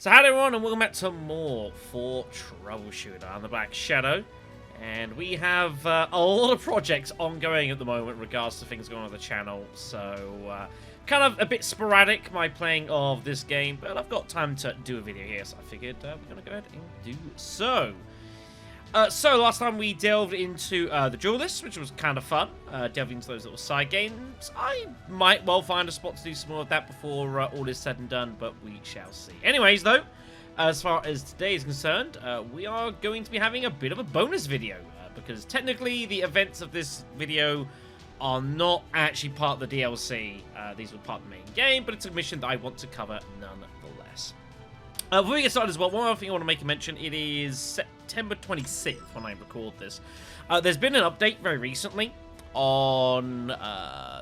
So hello everyone and welcome back to more for Troubleshooter. I'm the Black Shadow, and we have a lot of projects ongoing at the moment in regards to things going on the channel, so kind of a bit sporadic my playing of this game, but I've got time to do a video here, so I figured we're going to go ahead and do so. So last time we delved into the Duelist, which was kind of fun, delving into those little side games. I might well find a spot to do some more of that before all is said and done, but we shall see. Anyways, though, as far as today is concerned, we are going to be having a bit of a bonus video, because technically the events of this video are not actually part of the DLC. These were part of the main game, but it's a mission that I want to cover nonetheless. Before we get started as well, one other thing I want to make a mention, it is September 26th when I record this. There's been an update very recently on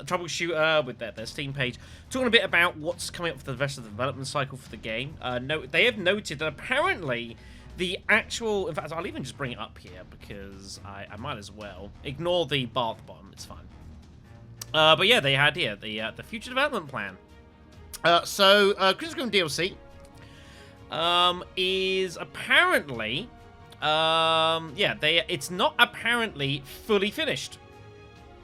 Troubleshooter with their Steam page, talking a bit about what's coming up for the rest of the development cycle for the game. They have noted that apparently the actual, in fact, I'll even just bring it up here because I might as well. Ignore the bar at the bottom, it's fine. But yeah, they had here the future development plan. So Christmas Game DLC is apparently, it's not apparently fully finished.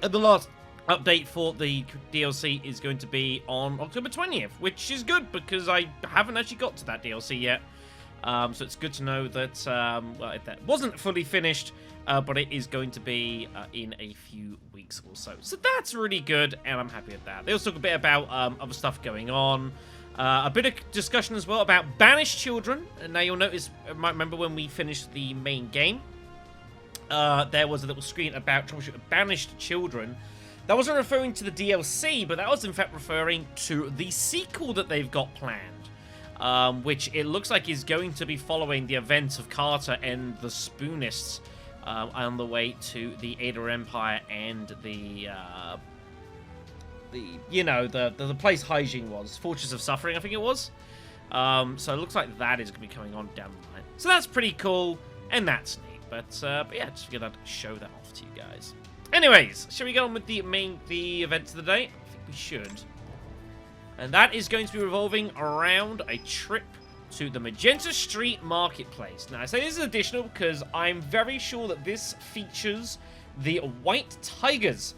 The last update for the DLC is going to be on October 20th, which is good because I haven't actually got to that DLC yet. So it's good to know that, well, that wasn't fully finished, but it is going to be in a few weeks or so. So that's really good, and I'm happy with that. They also talk a bit about other stuff going on. A bit of discussion as well about banished children. And now you'll notice, I might remember when we finished the main game, there was a little screen about Troubleshooter banished children. That wasn't referring to the DLC, but that was in fact referring to the sequel that they've got planned. Which it looks like is going to be following the events of Carter and the Spoonists on the way to the Ada Empire and the place Hygiene was. Fortress of Suffering, I think it was. So it looks like that is going to be coming on down the line. So that's pretty cool, and that's neat. But yeah, just figured I'd show that off to you guys. Anyways, shall we get on with the events of the day? I think we should. And that is going to be revolving around a trip to the Magenta Street Marketplace. Now, I say this is additional because I'm very sure that this features the White Tigers.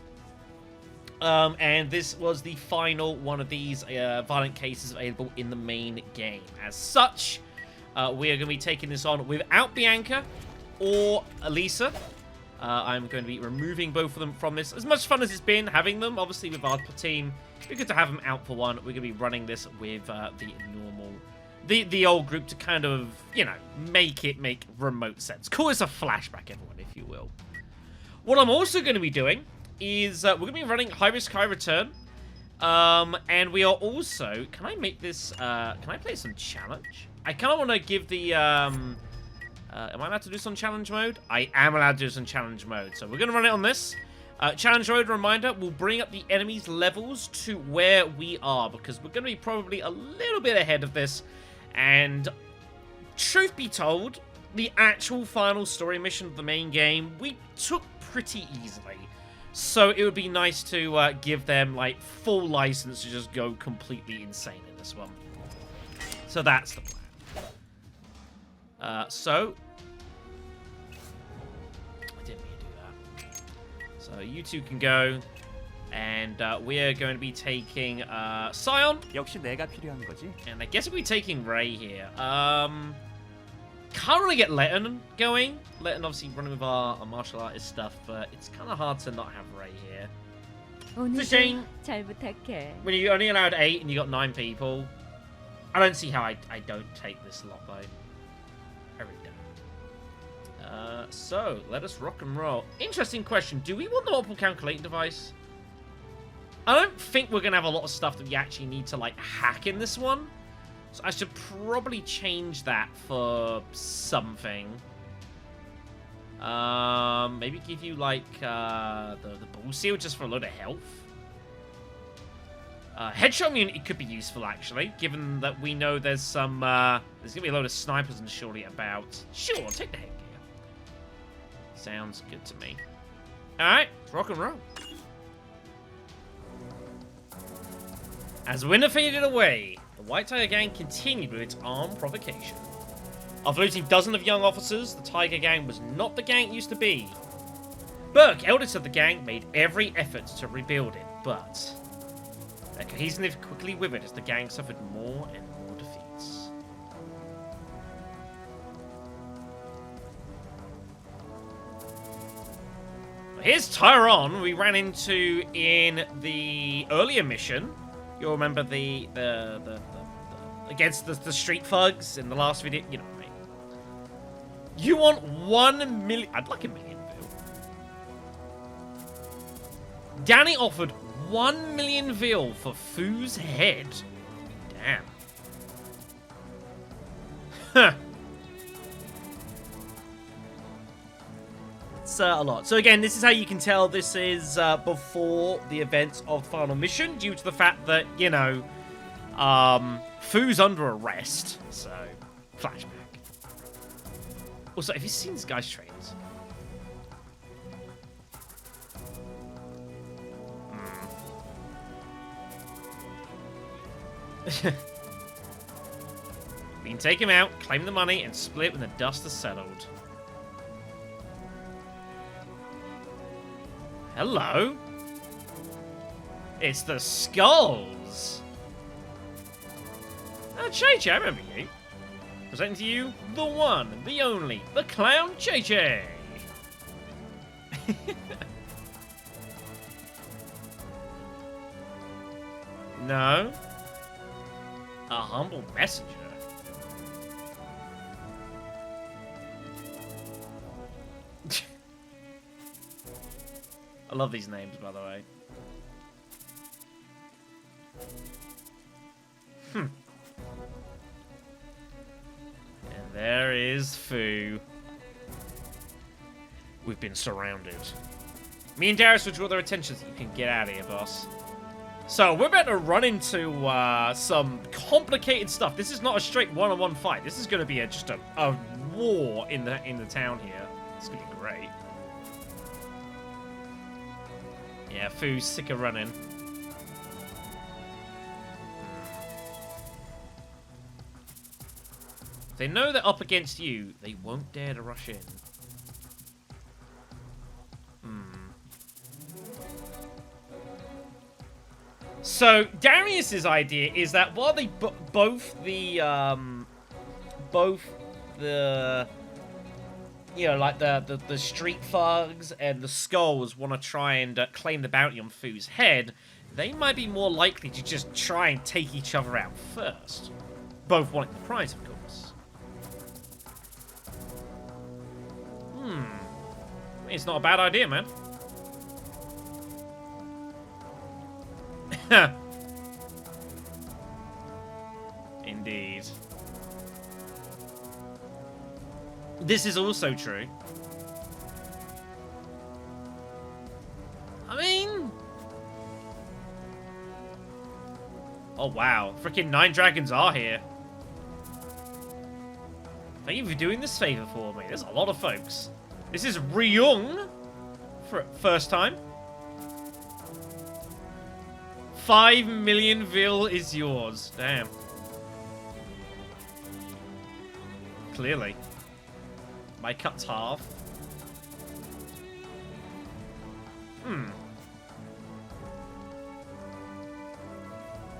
And this was the final one of these violent cases available in the main game. As such, we are going to be taking this on without Bianca or Elisa. I'm going to be removing both of them from this. As much fun as it's been having them, obviously, with our team, it'd be good to have them out for one. We're going to be running this with the normal, the old group to kind of, make remote sense. Call this a flashback, everyone, if you will. What I'm also going to be doing is we're going to be running High Risk, High Return. And we are also... Can I make this... can I play some challenge? I kind of want to give the... am I allowed to do this on challenge mode? I am allowed to do this on challenge mode. So we're going to run it on this. Challenge mode, reminder, will bring up the enemy's levels to where we are. Because we're going to be probably a little bit ahead of this. And truth be told, the actual final story mission of the main game, we took pretty easily. So it would be nice to give them, like, full license to just go completely insane in this one. So that's the plan. So I didn't mean to do that. So you two can go, and we are going to be taking Scion. 역시 내가 필요한 거지. And I guess we'll be taking Ray here. Can't really get Letton going. Letton obviously running with our martial artist stuff, but it's kind of hard to not have Ray here. It's a shame. 잘 부탁해. When you're only allowed 8 and you got 9 people, I don't see how I don't take this lot though. I really don't. So let us rock and roll. Interesting question. Do we want the multiple calculating device? I don't think we're gonna have a lot of stuff that we actually need to like hack in this one. So I should probably change that for something. Maybe give you like the ball seal just for a load of health. Headshot immunity could be useful actually, given that we know there's some there's gonna be a load of snipers and surely about. Sure, I'll take the headgear. Sounds good to me. Alright, rock and roll. As winter faded away, the White Tiger Gang continued with its armed provocation. After losing dozens of young officers, the Tiger Gang was not the gang it used to be. Burke, eldest of the gang, made every effort to rebuild it, but their cohesion quickly withered as the gang suffered more and more defeats. Here's Tyrone we ran into in the earlier mission. You'll remember the against the street thugs in the last video. You know what I mean. You want 1 million? I'd like a million, Bill. Danny offered 1 million VIL for Foo's head. Damn. Huh. It's a lot. So again, this is how you can tell this is before the events of the final mission, due to the fact that, you know, Foo's under arrest. So, flashback. Also, have you seen this guy's trains? We can take him out, claim the money, and split when the dust has settled. Hello. It's the Skulls. Ah, Che-Che, I remember you. Presenting to you, the one, the only, the Clown Che-Che. No. A humble messenger. I love these names, by the way. And there is Foo. We've been surrounded. Me and Darius will draw their attention so you can get out of here, boss. So, we're about to run into some complicated stuff. This is not a straight one-on-one fight. This is going to be just a war in the town here. It's going to be great. Yeah, Foo's sick of running. If they know they're up against you, they won't dare to rush in. So, Darius's idea is that while they both the you know, like the street thugs and the Skulls want to try and claim the bounty on Foo's head, they might be more likely to just try and take each other out first. Both wanting the prize, of course. It's not a bad idea, man. Indeed. This is also true. I mean... Oh, wow. Freaking 9 dragons are here. Thank you for doing this favor for me. There's a lot of folks. This is Ryung. For first time. 5 million VIL is yours. Damn. Clearly. My cut's half.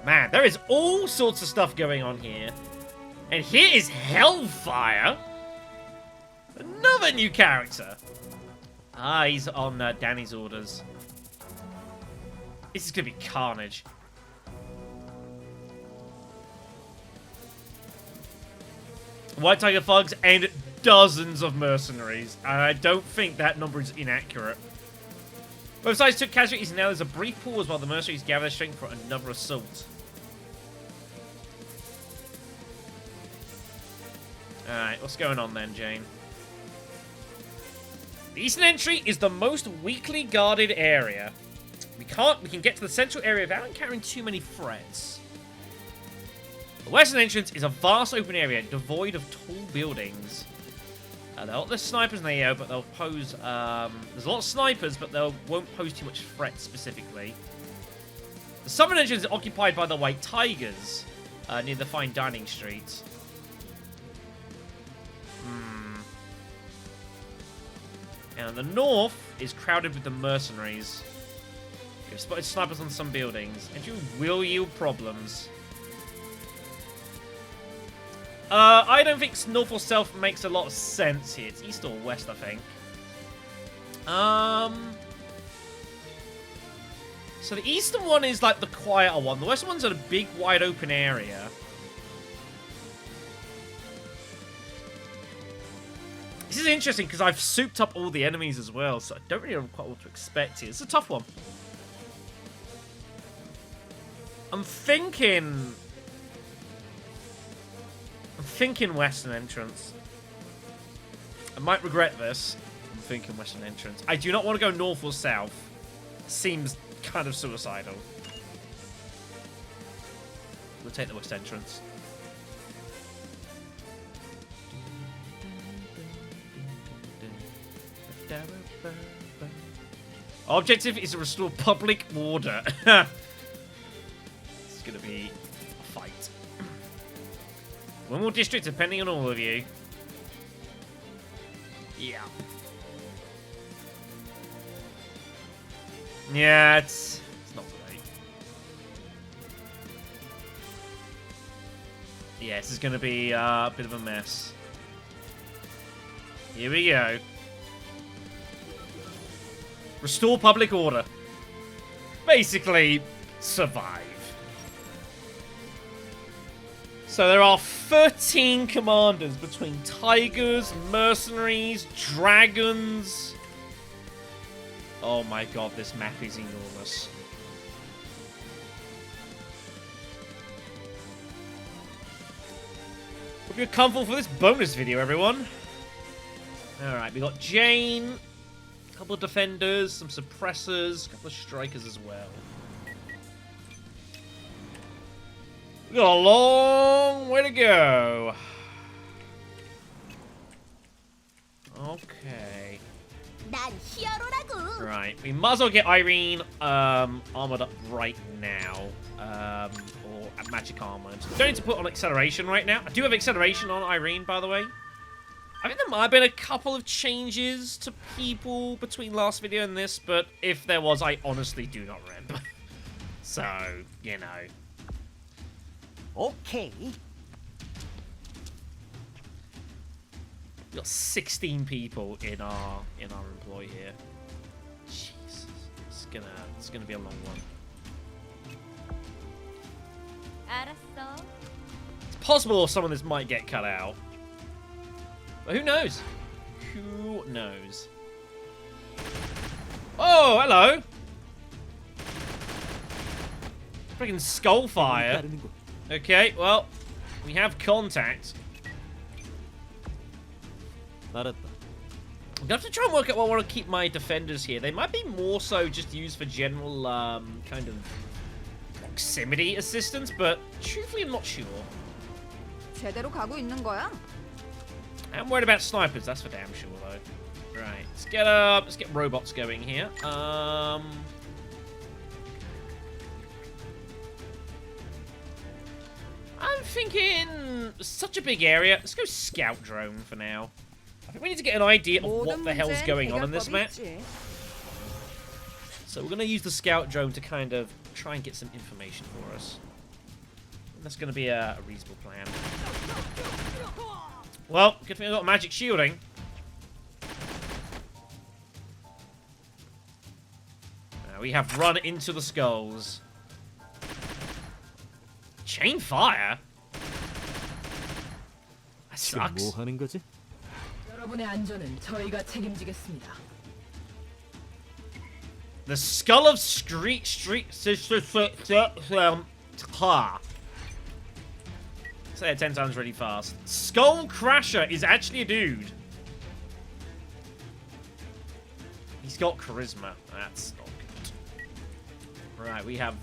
Man, there is all sorts of stuff going on here. And here is Hellfire. Another new character. Ah, he's on Danny's orders. This is going to be carnage. White Tiger thugs and dozens of mercenaries. And I don't think that number is inaccurate. Both sides took casualties and now there's a brief pause while the mercenaries gather their strength for another assault. Alright, what's going on then, Jane? The eastern entry is the most weakly guarded area. We can get to the central area without encountering too many threats. The western entrance is a vast open area devoid of tall buildings. There's snipers in the AO, but they'll pose... there's a lot of snipers, but they won't pose too much threat specifically. The southern entrance is occupied by the White Tigers. near the fine dining street. And the north is crowded with the mercenaries. We've spotted snipers on some buildings, and you will yield problems. I don't think north or south makes a lot of sense here. It's east or west, I think. So the eastern one is like the quieter one. The western one's in a big, wide open area. This is interesting because I've souped up all the enemies as well, so I don't really know quite what to expect here. It's a tough one. I'm thinking western entrance. I might regret this. I'm thinking western entrance. I do not want to go north or south. Seems kind of suicidal. We'll take the west entrance. Objective is to restore public order. It's gonna be a fight. One more district depending on all of you. Yeah. Yeah, it's not great. Yeah, this is gonna be a bit of a mess. Here we go. Restore public order. Basically, survive. So there are 13 commanders between tigers, mercenaries, dragons. Oh my god, this map is enormous. Hope you're comfortable for this bonus video, everyone. Alright, we got Jane. A couple of defenders, some suppressors, a couple of strikers as well. We got a long way to go. Okay. Right, we might as well get Irene armored up right now. Or magic armored. Don't need to put on acceleration right now. I do have acceleration on Irene, by the way. I think there might have been a couple of changes to people between last video and this, but if there was, I honestly do not remember. So, you know. Okay. We've got 16 people in our employ here. Jesus, it's gonna be a long one. It's possible some of this might get cut out. But who knows? Who knows? Oh, hello! Freaking skullfire. Okay, well, we have contact. I'm gonna have to try and work out what I want to keep my defenders here. They might be more so just used for general, kind of proximity assistance, but truthfully, I'm not sure. 제대로 가고 있는 거야? I'm worried about snipers, that's for damn sure, though. Right, let's get robots going here. I'm thinking such a big area. Let's go scout drone for now. I think we need to get an idea of what the hell's going on in this map. So we're going to use the scout drone to kind of try and get some information for us. And that's going to be a reasonable plan. Well, good thing I got magic shielding. We have run into the skulls. Chain fire? That sucks. 뭐 하는 거지? 여러분의 안전은 저희가 책임지겠습니다. The skull of Say it 10 times really fast. Skull Crasher is actually a dude. He's got charisma. That's not good. Right, we have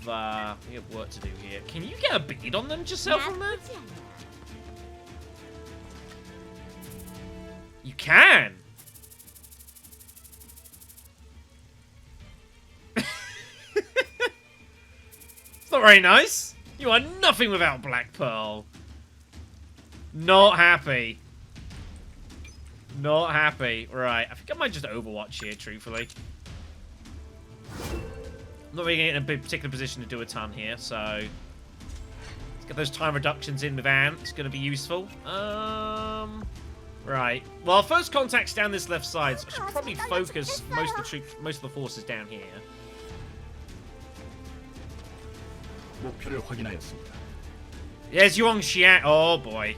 work to do here. Can you get a bead on them yourself from there? You can. It's not very nice. You are nothing without Black Pearl. Not happy. Not happy. Right, I think I might just Overwatch here, truthfully. I'm not really in a particular position to do a ton here, so... Let's get those time reductions in with Ant. It's going to be useful. Right. Well, first contact's down this left side, so I should probably focus most of the forces down here. 목표를 확인하였습니다. There's Yuang Xian. Oh, boy.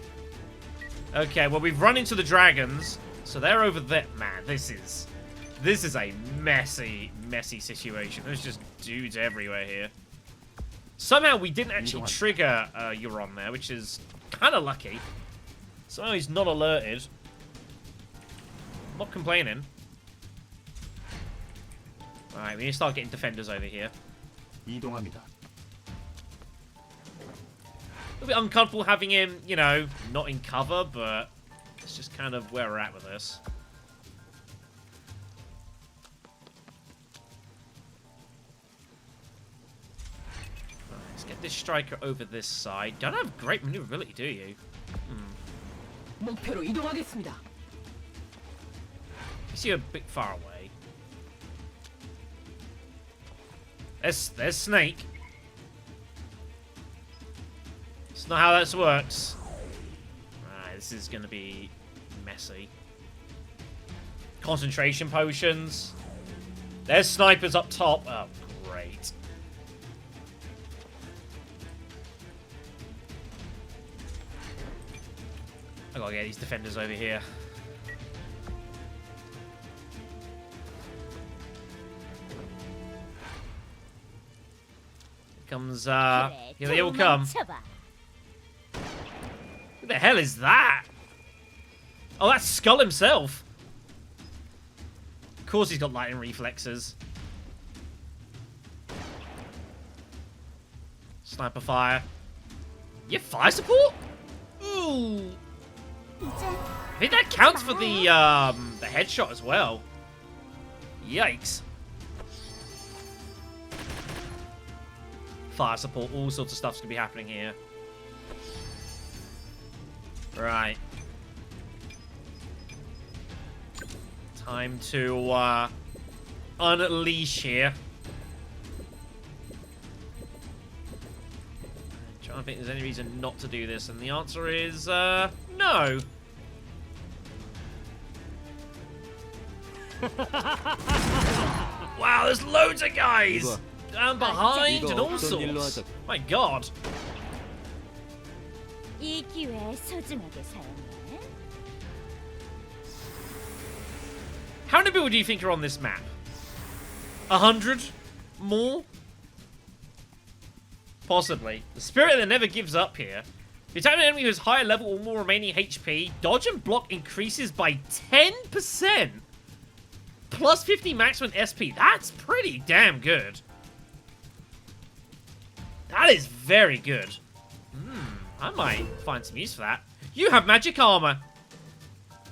Okay, well, we've run into the dragons, so they're over there. Man, this is a messy situation. There's just dudes everywhere here. Somehow we didn't actually trigger Euron there, which is kind of lucky. Somehow he's not alerted. Not complaining. Alright, we need to start getting defenders over here. 이동합니다. A little bit uncomfortable having him, you know, not in cover, but it's just kind of where we're at with this. Right, let's get this striker over this side. Don't have great maneuverability, do you? 목표로 이동하겠습니다. You see a bit far away. There's Snake. It's not how this works. Right, this is going to be messy. Concentration potions. There's snipers up top. Oh, great. I gotta get these defenders over here. Here comes, here they all come. Who the hell is that? Oh, that's Skull himself. Of course he's got lightning reflexes. Sniper fire. You have fire support? Ooh. I think that counts for the headshot as well. Yikes. Fire support, all sorts of stuff's gonna be happening here. Right. Time to unleash here. I'm trying to think if there's any reason not to do this, and the answer is no. Wow, there's loads of guys down behind and all sorts. My God. 이 기회에 소중하게 사용해. How many people do you think are on this map? 100? More? Possibly. The spirit that never gives up here. The attack of an enemy who has higher level or more remaining HP, dodge and block increases by 10%. Plus 50 maximum SP. That's pretty damn good. That is very good. I might find some use for that. You have magic armor.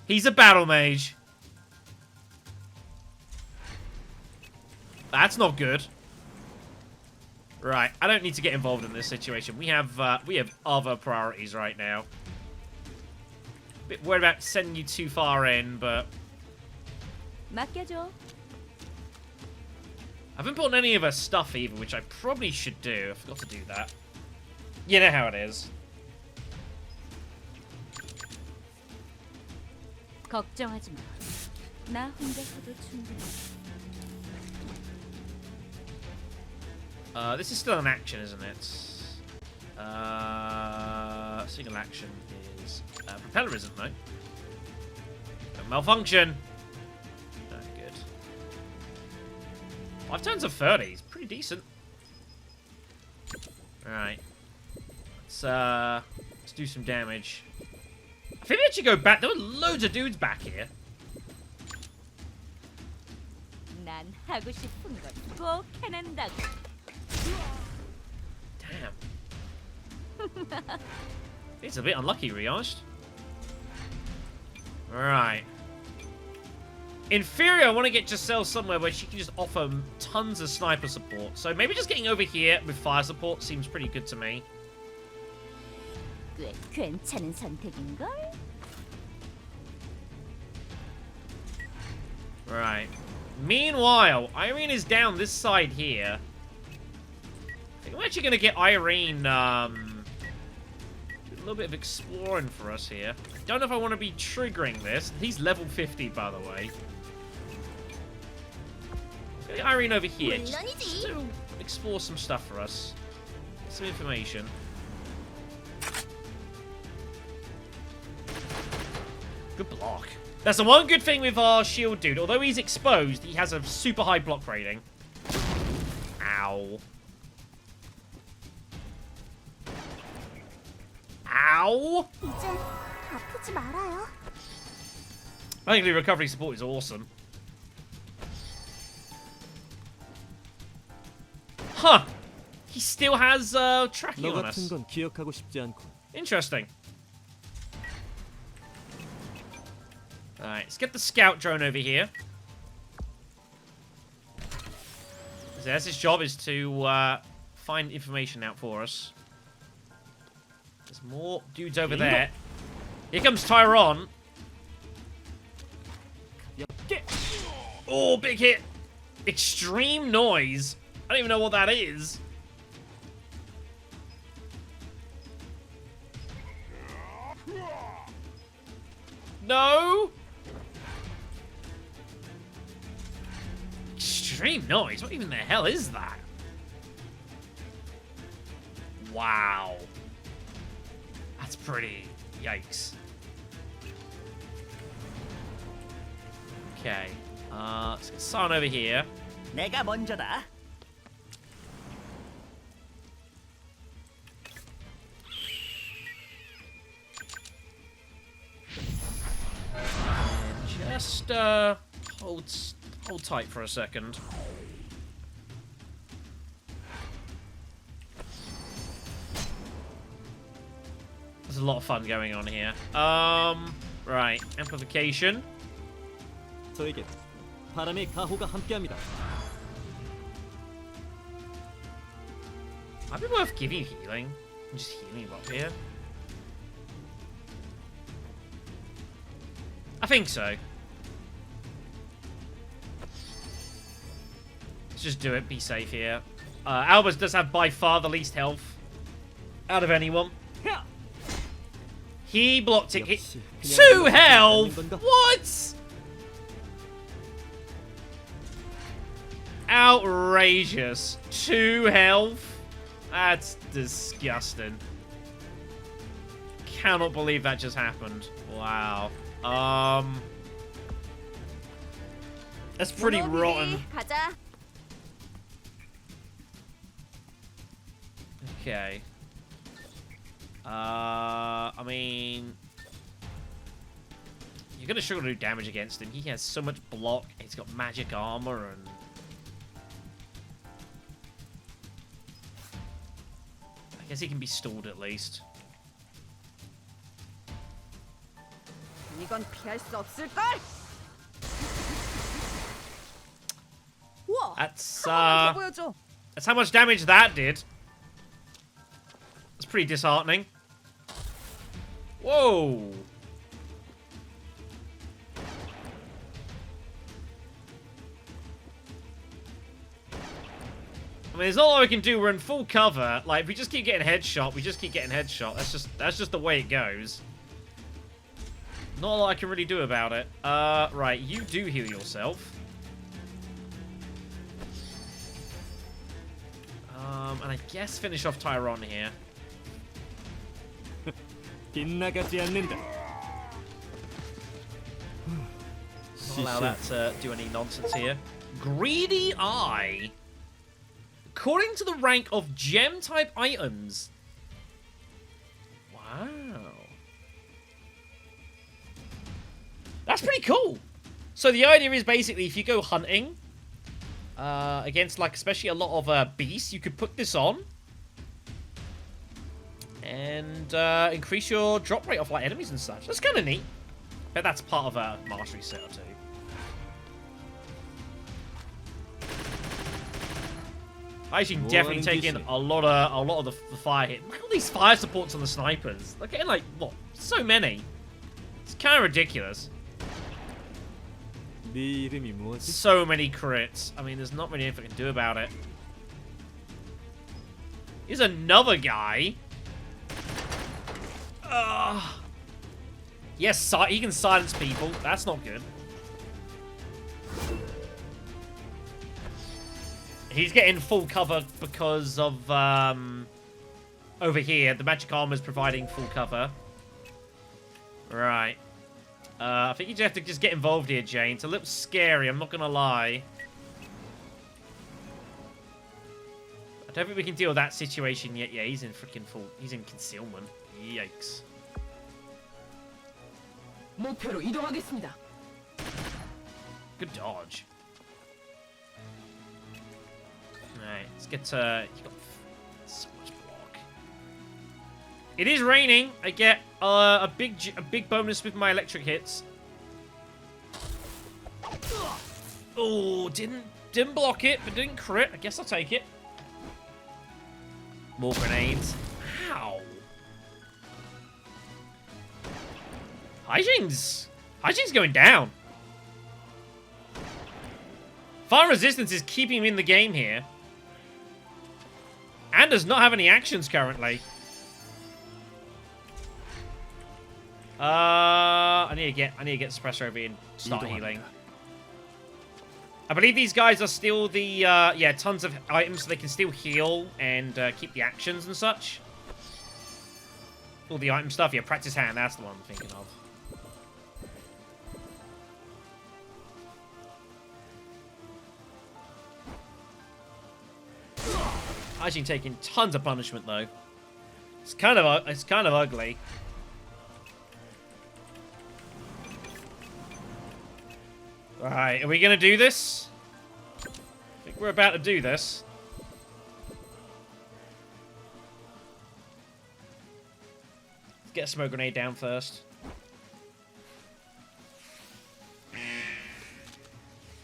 He's a battle mage. That's not good. Right, I don't need to get involved in this situation. We have other priorities right now. Bit worried about sending you too far in, but 맡겨줘. I haven't bought any of her stuff either, which I probably should do. I forgot to do that. You know how it is. 걱정하지 마. 나 혼자서도 충분해. This is still an action, isn't it? Single action is propeller, isn't it? Don't malfunction. Oh, good. 5 turns of 30 is pretty decent. All right. Let's do some damage. I think we should go back. There were loads of dudes back here. 난 하고 싶은 걸 꼭 해낸다고. Damn. It's a bit unlucky, Riashed. Alright. In theory, I want to get Giselle somewhere where she can just offer tons of sniper support. So maybe just getting over here with fire support seems pretty good to me. 꽤 괜찮은 선택인걸? Right. Meanwhile, Irene is down this side here. I think I'm actually going to get Irene, do a little bit of exploring for us here. I don't know if I want to be triggering this. He's level 50, by the way. Get Irene over here, just to explore some stuff for us. Some information. Good block. That's the one good thing with our shield dude. Although he's exposed, he has a super high block rating. Ow. Ow! 이제 아프지 말아요. I think the recovery support is awesome. Huh. He still has tracking 너 on 같은 us. 건 기억하고 싶지 않고. Interesting. Alright, let's get the scout drone over here. So that's his job, is to find information out for us. There's more dudes over there. Here comes Tyron. Oh, big hit. Extreme noise. I don't even know what that is. No. Extreme noise? What even the hell is that? Wow. That's pretty... Yikes. Okay. Let's get San over here. 내가 먼저다. And just, hold tight for a second. There's a lot of fun going on here. Right. Amplification. 저에게 바람의 가호가 함께합니다. Might be worth giving you healing. I'm just healing you up here. I think so. Let's just do it. Be safe here. Albus does have by far the least health out of anyone. He blocked it. 역시 그냥 2 그렇게 health? 않는 건가? What? Outrageous. 2 health? That's disgusting. Cannot believe that just happened. Wow. That's pretty rotten. 가자. Okay. I mean... You're gonna struggle to do damage against him. He has so much block. He's got magic armor and... I guess he can be stalled at least. 이건 피할 수 없을 걸. 우와. That's, 한번 더 보여줘. That's how much damage that did. That's pretty disheartening. Whoa! I mean, there's not a lot we can do. We're in full cover. Like, if we just keep getting headshot, we just keep getting headshot. That's just the way it goes. Not a lot I can really do about it. Right, you do heal yourself. And I guess finish off Tyron here. 빗나가지 않는다. Not allow that to do any nonsense here. Greedy Eye. According to the rank of gem-type items. Wow. That's pretty cool. So the idea is basically if you go hunting against, like, especially a lot of beasts, you could put this on and increase your drop rate off, like, enemies and such. That's kind of neat. Bet that's part of a mastery setup too. Haijin definitely taking a lot of the fire hit. Look at all these fire supports on the snipers. They're getting like what? So many. It's kind of ridiculous. 네 이름이 뭐지? So many crits. I mean, there's not really anything I can do about it. Here's another guy. Yes, he can silence people. That's not good. He's getting full cover because of, over here. The magic armor is providing full cover. Right. I think you just have to just get involved here, Jane. It's a little scary, I'm not gonna lie. I don't think we can deal with that situation yet. Yeah, he's in freaking full... He's in concealment. Yikes. 목표로 이동하겠습니다. Good dodge. Alright, let's get to... You got so much block. It is raining. I get a big bonus with my electric hits. Oh, didn't block it, but didn't crit. I guess I'll take it. More grenades. Ow. Haijin's going down. Fire resistance is keeping him in the game here. And does not have any actions currently. I need to get suppressor over here and start healing. I believe these guys are still the yeah, tons of items so they can still heal and keep the actions and such. All the item stuff, yeah, practice hand, that's the one I'm thinking of. Actually taking tons of punishment though. It's kind of ugly. Alright, are we gonna do this? I think we're about to do this. Let's get a smoke grenade down first.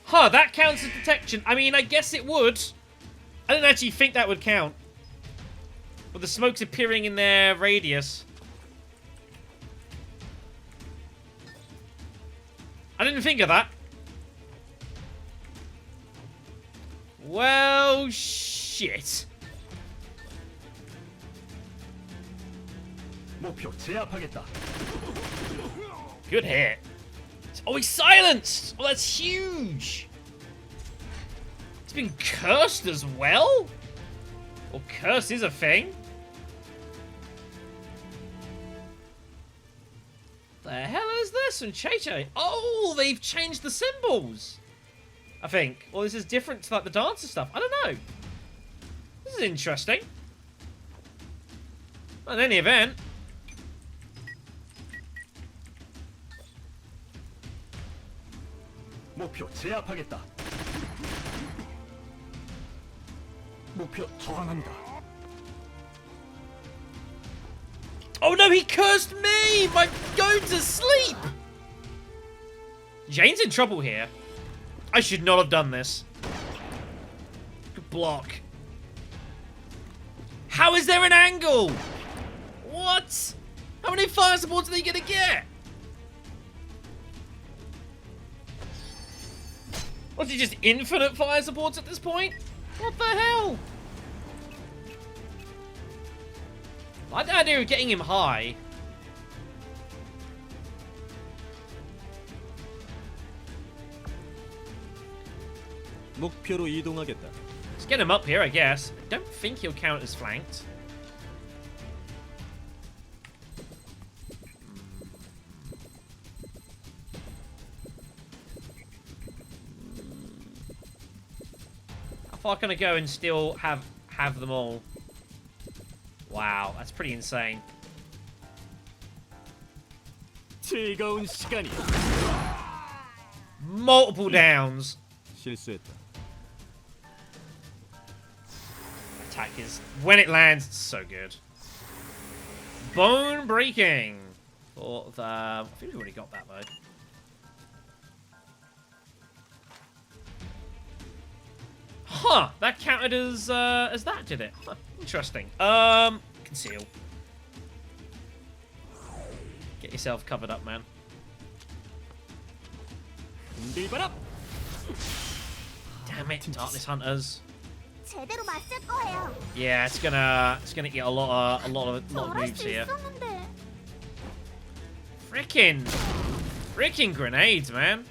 Huh, that counts as detection. I mean, I guess it would. I didn't actually think that would count. But the smoke's appearing in their radius. I didn't think of that. Well, shit. 목표 제압하겠다. Good hit. Oh, he's silenced! Oh, that's huge! It's been cursed as well? Or curse is a thing? The hell is this? And Che-Che. Oh, they've changed the symbols! I think. Well, this is different to like the dancer stuff. I don't know. This is interesting. Well, in any event. 목표 제압하겠다. 목표 저항한다. Oh no, he cursed me by going to sleep! Jane's in trouble here. I should not have done this. Good block. How is there an angle? What? How many fire supports are they gonna get? What's it, just infinite fire supports at this point? What the hell? I like the idea of getting him high. 목표로 이동하겠다. Let's get him up here, I guess. I don't think he'll count as flanked. How far can I go and still have them all? Wow, that's pretty insane. 즐거운 시간이. Multiple downs. 실수했다. Attack is, when it lands, it's so good. Bone breaking. For the, I think we already got that though. Huh, that counted as that, did it? Huh, interesting. Conceal. Get yourself covered up, man. 흔들바람. Damn it, Darkness Hunters. 제대로 맞을 거예요. Yeah, it's gonna eat a lot of 저럴 moves 수 here. 있었는데. Freaking grenades, man.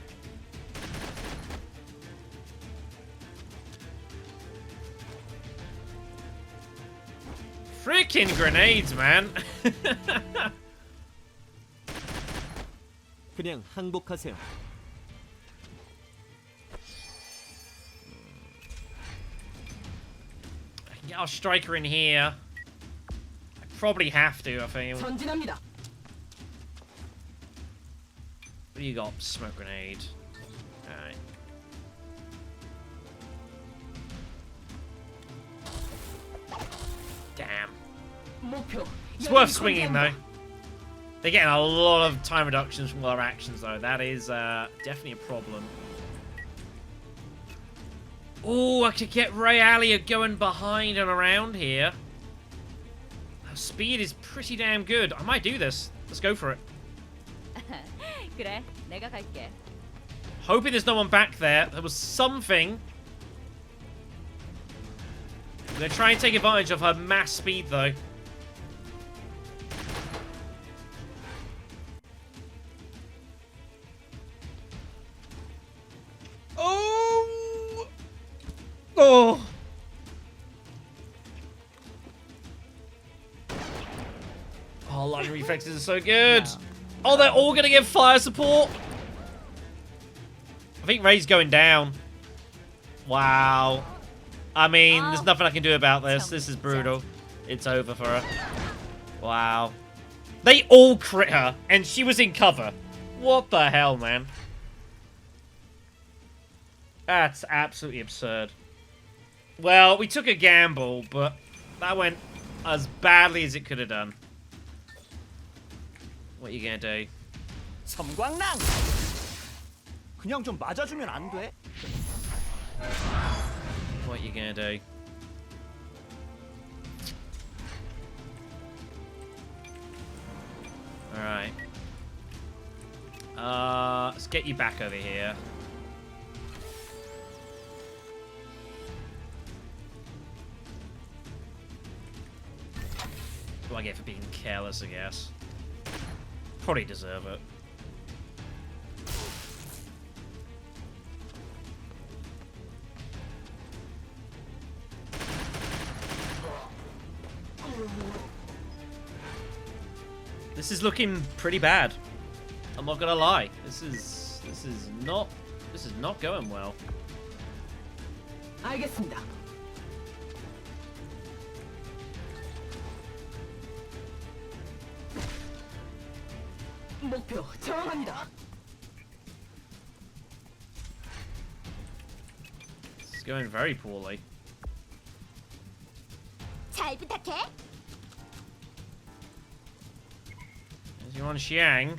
Freaking grenades, man. 그냥 항복하세요. I can get our striker in here. I probably have to, I think. 전진합니다. What do you got? Smoke grenade. Alright. Damn. 목표. It's worth swinging, though. They're getting a lot of time reductions from their actions, though. That is definitely a problem. Oh, I could get Ray Allier going behind and around here. Her speed is pretty damn good. I might do this. Let's go for it. 그래, 내가 갈게. Hoping there's no one back there. There was something. I'm going to try and take advantage of her mass speed, though. Oh! Oh! Oh, lightning reflexes are so good. Oh, they're all going to get fire support. I think Ray's going down. Wow. I mean, there's nothing I can do about this. This is brutal. It's over for her. Wow. They all crit her, and she was in cover. What the hell, man? That's absolutely absurd. Well, we took a gamble, but that went as badly as it could have done. What are you gonna do? 섬광랑. 그냥 좀 맞아주면 안 돼? What are you gonna do? Alright. Let's get you back over here. What do I get for being careless, I guess? Probably deserve it. This is looking pretty bad. I'm not gonna lie. This is not going well. 알겠습니다. 목표 정합니다. This is going very poorly. 잘 부탁해. As you're on Xiang.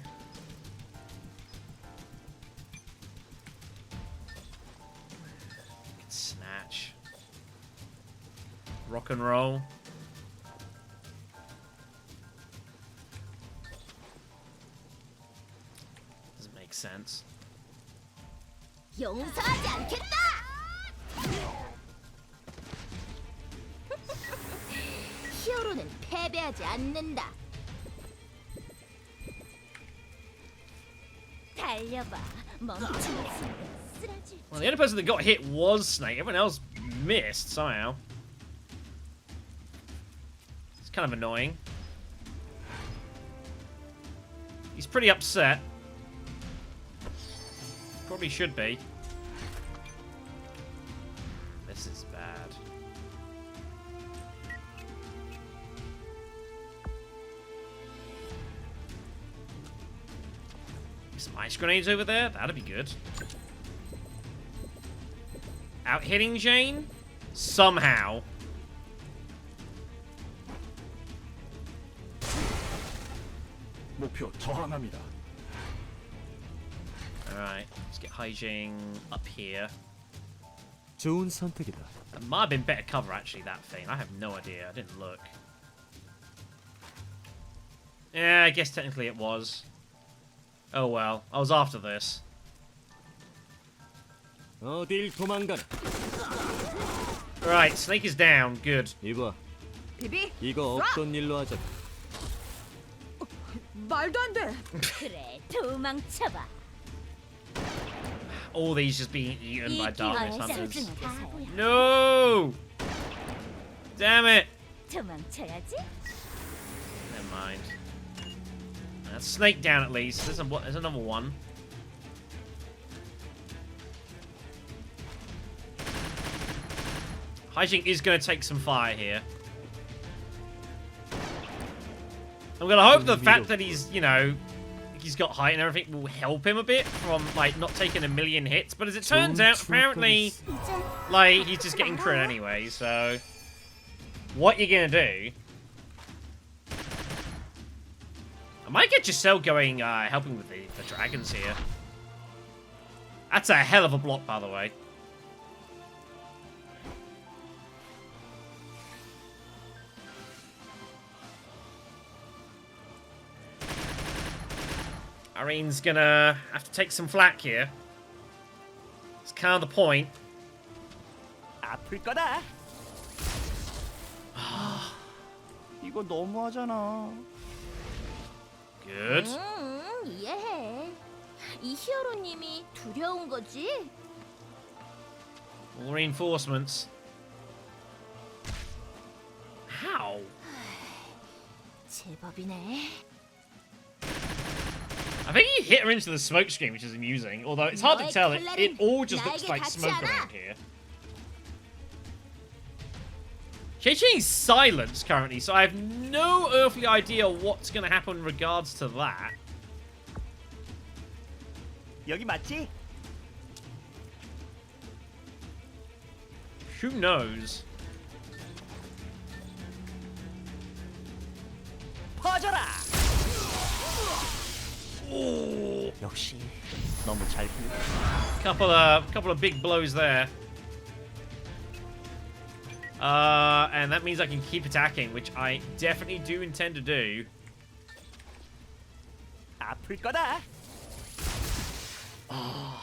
Snatch. Rock and roll. Doesn't make sense. 용서하지 않겠다. 히어로는 패배하지 않는다. 달려봐. 멈추는 순간 쓰러질. Well, the only person that got hit was Snake. Everyone else missed somehow. It's kind of annoying. He's pretty upset. Probably should be. This is bad. Some ice grenades over there? That'd be good. Out hitting Jane? Somehow. 목표 저항합니다. Alright, let's get Haijing up here. 좋은 선택이다. That might have been better cover, actually, that thing. I have no idea. I didn't look. Yeah, I guess technically it was. Oh well. I was after this. 어딜 도망가나? Right, Snake is down. Good. 이봐, 비비. 이거 없던 일로 하자. 말도 안 돼. 그래, 도망쳐봐. All these just being eaten by 이 darkness 기회를 hunters. 소중하게 살. No! Damn it! 도망쳐야지. Never mind. Snake down at least. There's another one. Haijing is going to take some fire here. I'm going to hope the fact that he's, you know, he's got height and everything will help him a bit from, like, not taking a million hits. But as it turns out, apparently, like, he's just getting crit anyway, so... What you going to do... I might get Giselle going, helping with the dragons here. That's a hell of a block, by the way. Irene's gonna have to take some flack here. It's kind of the point. 아플 거다. 이거 너무하잖아. Good. 이해해. 이 히어로님이 두려운 거지? All reinforcements. How? 제법이네. I think he hit her into the smoke screen, which is amusing. Although it's hard to tell. It all just looks like smoke around here. Changing silence currently, so I have no earthly idea what's going to happen in regards to that. 여기 맞지? Who knows? 퍼져라. Ooh. 역시 너무 잘 풀렸다. Couple of big blows there. And that means I can keep attacking, which I definitely do intend to do. 아플 거다.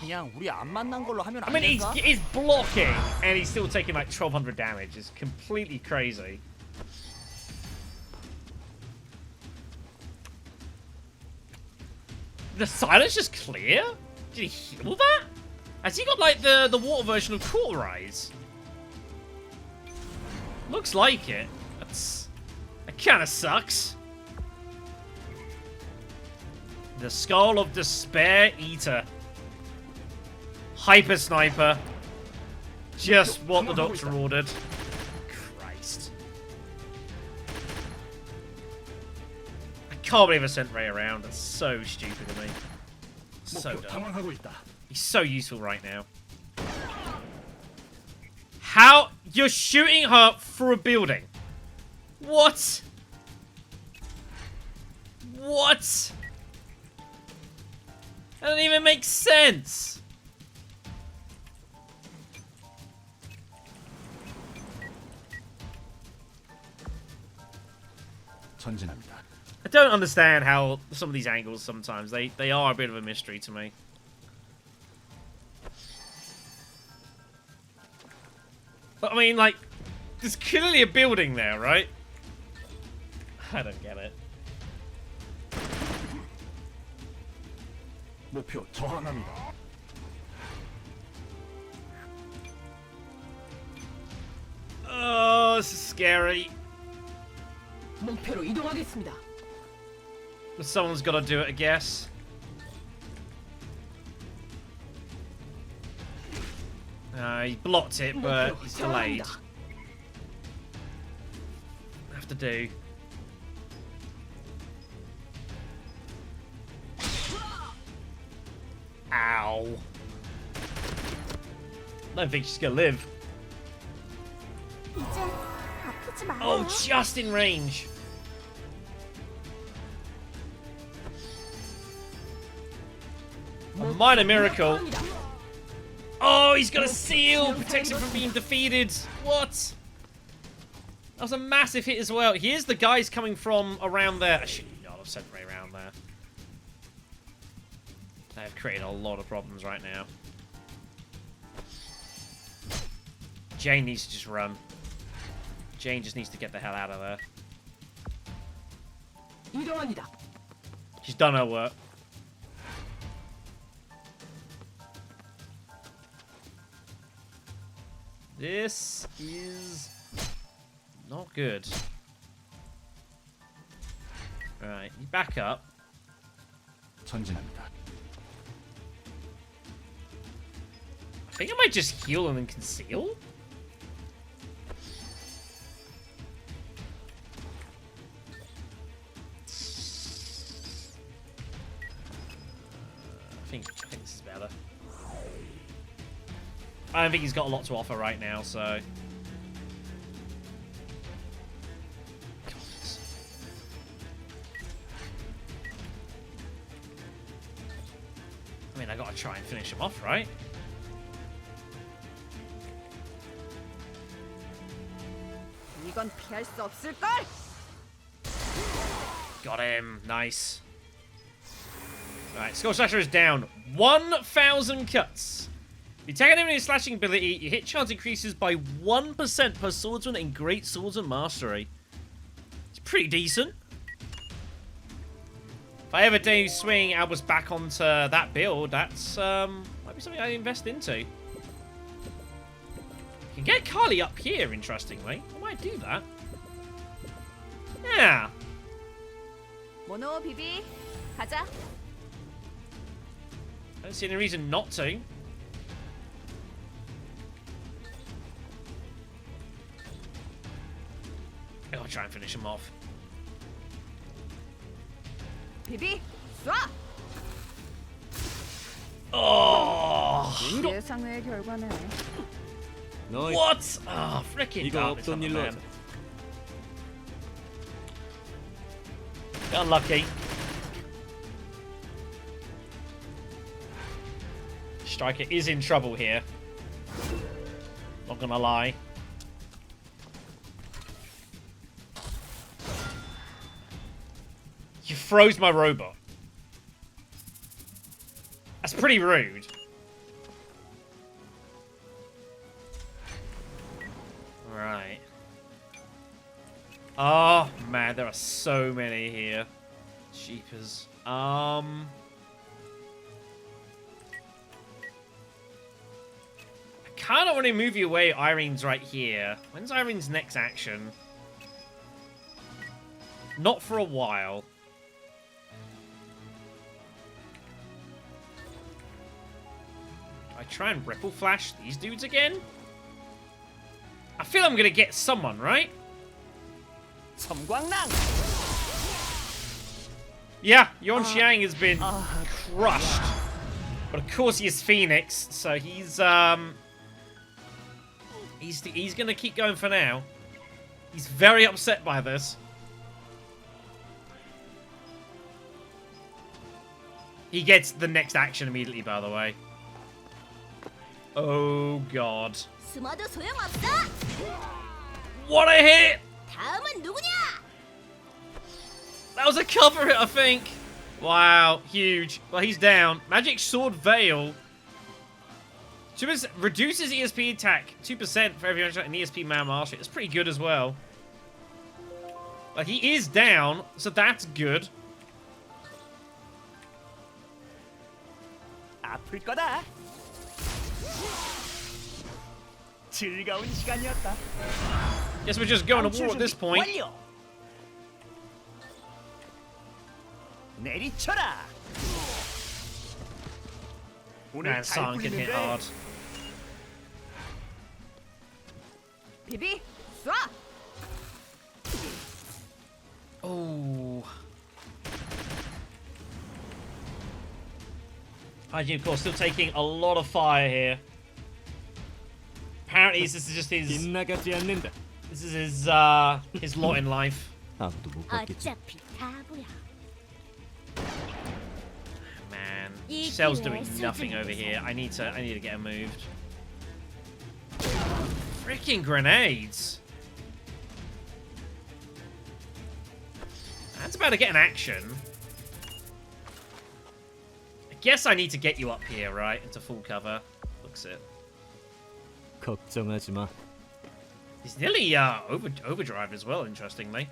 그냥 우리 안 만난 걸로 하면 I 안 mean, 될까? he's blocking, and he's still taking like 1,200 damage. It's completely crazy. The silence just clear? Did he heal that? Has he got like the water version of Cauterize? Looks like it. That kind of sucks. The Skull of Despair Eater. Hyper Sniper. Just what the doctor ordered. Christ. I can't believe I sent Ray around. That's so stupid of me. So dumb. He's so useful right now. How? You're shooting her through a building. What? What? That doesn't even make sense. 전진합니다. I don't understand how some of these angles sometimes, they are a bit of a mystery to me. But I mean, like, there's clearly a building there, right? I don't get it. 목표 저항합니다. Oh, this is scary. 목표로 이동하겠습니다. But someone's got to do it, I guess. He blocked it, but he's delayed. Have to do. Ow. I don't think she's gonna live. 이제 아프지 마. Oh, just in range. A minor miracle. Oh, he's got a seal! Protects him from being defeated. What? That was a massive hit as well. Here's the guys coming from around there. I should not have sent Ray around there. They have created a lot of problems right now. Jane needs to just run. Jane just needs to get the hell out of there. 이동합니다. She's done her work. This is not good. Alright, you back up. 전진합니다. I think I might just heal and then conceal. I think this is better. I don't think he's got a lot to offer right now, so. I mean, I gotta try and finish him off, right? 이건 피할 수 없을걸? Got him. Nice. Alright, Skull Slasher is down. 1,000 cuts. If you take an enemy slashing ability, your hit chance increases by 1% per swordsman in Great Swordsman Mastery. It's pretty decent. If I ever do swing Albus back onto that build, that's might be something I invest into. You can get Carly up here, interestingly. I might do that. Yeah. 모노 비비 가자. I don't see any reason not to. I'll try and finish him off. 비비 쏴. Oh! 예상외의 결과네. 너희 What? Oh, freaking 이거 darkness 없던 on the 일로 man. 하자. Unlucky. Striker is in trouble here. Not gonna lie. You froze my robot. That's pretty rude. Right. Oh, man, there are so many here. Jeepers. I kind of want to move you away. Irene's right here. When's Irene's next action? Not for a while. I try and Ripple Flash these dudes again? I feel I'm gonna get someone, right? 섬광랑. Yeah, Yuan Xiang has been crushed. But of course he is Phoenix, so he's gonna keep going for now. He's very upset by this. He gets the next action immediately, by the way. Oh god. 숨어도 소용없어. What a hit! 다음은 누구냐? That was a cover hit, I think. Wow, huge. Well, he's down. Magic Sword Veil. Reduces ESP attack 2% for every shot in ESP Man Mastery. That's pretty good as well. But he is down, so that's good. 아플 거다. 즐거운 시간이었다. Guess we're just going to war at this point. 완료. 내리쳐라. Man, San can hit hard. 비비 쏴. Oh. IG, of course, still taking a lot of fire here. Apparently, this is just his. 빗나가지 않는다. This is his lot in life. 아무도 못 봤겠지. 어차피 바보야. Man. 이 Cell's 기회에 doing nothing over here. I need to get him moved. Freaking grenades. That's about to get an action. I guess I need to get you up here, right? Into full cover. Looks it. 걱정하지 마. He's nearly overdrive as well, interestingly.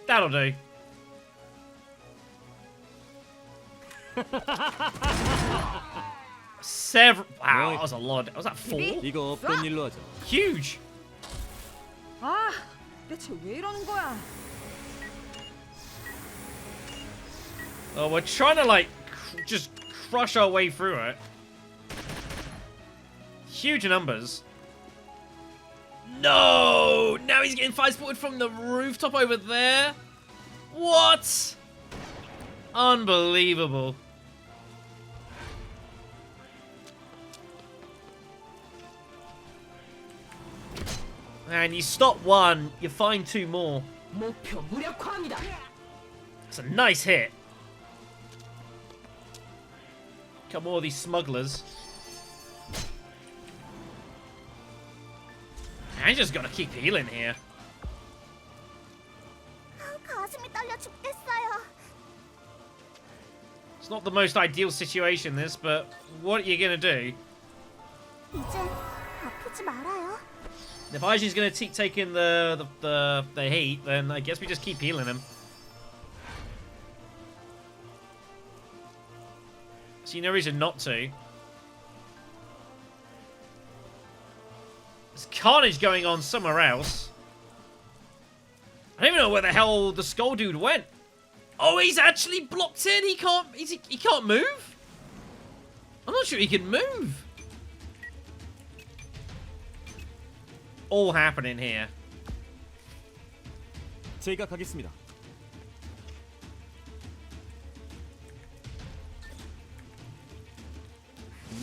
That'll do. Several. Wow, that was a lot. Was that 4? 이거 없던 일로 하자. Huge. 아, 대체 왜 이러는 거야? Oh, we're trying to like just crush our way through it. Huge numbers. No! Now he's getting fire spotted from the rooftop over there. What? Unbelievable. And you stop one, you find 2 more. 목표 무력화합니다. It's a nice hit. Come on, these smugglers. I just gotta keep healing here. 가슴이 떨려 죽겠어요. It's not the most ideal situation, this, but what are you gonna do? 이제 아프지 말아요. If Aiji's gonna keep taking the heat, then I guess we just keep healing him. See no reason not to. There's carnage going on somewhere else. I don't even know where the hell the skull dude went. Oh, he's actually blocked in. He can't move. I'm not sure he can move. All happening here. 제가 가겠습니다.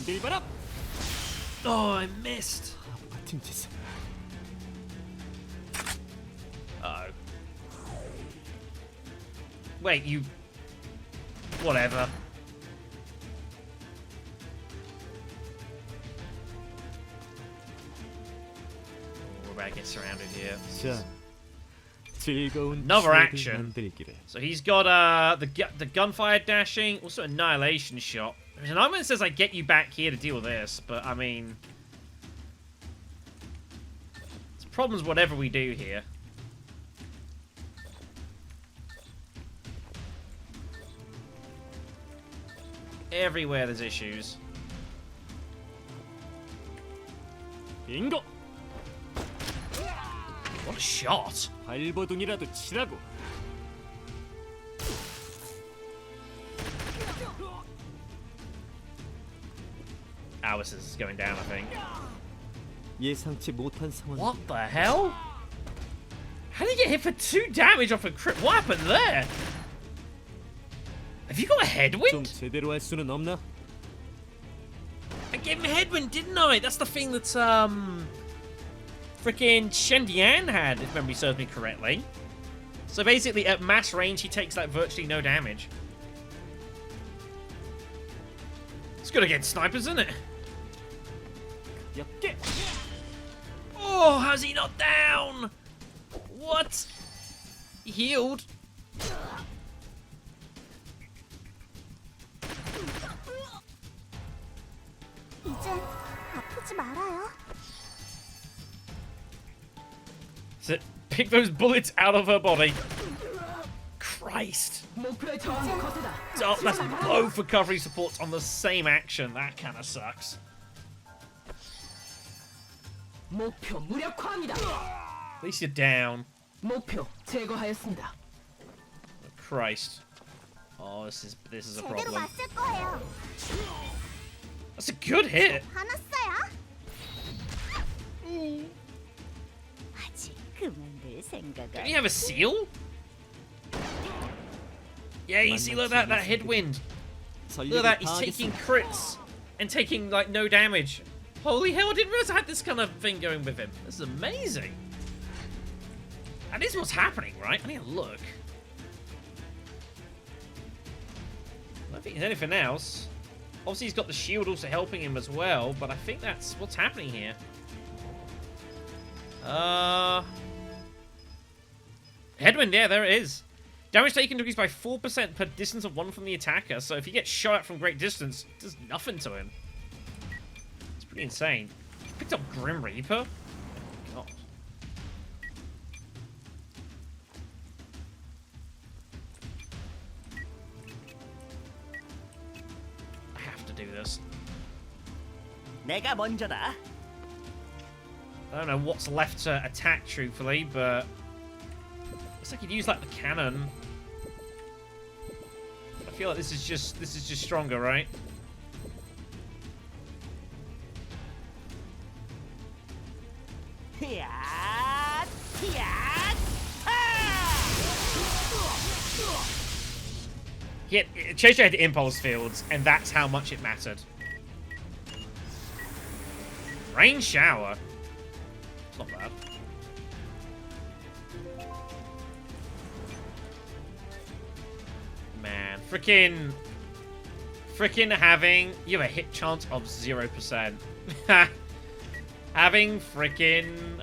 흔들바람. Oh, I missed. 같은 짓을. Uh-oh. Wait, you... Whatever. We're about to get surrounded here. 자, 즐거운 Another 추억을 action. 만들기를. So he's got the gunfire dashing, also annihilation shot. There's an argument that says I get you back here to deal with this, but I mean... It's problems whatever we do here. Everywhere there's issues. 빙고. What a shot! 발버둥이라도 치라고. Alice is going down, I think. 예상치 못한 상황. What the hell? How did he get hit for 2 damage off a crit? What happened there? Have you got a 좀 headwind? 제대로 할 수는 없나? I gave him a headwind, didn't I? That's the thing that, freaking Shendian had, if memory serves me correctly. So basically, at mass range, he takes, like, virtually no damage. It's good against snipers, isn't it? 엽게. Oh, how's he not down? What? He healed. 이제 아프지 말아요. So, pick those bullets out of her body. Christ. 목표의 저항이 거세다. Oh, that's both recovery supports on the same action. That kind of sucks. 목표 무력화합니다. At least you're down. 목표 제거하였습니다. Christ. Oh, this is a 제대로 problem. 맞을 거예요. That's a good hit. 화났어요? 아직 그만둘 생각은. Don't you have a seal? Yeah, you see, look at that headwind. Look at that, he's taking crits and taking, like, no damage. Holy hell, I didn't realize I had this kind of thing going with him. This is amazing. That is what's happening, right? I need to look. I don't think there's anything else. Obviously, he's got the shield also helping him as well, but I think that's what's happening here. Headwind, yeah, there it is. Damage taken decreased by 4% per distance of 1 from the attacker, so if he gets shot at from great distance, it does nothing to him. It's pretty insane. Picked up Grim Reaper? Oh, God. I have to do this. 내가 먼저다. I don't know what's left to attack, truthfully, but looks like he'd use like the cannon. I feel like this is just stronger, right? 히앗! 히앗! Chaser had the impulse fields, and that's how much it mattered. Rain shower. It's not bad. Man, freaking having you have a hit chance of 0%. Having freaking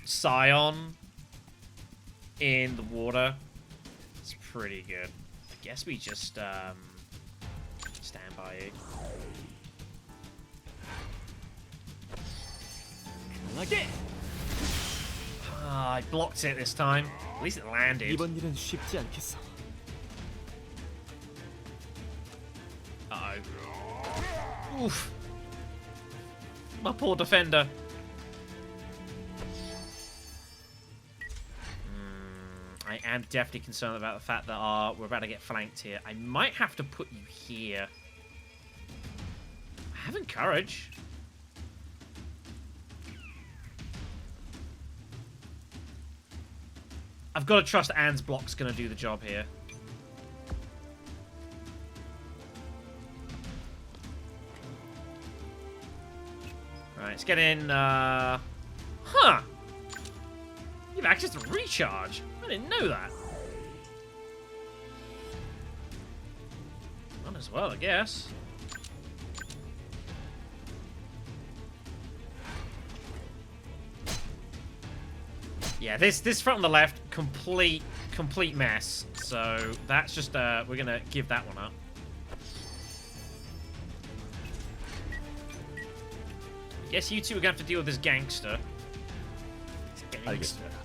Scion in the water is pretty good. I guess we just stand by you. Ah, I blocked it this time. At least it landed. 이번 일은 쉽지 않겠어. Uh-oh. Oof. My poor defender. I am definitely concerned about the fact that we're about to get flanked here. I might have to put you here. I have encourage. I've got to trust Anne's block's going to do the job here. Right, let's get in, Huh! You have access to recharge. I didn't know that. Might as well, I guess. Yeah, this front on the left, complete mess. So that's just we're gonna give that one up. Guess you two are gonna have to deal with this gangster. 알겠습니다.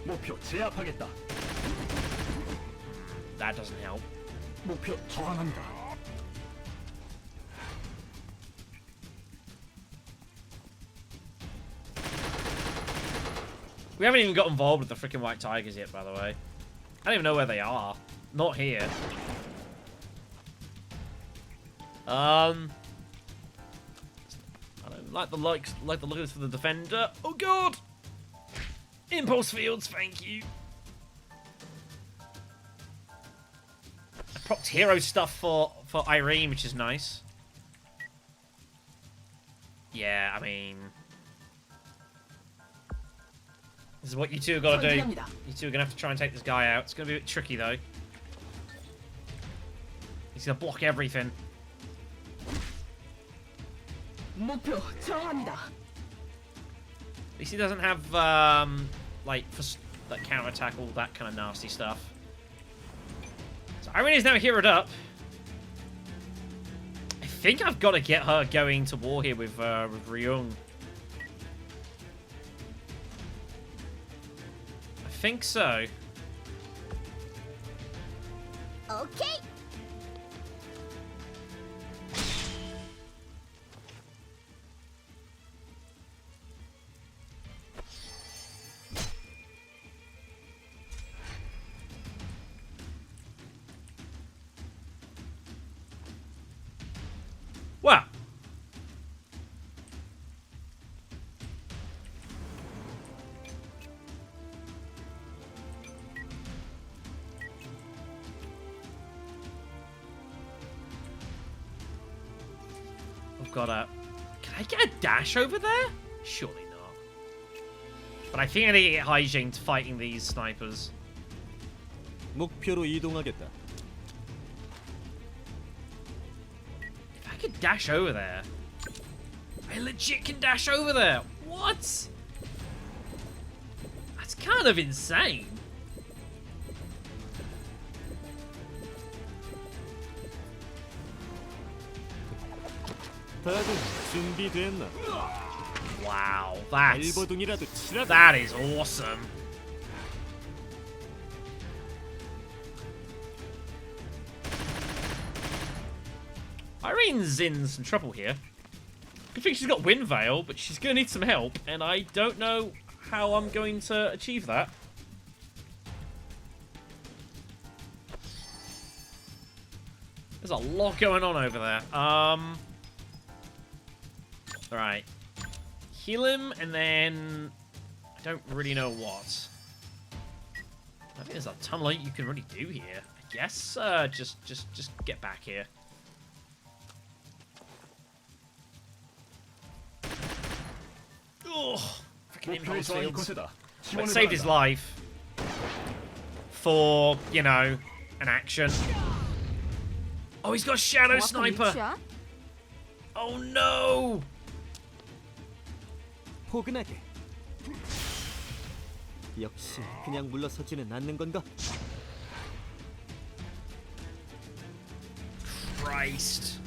목표 제압하겠다. That doesn't help. 목표 저항한다. We haven't even got involved with the freaking White Tigers yet, by the way. I don't even know where they are. Not here. I don't like the look of this for the defender. Oh god! Impulse fields, thank you. I propped hero stuff for Irene, which is nice. Yeah, I mean, this is what you two have got to do. You two are gonna have to try and take this guy out. It's gonna be a bit tricky though. He's gonna block everything. 목표 정합니다. At least he doesn't have like counter attack, all that kind of nasty stuff. So Irene is now heroed up. I think I've got to get her going to war here with Ryung. I think so. 오케이. Wow. got a... Can I get a dash over there? Surely not. But I think I need to get Hyjin fighting these snipers. 목표로 이동하겠다. If I could dash over there... I legit can dash over there! What? That's kind of insane. 다들 준비됐나? Wow, that's... 발버둥이라도 치라고. That is awesome. Irene's in some trouble here. Good thing she's got Wind Veil, but she's going to need some help, and I don't know how I'm going to achieve that. There's a lot going on over there. Alright. Heal him, and then... I don't really know what. I think there's a ton of you can really do here. I guess, just get back here. Ugh. Freaking impulse 목표에서 이 fields. 곳에다. But 지원을 saved his 바란다. life. For, you know, an action. Oh, he's got a shadow 정확한 sniper. 위치야? Oh no! 포근하게. 역시 그냥 물러서지는 않는 건가? Christ.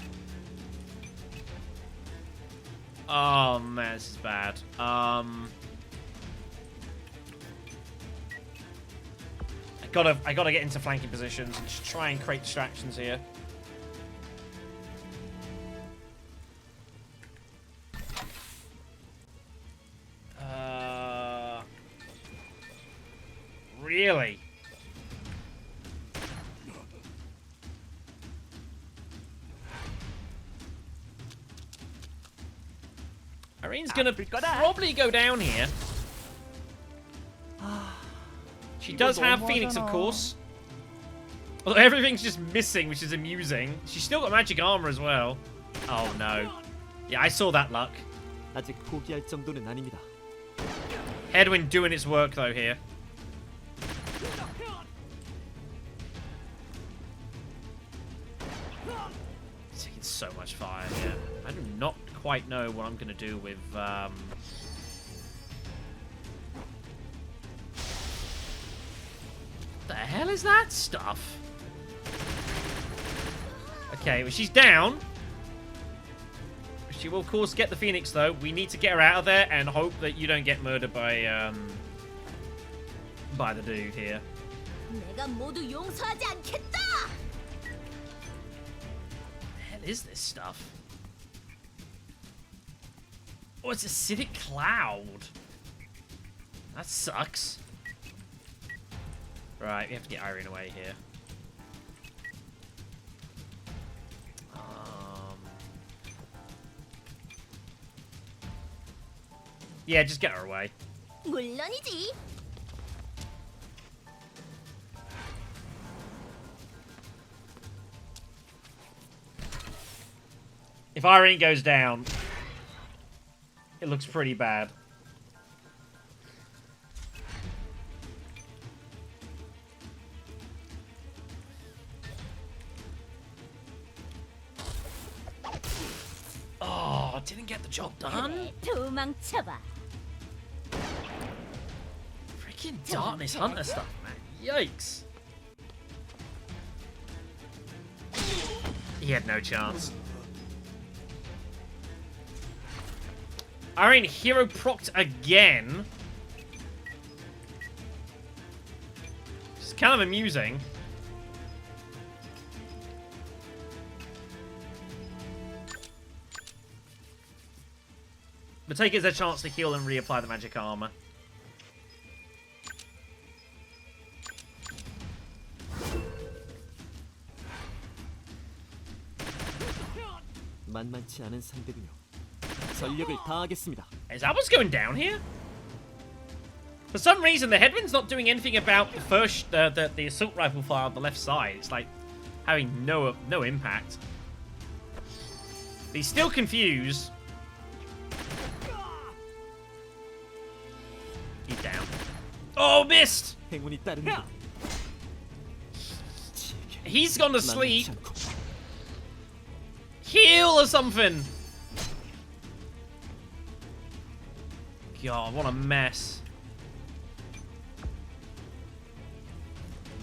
Oh man, this is bad. I gotta get into flanking positions and just try and create distractions here. Really? Irene's gonna probably go down here. She does have Phoenix, of course. Although everything's just missing, which is amusing. She's still got magic armor as well. Oh no. Yeah, I saw that luck. 아직 포기할 정도는 아닙니다. Headwind doing its work though here. It's taking so much fire here. I do not quite know what I'm gonna do with What the hell is that stuff? Okay, well she's down. She will of course get the Phoenix though. We need to get her out of there and hope that you don't get murdered by the dude here. 내가 모두 용서하지 않겠다. What the hell is this stuff? Oh, it's acidic cloud. That sucks. Right, we have to get Irene away here. Yeah, just get her away. 물론이지. If Irene goes down, it looks pretty bad. Oh, didn't get the job done. 도망쳐봐. Freaking Darkness Hunter stuff, man. Yikes. He had no chance. Irene hero procced again. It's kind of amusing. But take it as a chance to heal and reapply the magic armor. 만만치 않은 상대군요. 전력을 다하겠습니다. Is that what's going down here? For some reason, the headwind's not doing anything about the first, the assault rifle fire on the left side. It's like having no impact. He's still confused. He's down. Oh, missed! 행운이 따릅니다. He's gone to sleep. 않고. Heal or something. God, what a mess.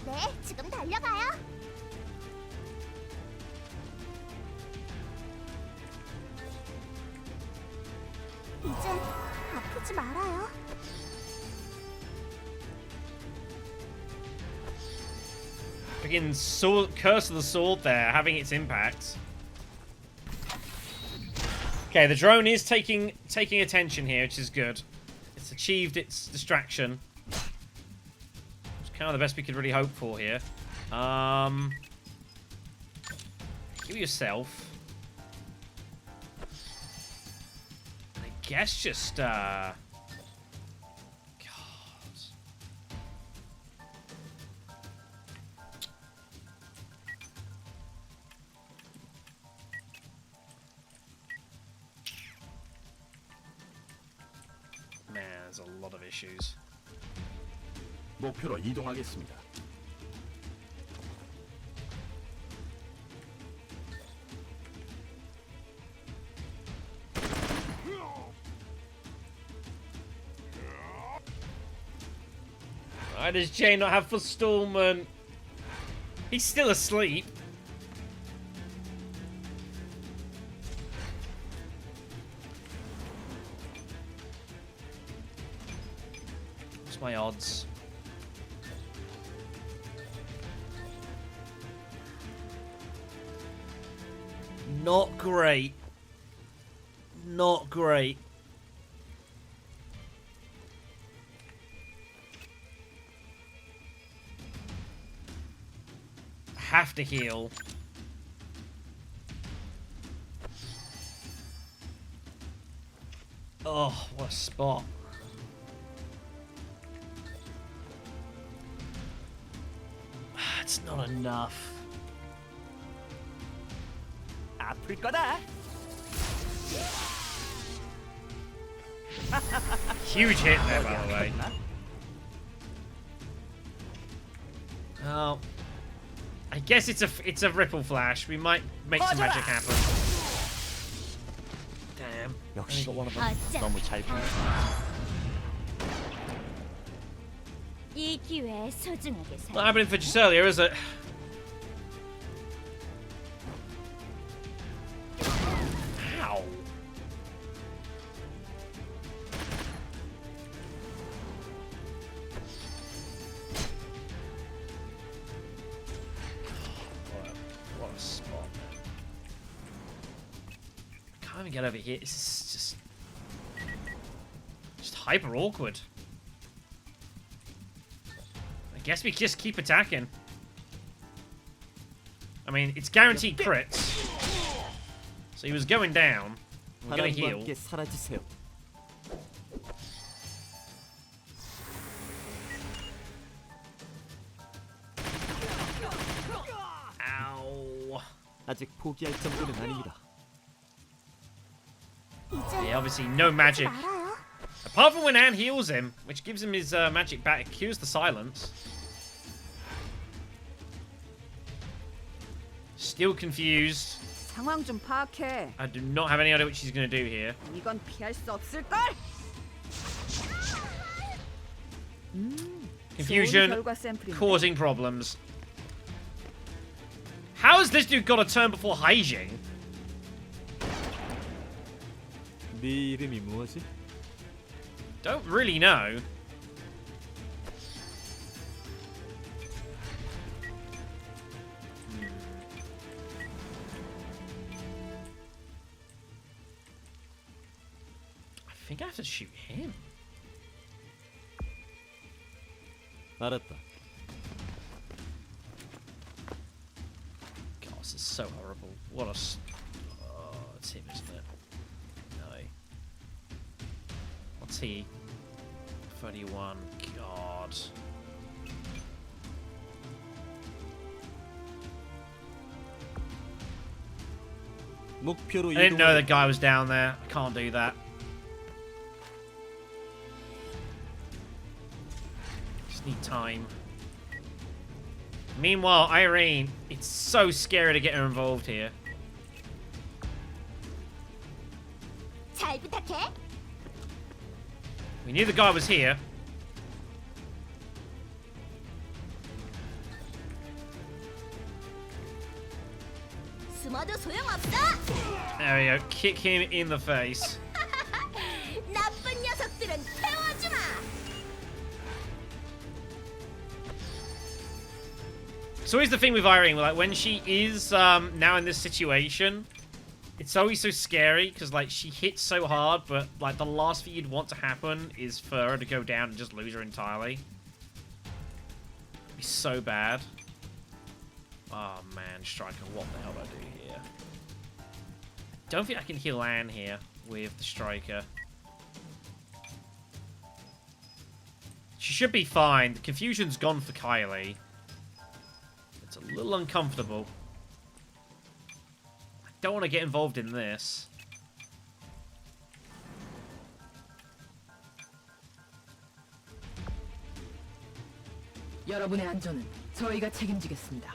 네, 지금 달려가요. 이젠 아프지 말아요. Freaking sword, curse of the sword there, having its impact. Okay, the drone is taking attention here, which is good. It's achieved its distraction. It's kind of the best we could really hope for here. Give yourself. I guess just God. Man, there's a lot of issues. 목표로 이동하겠습니다. Why does Jay not have forestallment? He's still asleep. What's my odds? Not great. Not great. Have to heal. Oh, what a spot. It's not enough. 아플 거다. Huge hit there, by the way. Oh. I guess it's a ripple flash. We might make some magic happen. Damn. Only got one of them. 어쩜 너무 잘 보. 이 기회에 소중하게 살. Not happening for just earlier, is it? Ow. What a spot. Can't even get over here. This is just hyper awkward. I guess we just keep attacking. I mean, it's guaranteed crits. So he was going down. We're gonna 바람과 heal. 함께 사라지세요. Ow. 아직 포기할 정도는 아닙니다. Yeah, obviously no magic. 말아요. Apart from when Anne heals him, which gives him his magic back, it cures the silence. Still confused. 상황 좀 파악해. I do not have any idea what she's going to do here. 이건 피할 수 없을 걸. Confusion, 결과 샘플인데. causing problems. How has this dude got a turn before Haijing? 네 이름이 무엇이? Don't really know. I think I have to shoot him. 알았다. God, this is so horrible. What a... Oh, it's him, isn't it? No. What's he? 31. God. 목표로 I didn't know 이동하겠습니다. that guy was down there. I can't do that. Just need time. Meanwhile, Irene, it's so scary to get her involved here. 잘 부탁해. We knew the guy was here. 숨어도 소용없어. There we go. Kick him in the face. 나쁜 녀석들은 태워주마. It's always the thing with Irene, like when she is now in this situation, it's always so scary because like she hits so hard, but like the last thing you'd want to happen is for her to go down and just lose her entirely. It'd be so bad. Oh man, Striker, what the hell do I do here? Don't think I can heal Anne here with the Striker. She should be fine. The confusion's gone for Kylie. It's a little uncomfortable. I don't want to get involved in this. 여러분의 안전은 저희가 책임지겠습니다.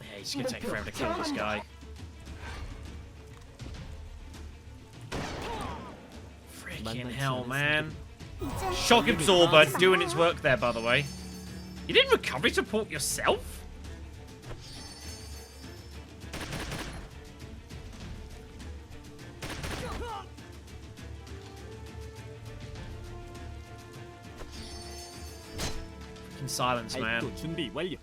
Yeah, he's gonna take forever to kill this guy. Freaking hell, man. Shock absorber doing its work there, by the way. You didn't recovery support yourself? Freaking silence, man. 발도 준비 완료.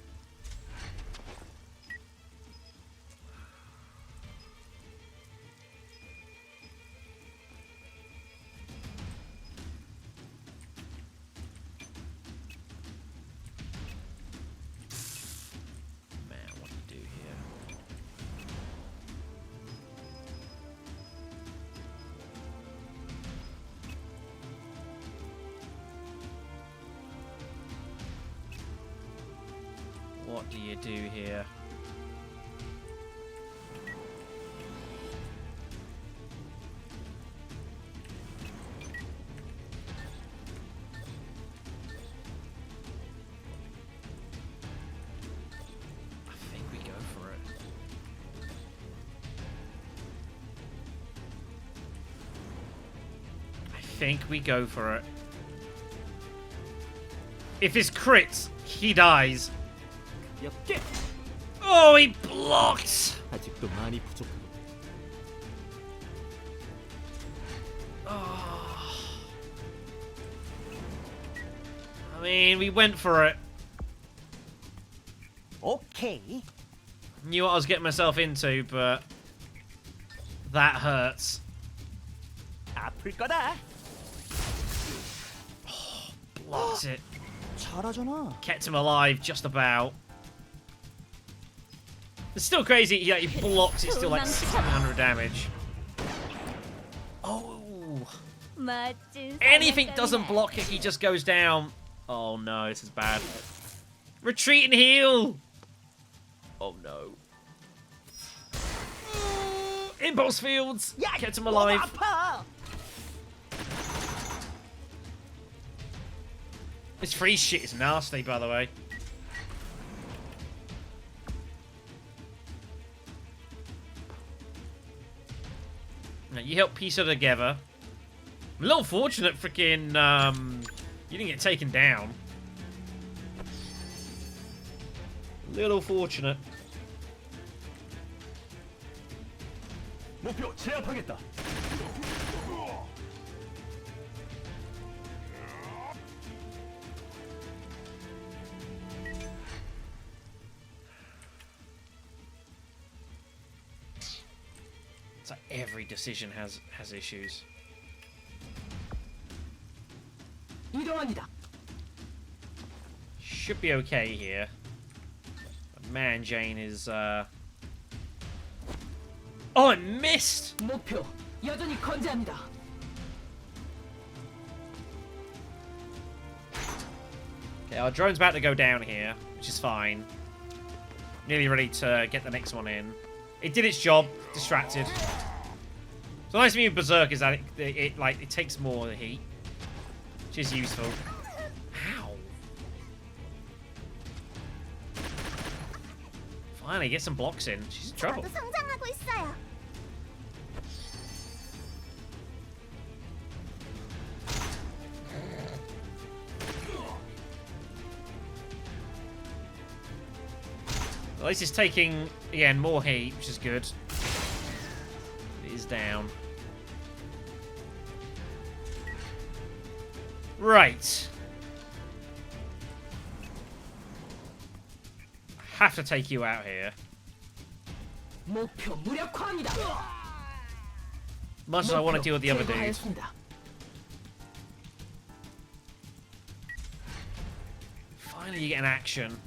Man, what do you do here? What do you do here? I think we go for it. I think we go for it. If this crits, he dies. 가볍게. Oh, he blocked! 아직도 많이 부족합니다. Oh. I mean, we went for it. 오케이. Knew what I was getting myself into, but that hurts. 아플 거다. Blocked it. 잘하잖아. Kept him alive, just about. It's still crazy. Yeah, he blocks. It's still like 1600 damage. Oh. 멋진 Anything 사냥감이네. doesn't block it, he just goes down. Oh no, this is bad. Retreat and heal. Oh no. Impulse fields. Kept him alive. 아파. This freeze shit is nasty, by the way. Now, you help piece it together. I'm a little fortunate, freaking, you didn't get taken down. Little fortunate. 목표 제압하겠다. It's like every decision has issues. 이동합니다. Should be okay here. But man, Jane is, Oh, it missed! 목표 여전히 건재합니다. Okay, our drone's about to go down here, which which is fine. Nearly ready to get the next one in. It did its job. Distracted. So the nice thing with Berserk is that it takes more heat, which is useful. Ow. Finally, get some blocks in. She's in trouble. 저도 성장하고 있어요. At least it's taking, again, more heat, which is good. It is down. Right. I have to take you out here. 목표 무력화합니다. Much as I want to deal with the other dude. 제거하였습니다. Finally, you get an action.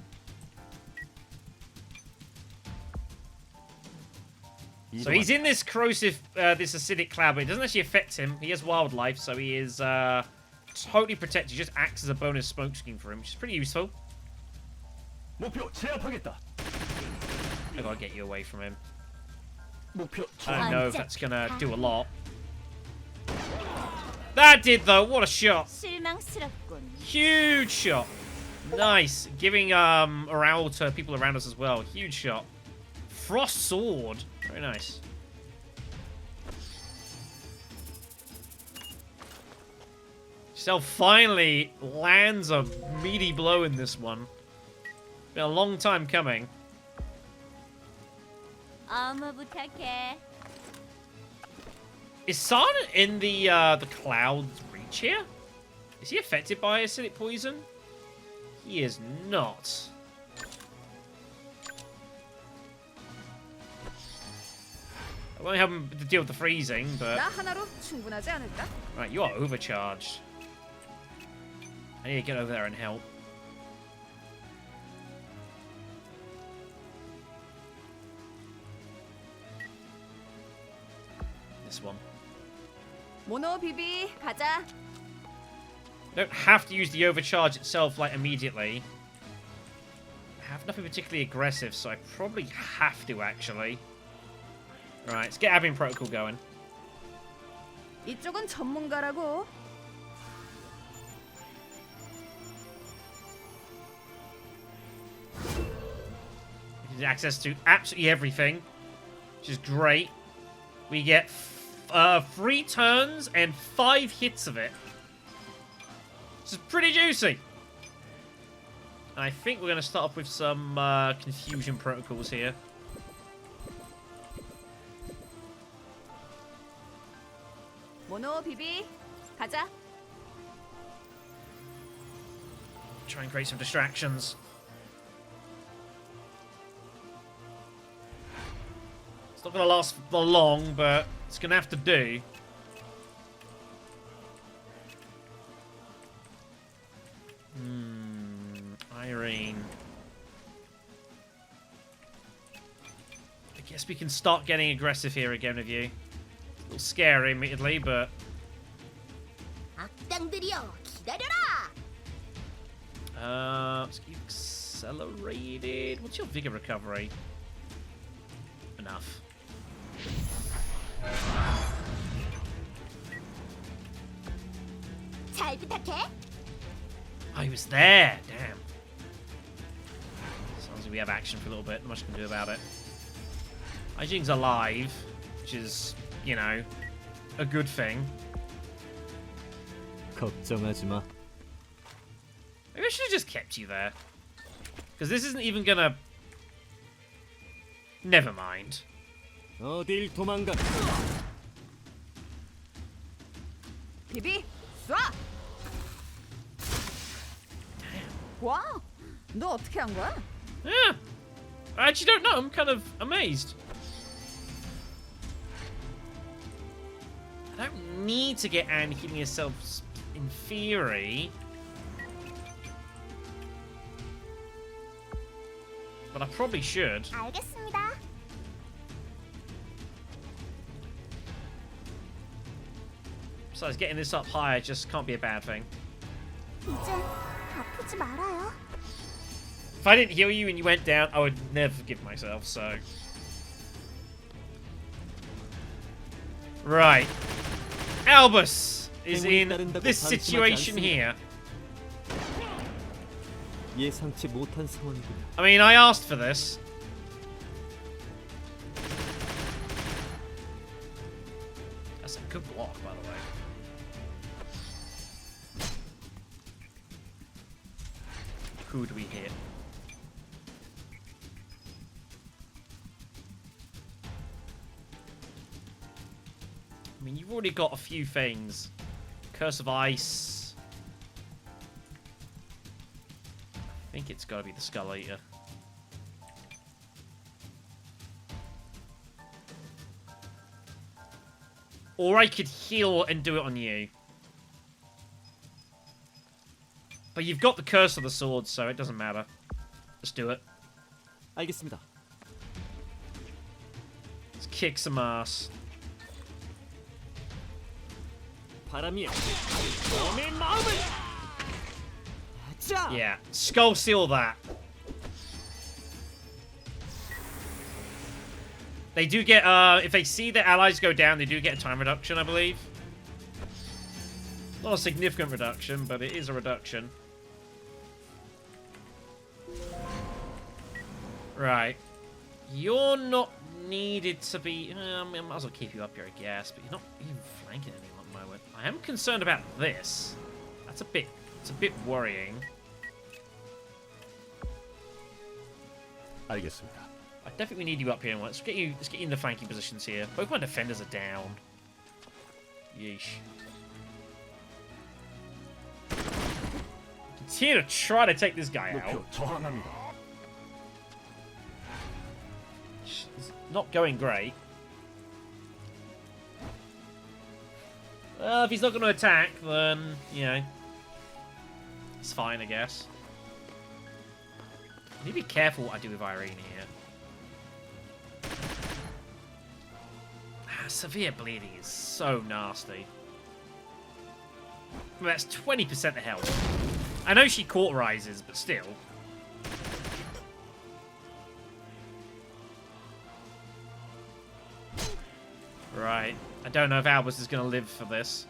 So he's in this corrosive, this acidic cloud, but it doesn't actually affect him. He has wildlife, so he is totally protected. He just acts as a bonus smoke screen for him, which is pretty useful. 목표 제압하겠다. I gotta get you away from him. 목표 I don't know if that's gonna do a lot. That did, though. What a shot. 실망스럽군. Huge shot. Nice. Giving morale to people around us as well. Huge shot. Frost sword. Very nice. Cell finally lands a meaty blow in this one. Been a long time coming. 어머 부탁해. Is San in the cloud's reach here? Is he affected by acidic poison? He is not. I won't have him to deal with the freezing, but... 나 하나로 충분하지 않을까? Right, you are overcharged. I need to get over there and help. This one. 모노 비비 가자. Don't have to use the overcharge itself, like, immediately. I have nothing particularly aggressive, so I probably have to, actually. Right, let's get admin protocol going. 이쪽은 전문가라고. We get access to absolutely everything, which is great. We get 3 turns and 5 hits of it. This is pretty juicy. And I think we're going to start off with some confusion protocols here. 모노 비비 가자. Try and create some distractions. It's not going to last for long, but it's going to have to do. Irene. I guess we can start getting aggressive here again with you. A little scary, admittedly, but... 악당들이여, 기다려라! Let's get you accelerated. What's your vigor recovery? Enough. 잘 부탁해. Oh, he was there. Damn. Sounds like we have action for a little bit. Not much we can do about it. Hygien's alive, which is, you know, a good thing. 걱정하지 마. Maybe I should have just kept you there. Because this isn't even gonna... Never mind. 어딜 도망가? 비비 쏴. 와, 너 어떻게 한 거야? Yeah. I actually don't know. I'm kind of amazed. I don't need to get Anne healing herself in theory. But I probably should. 알겠습니다. Besides, getting this up higher just can't be a bad thing. 이제 아프지 말아요. If I didn't heal you and you went down, I would never forgive myself, so... Right. Albus is in this situation here. 예상치 못한 상황이군요. I mean, I asked for this. That's a good block, by the way. Who do we hit? I mean, you've already got a few things. Curse of Ice. I think it's got to be the Skull Eater. Or I could heal and do it on you. But you've got the Curse of the Sword, so it doesn't matter. Let's do it. 알겠습니다. Let's kick some ass. 바람이여. 너의 마음을. 자. Yeah, Skull Seal that. They do get, if they see their allies go down, they do get a time reduction, I believe. Not a significant reduction, but it is a reduction. Right. You're not needed to be... I might as well keep you up here, I guess, but you're not even flanking anyone at the moment. I am concerned about this. That's a bit... It's a bit worrying. 알겠습니다. I definitely need you up here. Let's get you in the flanking positions here. Both my defenders are down. Yeesh. Continue to try to take this guy out. 목표 저항합니다. It's not going great. Well, if he's not going to attack, then, you know, it's fine, I guess. I need to be careful what I do with Irene here. Severe bleeding is so nasty. Well, that's 20% of health. I know she cauterizes, but still. Right. I don't know if Albus is going to live for this.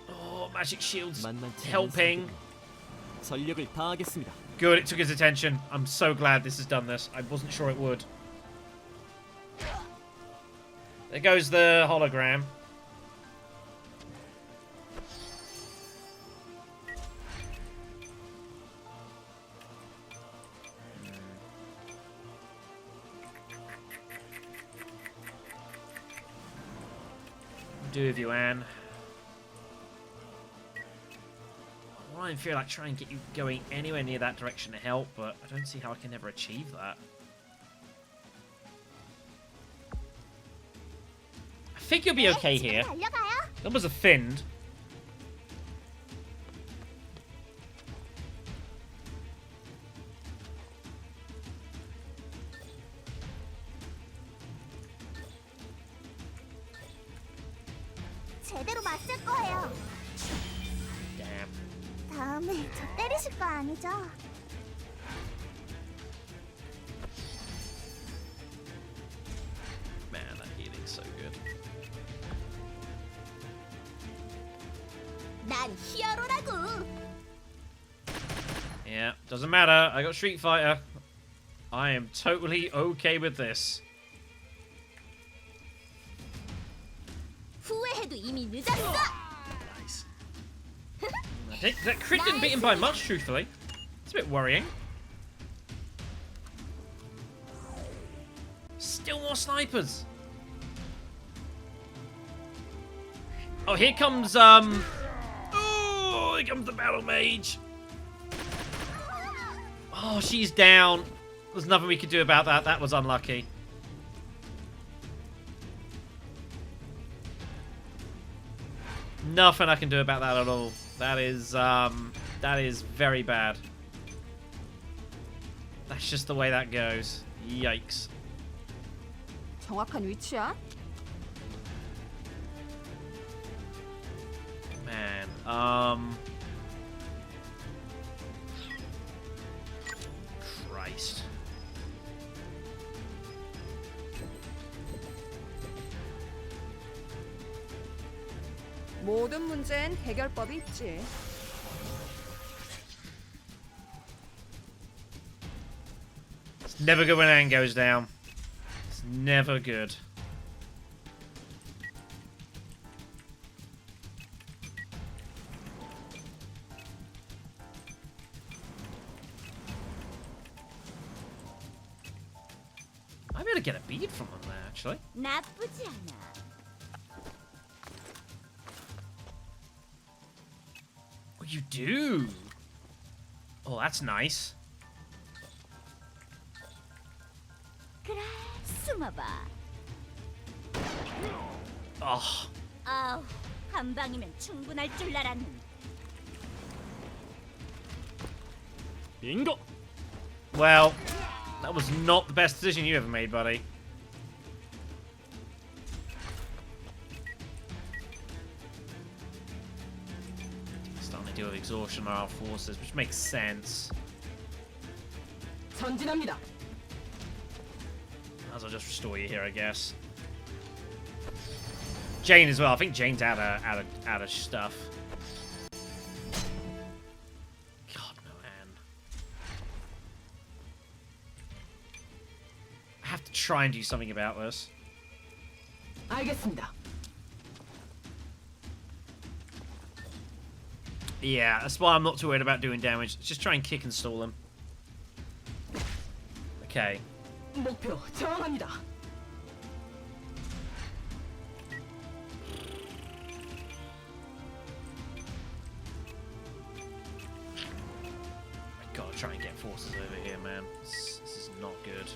Oh, magic shields helping. 전력을 다하겠습니다. Good, it took his attention. I'm so glad this has done this. I wasn't sure it would. There goes the hologram. Do with you, Anne. I feel like trying to get you going anywhere near that direction to help, but I don't see how I can ever achieve that. I think you'll be okay here. Numbers are thinned. 제대로 맞을 거예요. Damn. 다음에 저 때리실 거 아니죠? Man, that healing's so good. 난 히어로라고. Yeah, doesn't matter. I got Street Fighter. I am totally okay with this. 후회해도 이미 늦었어. Nice. That crit didn't beat him by much, truthfully. It's a bit worrying. Still more snipers. Oh, here comes, oh, here comes the Battle Mage. Oh, she's down. There's nothing we could do about that. That was unlucky. Nothing I can do about that at all. That is very bad. That's just the way that goes. Yikes. 정확한 위치야? Man, 모든 문제엔 해결법이 있지. It's never good when Anne goes down. It's never good. I'm gonna get a bead from them there, actually. 나쁘지 않아. Oh, you do. Oh, that's nice. 그래, 숨어봐. Oh, 아우, 한 방이면 충분할 줄 알았는데. 빙고. well, that was not the best decision you ever made, buddy. Starting to deal with exhaustion on our forces, which makes sense. 전진합니다. Might as well just restore you here, I guess. Jane as well. I think Jane's out of stuff. God, no, Anne. I have to try and do something about this. 알겠습니다. Yeah, that's why I'm not too worried about doing damage. Just try and kick and stall him. Okay. 목표 정합니다. I gotta try and get forces over here, man. This is not good.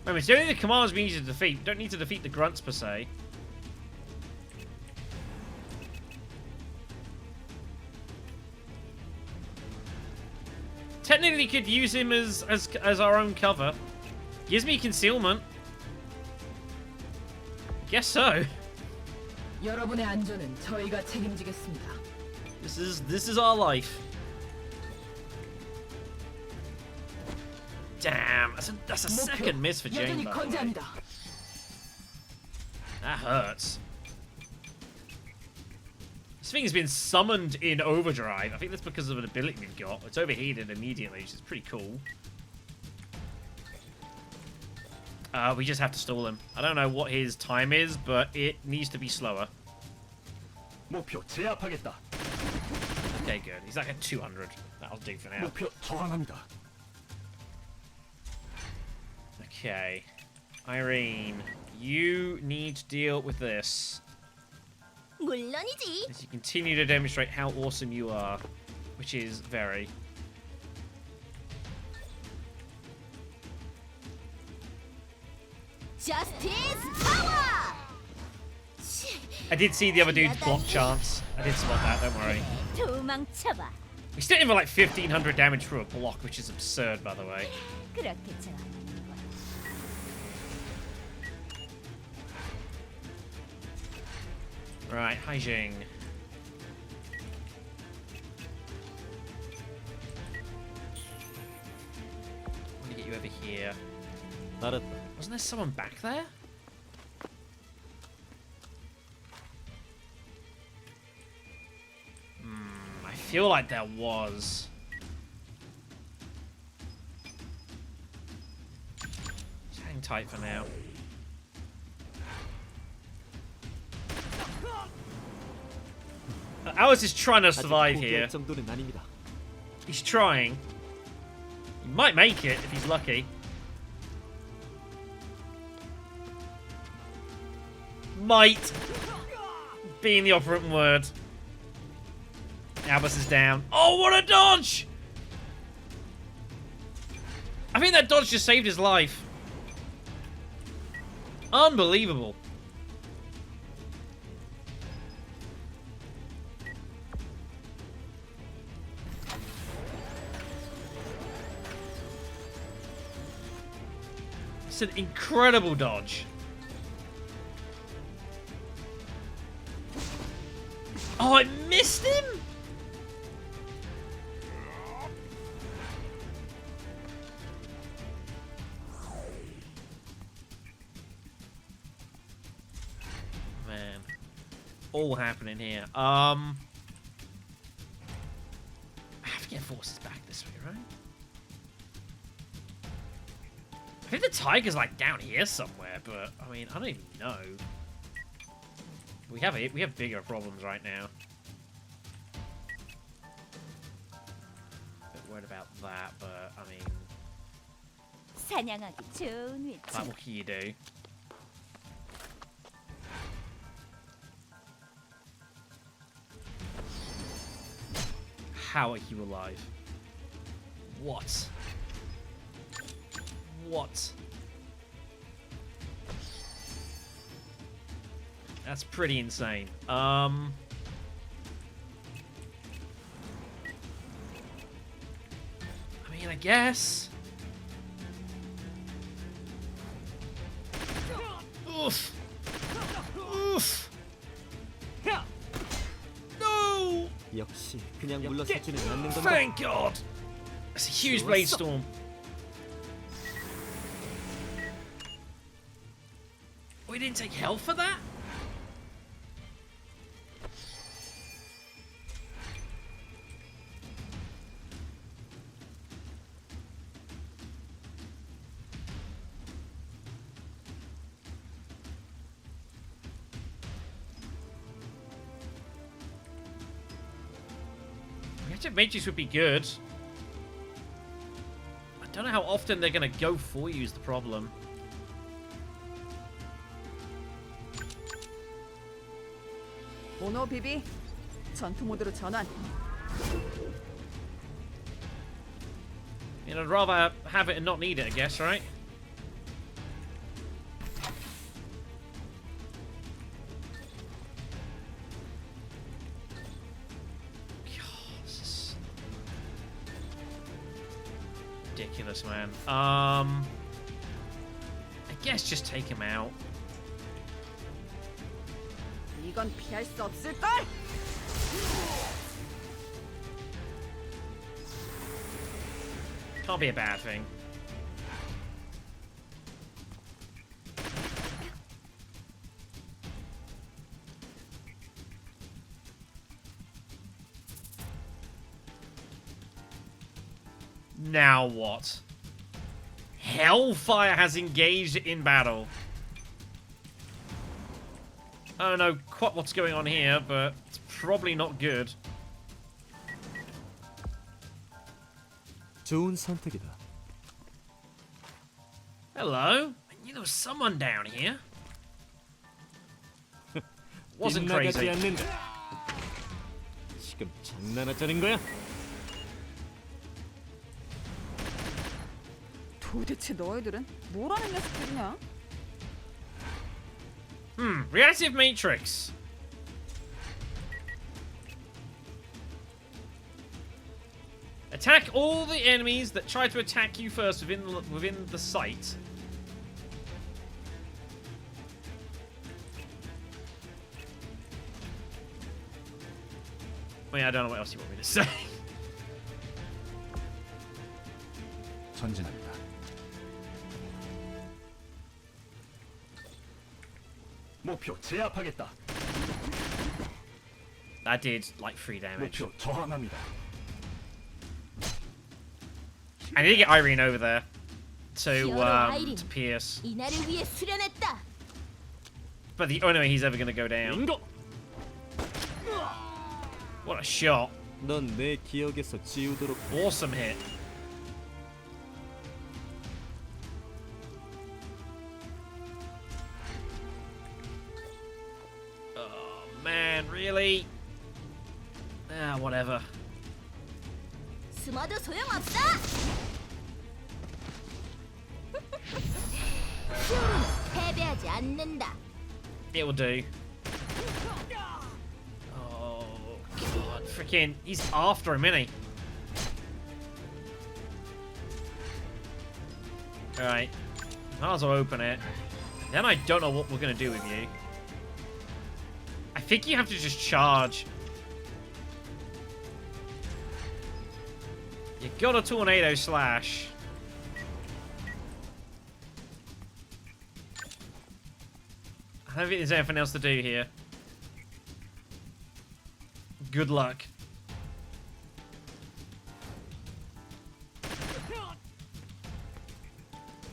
Remember, it's only the commanders we need to defeat. We don't need to defeat the grunts per se. Technically, could use him as our own cover. Gives me concealment. Guess so. 여러분의 안전은 저희가 책임지겠습니다. This is our life. Damn, that's a second miss for Jane. 여전히 By the way. 건재합니다. That hurts. This thing has been summoned in overdrive. I think that's because of an ability we've got. It's overheated immediately, which is pretty cool. We just have to stall him. I don't know what his time is, but it needs to be slower. 목표 제압하겠다. Okay, good. He's like at 200. That'll do for now. 목표 저항합니다. Okay. Irene, you need to deal with this. 물론이지. As you continue to demonstrate how awesome you are, which is very. Justice power. I did see the other dude's block chance. I did spot that, don't worry. 도망쳐봐. We still in for like 1500 damage through a block, which is absurd, by the way. 그렇게 좋아하는 거야. Right, Haijing. I'm gonna get you over here. 알았다. Wasn't there someone back there? I feel like there was. Just hang tight for now. Ours is trying to 아직 survive 포기할 here. 정도는 아닙니다. He's trying. He might make it if he's lucky. Might being the operative word. Albus is down. Oh, what a dodge! I think that dodge just saved his life. Unbelievable. It's an incredible dodge. Oh, I missed him? all happening here? I have to get forces back this way, right? I think the tiger's like down here somewhere, but I mean, I don't even know. We have bigger problems right now. Bit worried about that, but I mean, 사냥하기 좋은 위치. like, what can you do? How are you alive? What? What? That's pretty insane. I mean, I guess. Oof. Oof. No. 역시 그냥 물러서지는 않는 건가? Thank God. That's a huge blade storm. We didn't take health for that? Reactive Matrix would be good. I don't know how often they're going to go for you is the problem. 모노 비비 전투 모드로 전환. You know, I'd rather have it and not need it, I guess, right? God, this is ridiculous, man. I guess just take him out. 이건 피할 수 없을 걸. Can't be a bad thing. Now what? Hellfire has engaged in battle. I don't know quite what's going on here, but it's probably not good. 좋은 선택이다. Hello? I knew there was someone down here. Wasn't 빗나가지 crazy. 않는다. 지금 장난하자는 거야? 도대체 너희들은 뭐라는 녀석들이냐? Reactive Matrix. Attack all the enemies that try to attack you first within the site. I mean, I don't know what else you want me to say. 전진합니다. 목표 제압하겠다. That did like 3 damage. 목표 저항합니다. I need to get Irene over there to pierce. 이날을 위해 수련했다. But the only way he's ever going to go down. 빙고! What a shot. 넌 내 기억에서 지우도록. Awesome hit. Oh, man, really? Ah, whatever. 숨어도 소용없어. 패배하지 않는다. It will do. Oh, God. Freaking, he's after him, isn't he? Alright. Might as well open it. Then I don't know what we're going to do with you. I think you have to just charge. You got a tornado slash. I don't think there's anything else to do here. Good luck.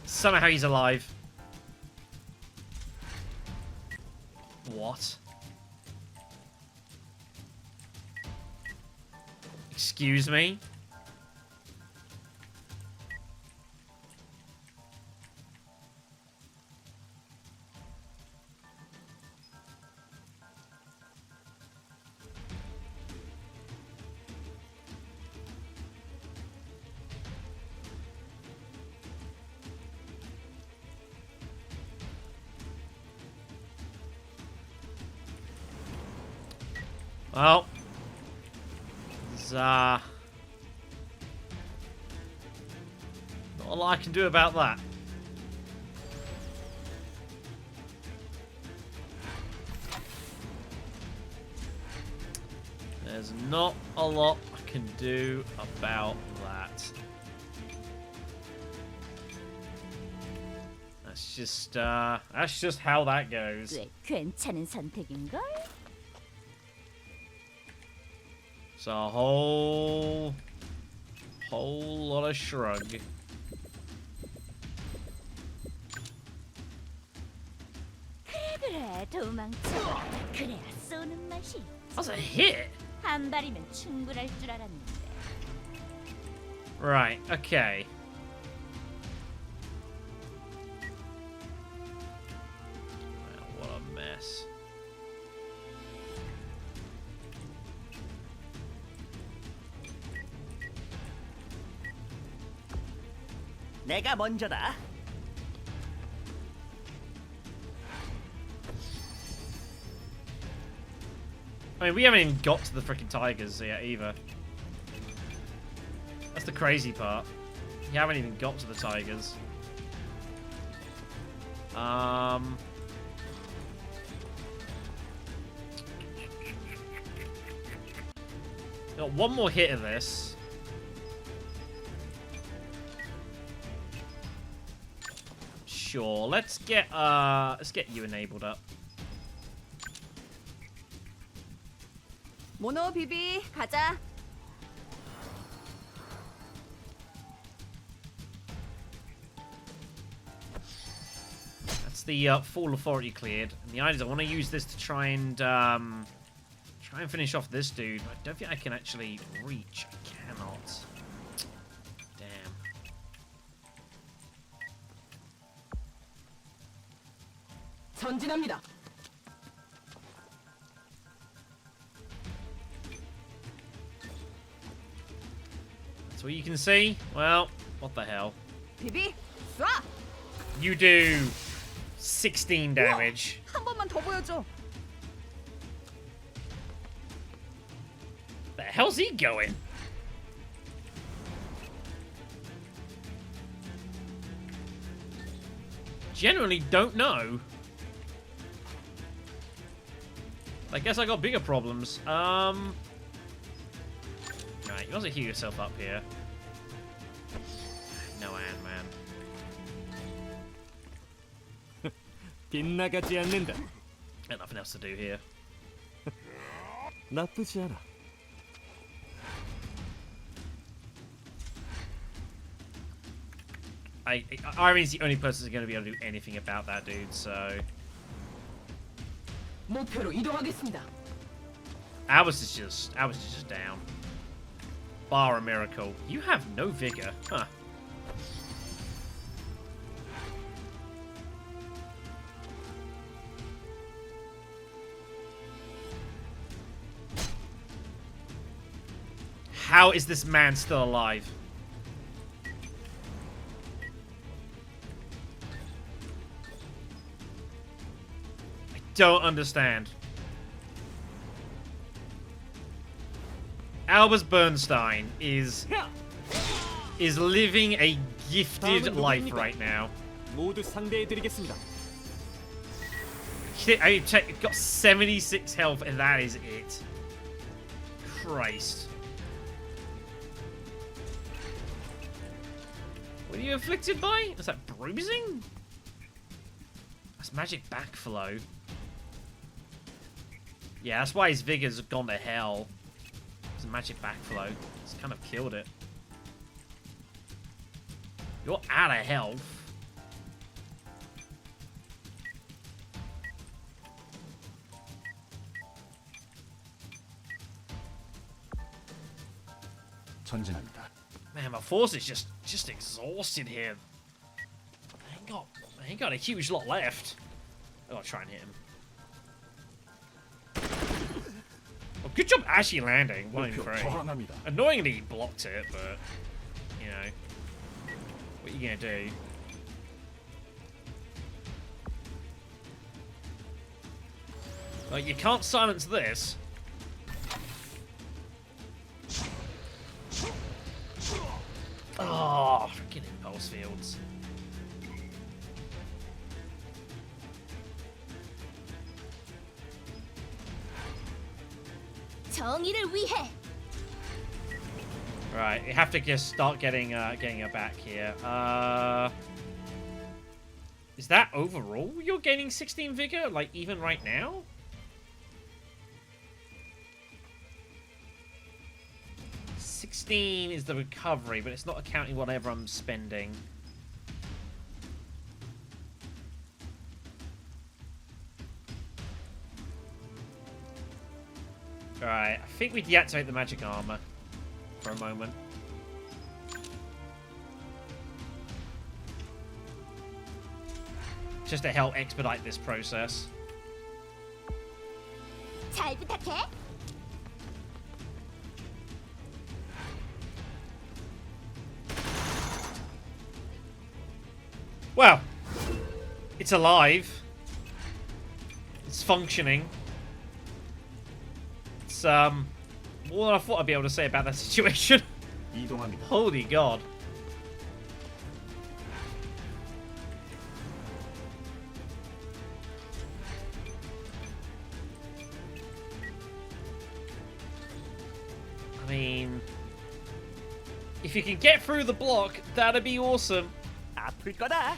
Somehow he's alive. What? Excuse me? Well, there's not a lot I can do about that. There's not a lot I can do about that. That's just how that goes. 꽤 괜찮은 선택인걸? It's a whole lot of shrug. 그래, 도망쳐. 그래야 쏘는 맛이. That's a hit. 한 발이면 충분할 줄 알았는데. Right, okay. Well, what a mess. 내가 먼저다. I mean, we haven't even got to the freaking tigers yet either. That's the crazy part. We haven't even got to the tigers. Got one more hit of this. Sure, let's get you enabled up. 모노 비비 가자. That's the full authority cleared. And the idea is I want to use this to try and finish off this dude. I don't think I can actually reach. I cannot. Damn. 전진합니다. That's what you can see? Well, what the hell. 비비 쏴. You do 16 damage. 한 번만 더 보여줘. The hell's he going? Generally don't know. I guess I got bigger problems. Right, you also heal yourself up here. No, man. 빗나가지 않는다. Got nothing else to do here. 나쁘지 않아. Irene's the only person who's going to be able to do anything about that dude, so... 목표로 이동하겠습니다. Ours is just down. Bar a miracle. You have no vigor. Huh. How is this man still alive? I don't understand. Albus Bernstein is living a gifted life right now. 모두 상대해드리겠습니다. Got 76 health and that is it. Christ. What are you afflicted by? Is that bruising? That's magic backflow. Yeah, that's why his vigor's gone to hell. It's a magic backflow. It's kind of killed it. You're out of health. 전진합니다. Man, my force is just exhausted here. I ain't got a huge lot left. I gotta try and hit him. Well, good job actually landing. 1 in 목표 3. 저항합니다. Annoyingly, he blocked it, but you know, what are you gonna do? Well, you can't silence this. Oh, freaking impulse fields. 정의를 위해. Right, you have to just start getting her back here. Is that overall you're gaining 16 vigor, like even right now? $16 is the recovery, but it's not accounting whatever I'm spending. Alright, I think we deactivate the magic armor for a moment. Just to help expedite this process. 잘 부탁해. Well, it's alive. It's functioning. It's more than I thought I'd be able to say about that situation. 이동합니다. Holy God. I mean, if you can get through the block, that'd be awesome. 아플 거다.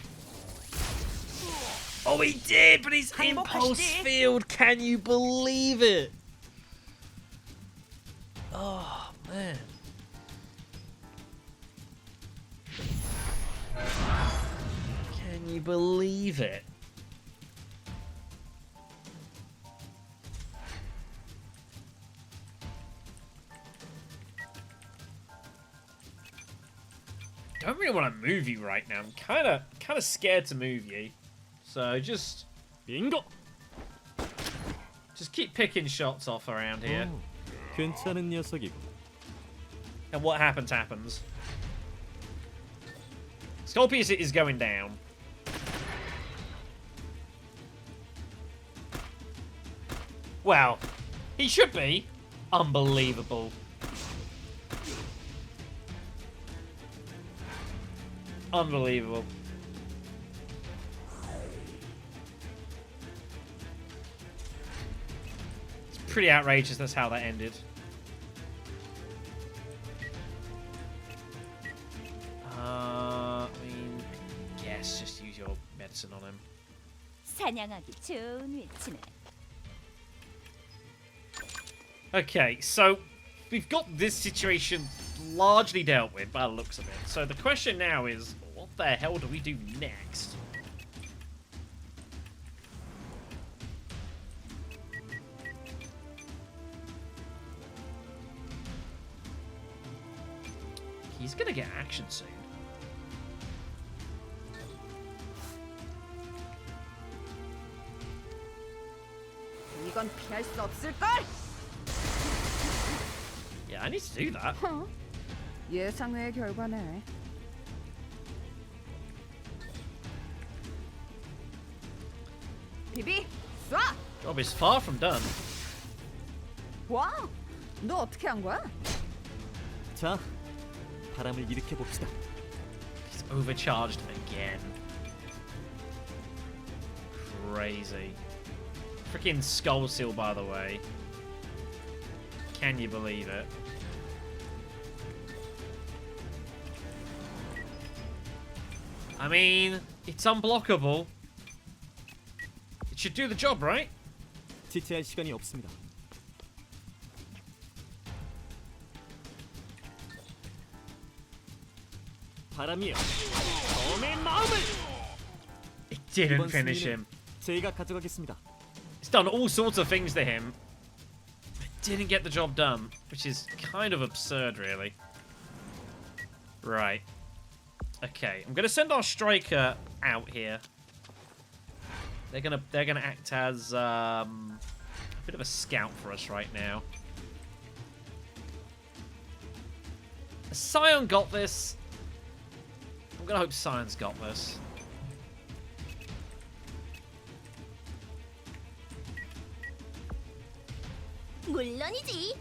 Oh, he did, but his impulse field, can you believe it? Oh, man. Can you believe it? Don't really want to move you right now. I'm kind of scared to move you. So just 빙고. keep picking shots off around here. 괜찮은 녀석이고. And what happens, happens. Scorpius is going down. Well, he should be. Unbelievable. Unbelievable. It's pretty outrageous that's how that ended. I mean, I guess just use your medicine on him. 사냥하기 좋은 위치네. Okay, so we've got this situation largely dealt with by the looks of it. So the question now is, what the hell do we do next? He's gonna get action soon. 이건 피할 수 없을걸? Yeah, I need to do that. 예상외의 결과네. 비비, 쏴! Job is far from done. 와, 너 어떻게 한 거야? 자, 바람을 일으켜 봅시다. He's overcharged again. Crazy. Freaking skull seal, by the way. Can you believe it? I mean, it's unblockable. It should do the job, right? 지체할 시간이 없습니다. 바람이여. 처음의 마음을. It didn't 이번 finish 승리는 him. 제가 가져가겠습니다. It's done all sorts of things to him. But didn't get the job done, which is kind of absurd, really. Right. Okay, I'm gonna send our striker out here. They're gonna act as a bit of a scout for us right now. Has Scion got this? I'm gonna hope Scion's got this. 물론이지.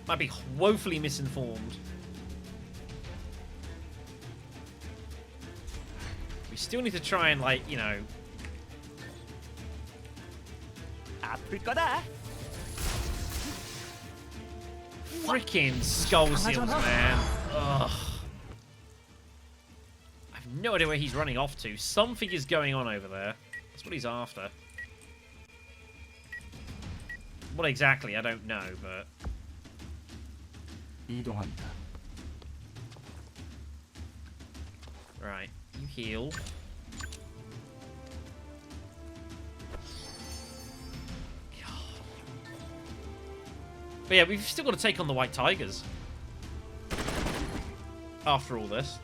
Might be woefully misinformed. We still need to try and, like, you know... 아플 거다. Freaking skull seals, man. Ugh. I have no idea where he's running off to. Something is going on over there. That's what he's after. What exactly, I don't know, but... 이동합니다. Right, you heal. God. But yeah, we've still got to take on the White Tigers. After all this.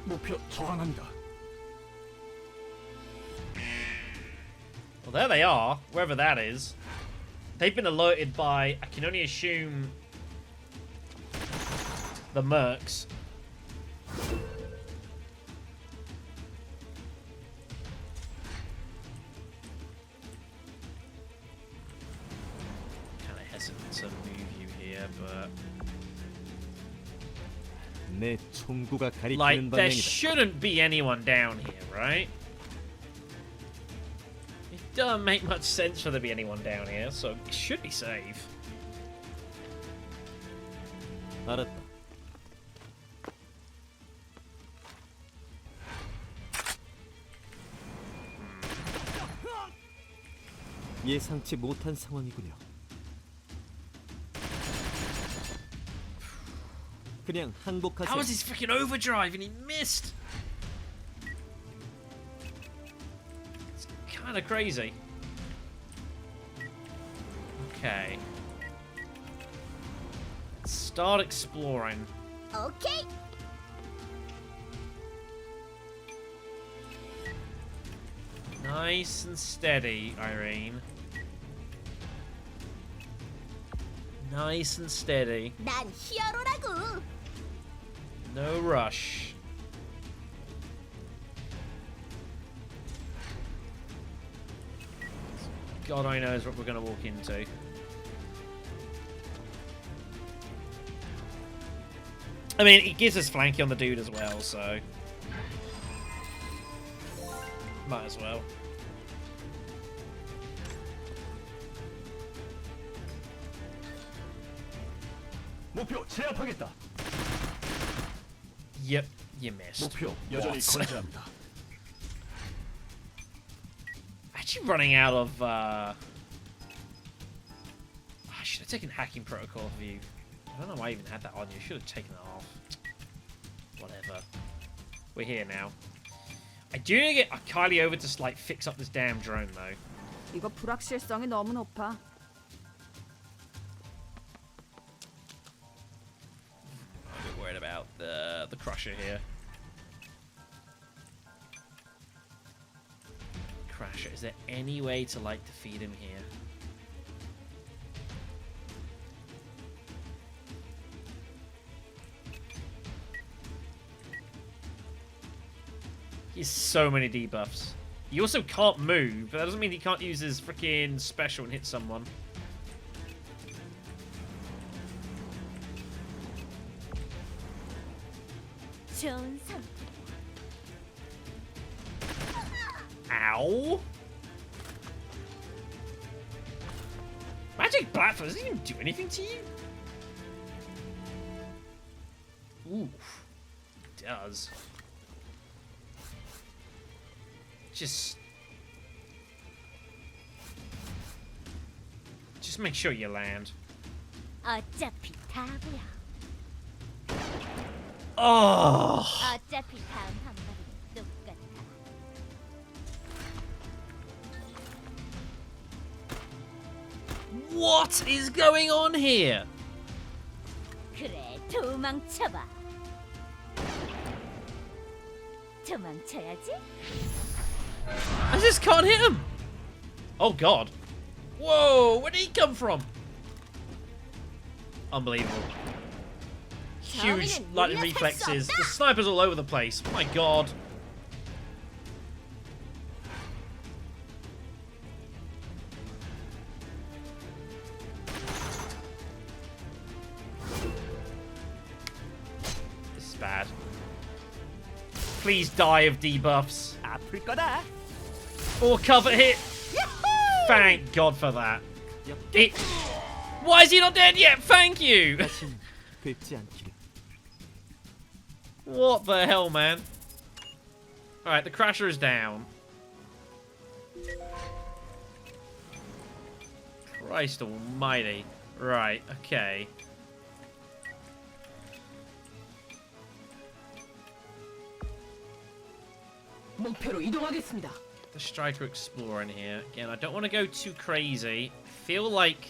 목표 저항합니다. Well, there they are, wherever that is. They've been alerted by, I can only assume, the mercs. Kind of hesitant to move you here, but... 내 총구가 가리키는 Like, there 방향이다. shouldn't be anyone down here, right? It doesn't make much sense for there to be anyone down here, so it should be safe. 알았다. 예상치 못한 상황이군요. 그냥 항복하세요. How was his freaking overdrive and he missed? It's kind of crazy. Okay. Let's start exploring. 오케이. Nice and steady, Irene. Nice and steady. 난 히어로라고. No rush. God only knows what we're going to walk into. I mean, it gives us flanking on the dude as well, so... Might as well. 목표 제압하겠다. Yep, you missed. 목표 여전히 건재합니다. Actually running out of, I should have taken hacking protocol view. I don't know why I even had that on you. Should have taken it off. Whatever. We're here now. I do need to get Kylie over to, like, fix up this damn drone, though. 이거 불확실성이 너무 높아. I'm a bit worried about the crusher here. Crusher, is there any way to, like, defeat him here? He has so many debuffs. He also can't move, but that doesn't mean he can't use his freaking special and hit someone. 좋은 선. Ow! Magic Blatford doesn't even do anything to you? Ooh. It does. Just make sure you land. 어차피 다 보여. Oh. 어차피 다음 한 방은 똑같아. What is going on here? 그래, 도망쳐봐. 도망쳐야지. I just can't hit him. Oh god. Whoa, where did he come from? Unbelievable. Huge lightning reflexes. The sniper's all over the place. My god. This is bad. Please die of debuffs. 아플 거다. Or cover hit. Thank God for that. Why is he not dead yet? Thank you. 다신 뵙지 않기를. What the hell, man? Alright, the crasher is down. Christ almighty. Right, okay. 목표로 이동하겠습니다. The Striker Explorer in here. Again, I don't want to go too crazy. I feel like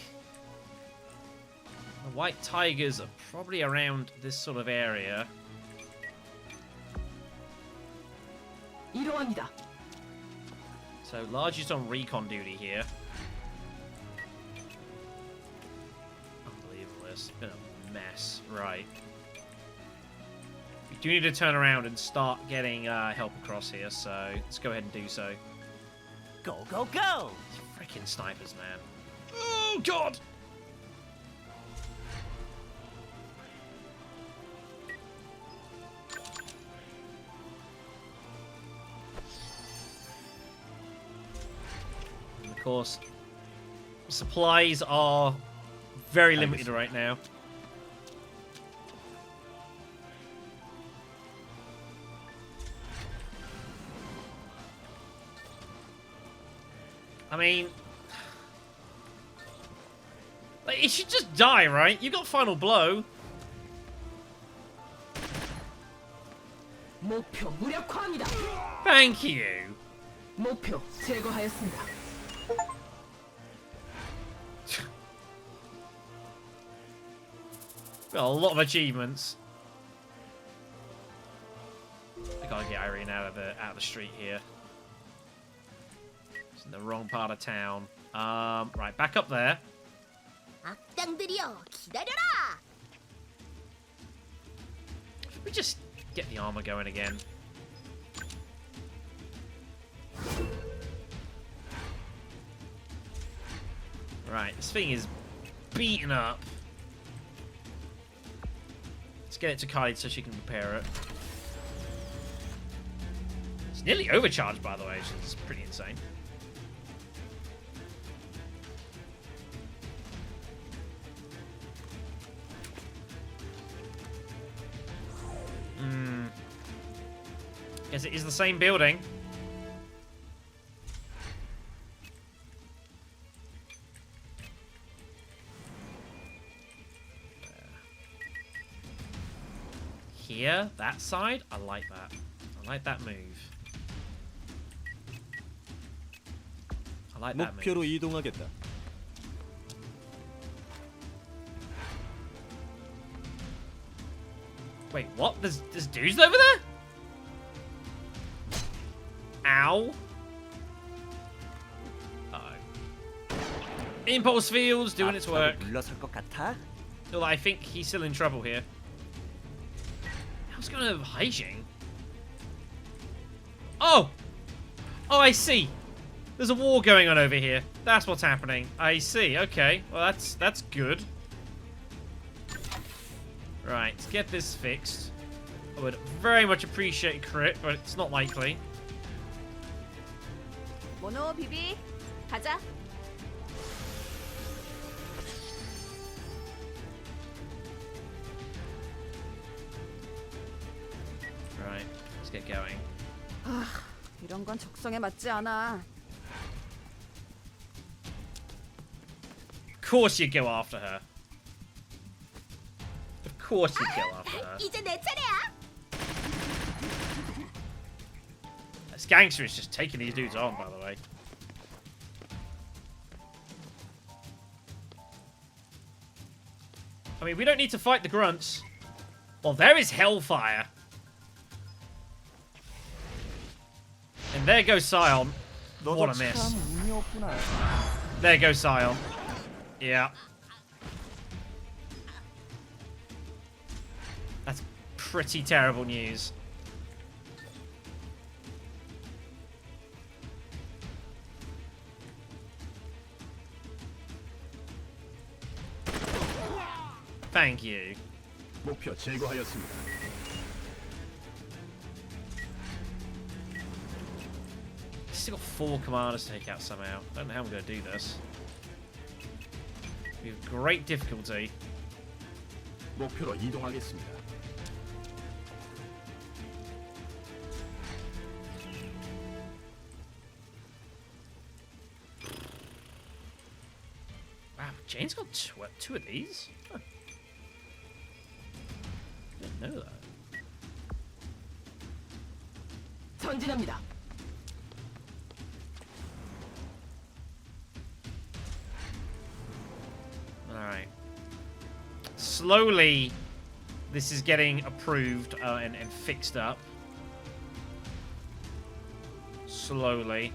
the White Tigers are probably around this sort of area. 이동합니다. So, large use on recon duty here. Unbelievable, it's been a mess. Right. We do need to turn around and start getting help across here, so let's go ahead and do so. Go, go, go! These freaking snipers, man. Oh, God! And of course, supplies are very limited right now. I mean, like, it should just die, right? You got final blow. 목표 무력화합니다. Thank you. 목표 제거하였습니다. Got a lot of achievements. I gotta get Irene out of the street here. It's in the wrong part of town. Right, back up there. 악당들이여, 기다려라. We just get the armor going again. Right, this thing is beaten up. Let's get it to Khalid so she can repair it. It's nearly overcharged, by the way, which is pretty insane. Guess it is the same building. Here, that side, I like that. I like that move. I like that move. 목표로 이동하겠다. Wait, what? There's dudes over there? Ow. Uh-oh. Impulse fields doing its work. 물러설 것 같아? Although I think he's still in trouble here. How's going to Haijing? Oh! Oh, I see. There's a war going on over here. That's what's happening. I see. Okay. Well, that's good. Right, let's get this fixed. I would very much appreciate a crit, but it's not likely. 모노 비비 가자. Right, let's get going. 이런 건 적성에 맞지 않아. Of course you go after her. course he'd go after her. 이제 내 차례야. This gangster is just taking these dudes on, by the way. I mean, we don't need to fight the grunts. Well, there is Hellfire. And there goes Scion. What a miss. There goes Scion. Yeah. That's pretty terrible news. Thank you. 목표 제거하였습니다. Still got 4 commanders to take out somehow. Don't know how I'm going to do this. We have great difficulty. 목표로 이동하겠습니다. Wow, Jane's got two of these? Huh. Didn't know that. 전진합니다. Alright. Slowly, this is getting approved and fixed up. Slowly.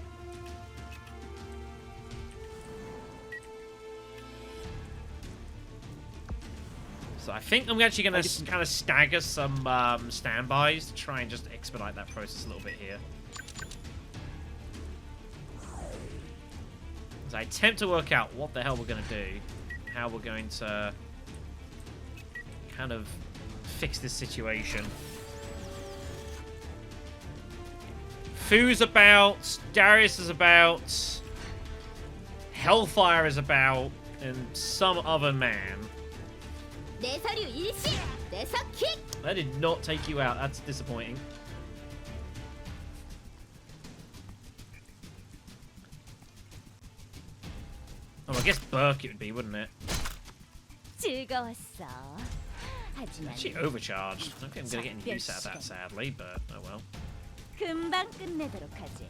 So I think I'm actually going to kind of stagger some standbys to try and just expedite that process a little bit here. As I attempt to work out what the hell we're going to do, how we're going to kind of fix this situation. Fu's about, Darius is about, Hellfire is about, and some other man. 내 서류 일시. 내 서킥. That did not take you out. That's disappointing. Oh, I guess Burke it would be, wouldn't it? 즐거웠어. 하지만 Actually overcharged. I don't think I'm going to get any use out of that, sadly, but oh well. 금방 끝내도록 하지.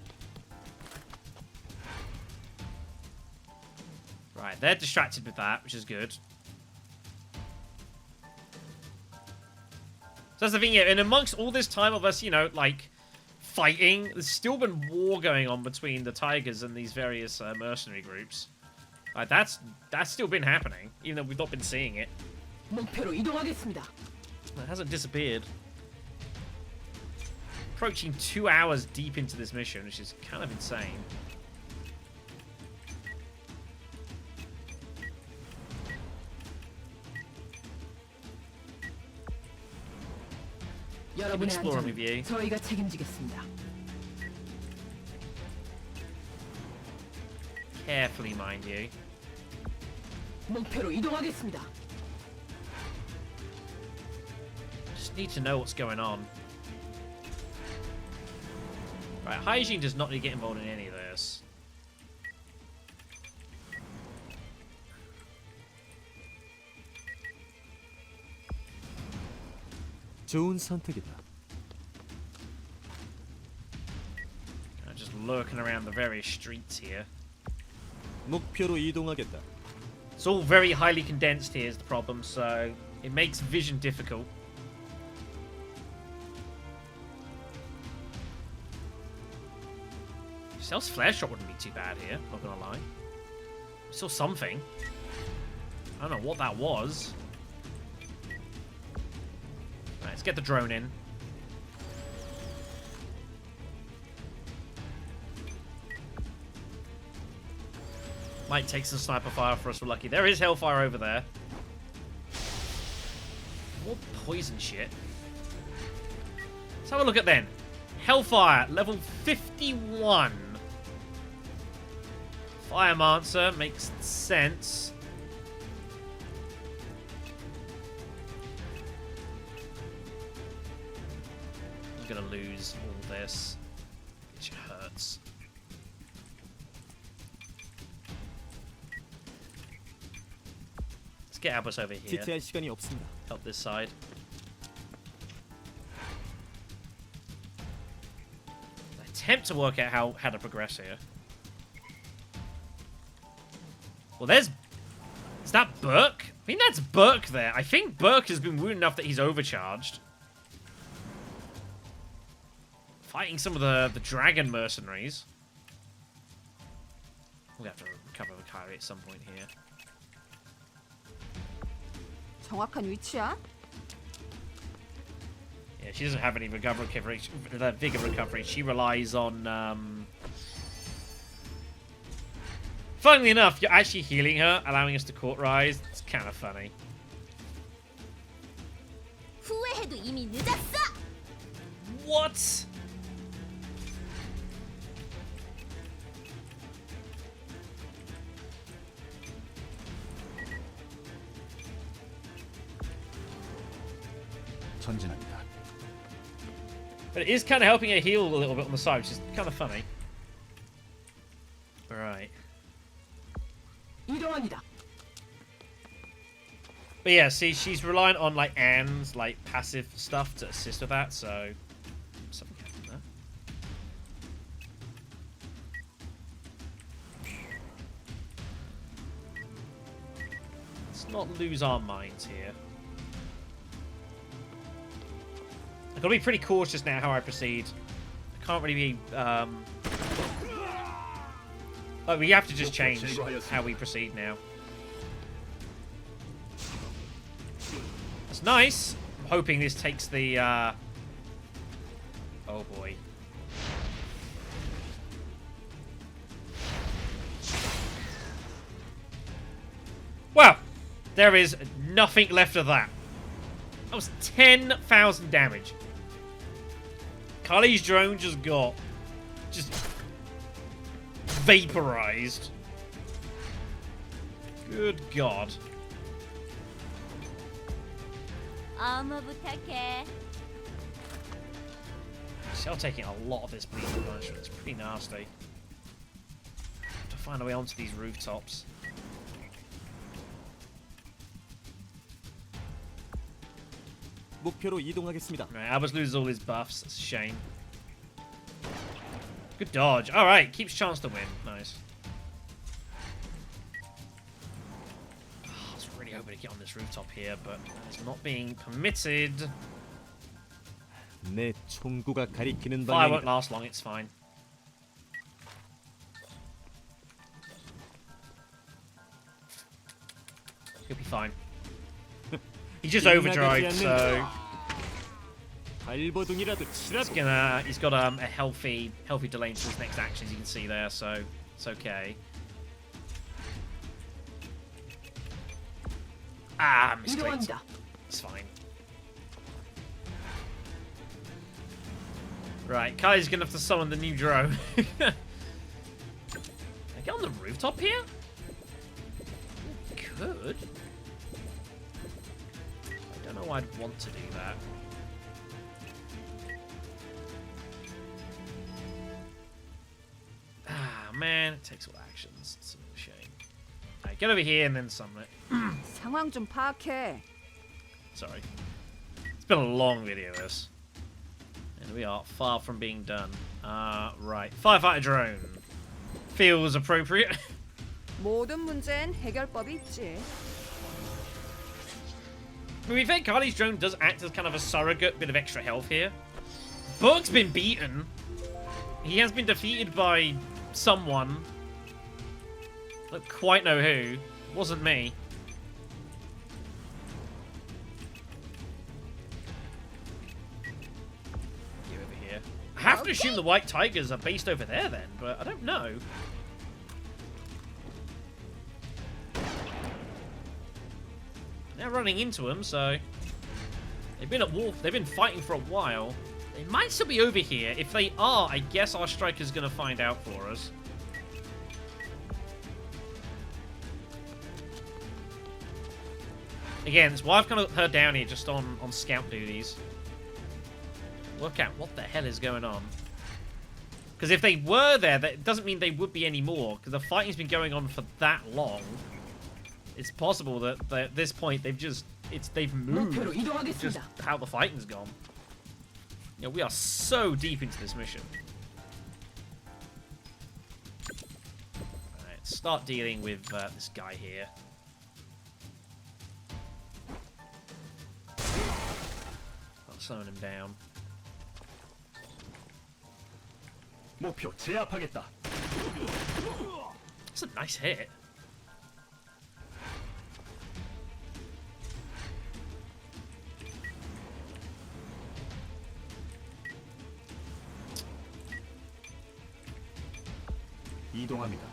Right, they're distracted with that, which is good. So that's the thing, yeah, and amongst all this time of us, you know, like, fighting, there's still been war going on between the Tigers and these various mercenary groups. Like, that's still been happening, even though we've not been seeing it. 목표로 이동하겠습니다. It hasn't disappeared. Approaching 2 hours deep into this mission, which is kind of insane. 여러분의 exploring with you. 안전은 저희가 책임지겠습니다. Carefully, mind you. 목표로 이동하겠습니다. Just need to know what's going on. Right, hygiene does not need to get involved in any of this. 좋은 선택이다. Just lurking around the various streets here. 목표로 이동하겠다. It's all very highly condensed here is the problem, so it makes vision difficult. Cell's flare shot wouldn't be too bad here, not gonna lie. Saw something. I don't know what that was. Right, let's get the drone in. Might take some sniper fire for us, we're lucky. There is Hellfire over there. More poison shit. Let's have a look at then. Hellfire, level 51. Firemancer makes sense. I'm gonna lose all this, which hurts. get Albus over here. 지체할 시간이 없습니다. Help this side. Attempt to work out how to progress here. Well, there's... Is that Burke? I think that's Burke there. I think Burke has been wounded enough that he's overcharged. Fighting some of the dragon mercenaries. We'll have to recover the Kyrie at some point here. 정확한 위치야? Yeah, she doesn't have any vigor recovery. She relies on... Funnily enough, you're actually healing her, allowing us to cauterize. It's kind of funny. 후회해도 이미 늦었어. What? 전진합니다. But it is kind of helping her heal a little bit on the side, which is kind of funny. Alright. 이동합니다. But yeah, see, she's reliant on, like, Anne's, like, passive stuff to assist with that, so... Something happened there. Let's not lose our minds here. I've got to be pretty cautious now how I proceed. I can't really be, Oh, we have to just change how we proceed now. That's nice. I'm hoping this takes the, Oh boy. Well, there is nothing left of that. That was 10,000 damage. Kali's drone just got... Just... vaporized. Good God. 어머 부탁해. Still taking a lot of this bleeding punishment. It's pretty nasty. Have to find a way onto these rooftops. 목표로 이동하겠습니다. Right, Albus loses all his buffs. That's a shame. Good dodge. Alright, keeps chance to win. Nice. Oh, I was really hoping to get on this rooftop here, but it's not being permitted. 내 총구가 가리키는 Fire won't 방향이다. last long, it's fine. He'll be fine. He just overdrive, so 발버둥이라도 치라고. he's got a healthy delay into his next action, as you can see there, so it's okay. Ah, misclicked. 이동합니다. It's fine. Right, Kai's gonna have to summon the new drone. Can I get on the rooftop here? Could. I don't know why I'd want to do that. Ah, man, it takes all actions. It's a shame. Alright, get over here and then summon it. 상황 좀 파악해. Sorry. It's been a long video, this. And we are far from being done. Right. Firefighter drone. Feels appropriate. 모든 문제엔 해결법이 있지. I mean, we think Carly's drone does act as kind of a surrogate bit of extra health here. Burke's been beaten. He has been defeated by someone. Don't quite know who. Wasn't me. Get over here. I have to assume the White Tigers are based over there then, but I don't know. They're running into them, so they've been at war. They've been fighting for a while. They might still be over here. If they are, I guess our striker's going to find out for us. Again, that's why I've kind of her down here just on scout duties. Work out what the hell is going on. Because if they were there, that doesn't mean they would be anymore. Because the fighting's been going on for that long. It's possible that at this point they've moved. 목표로 It's just 이동하겠습니다. how the fighting's gone. You know, we are so deep into this mission. Alright, start dealing with this guy here. I'll summon him down. 목표 제압하겠다. That's a nice hit. 이동합니다.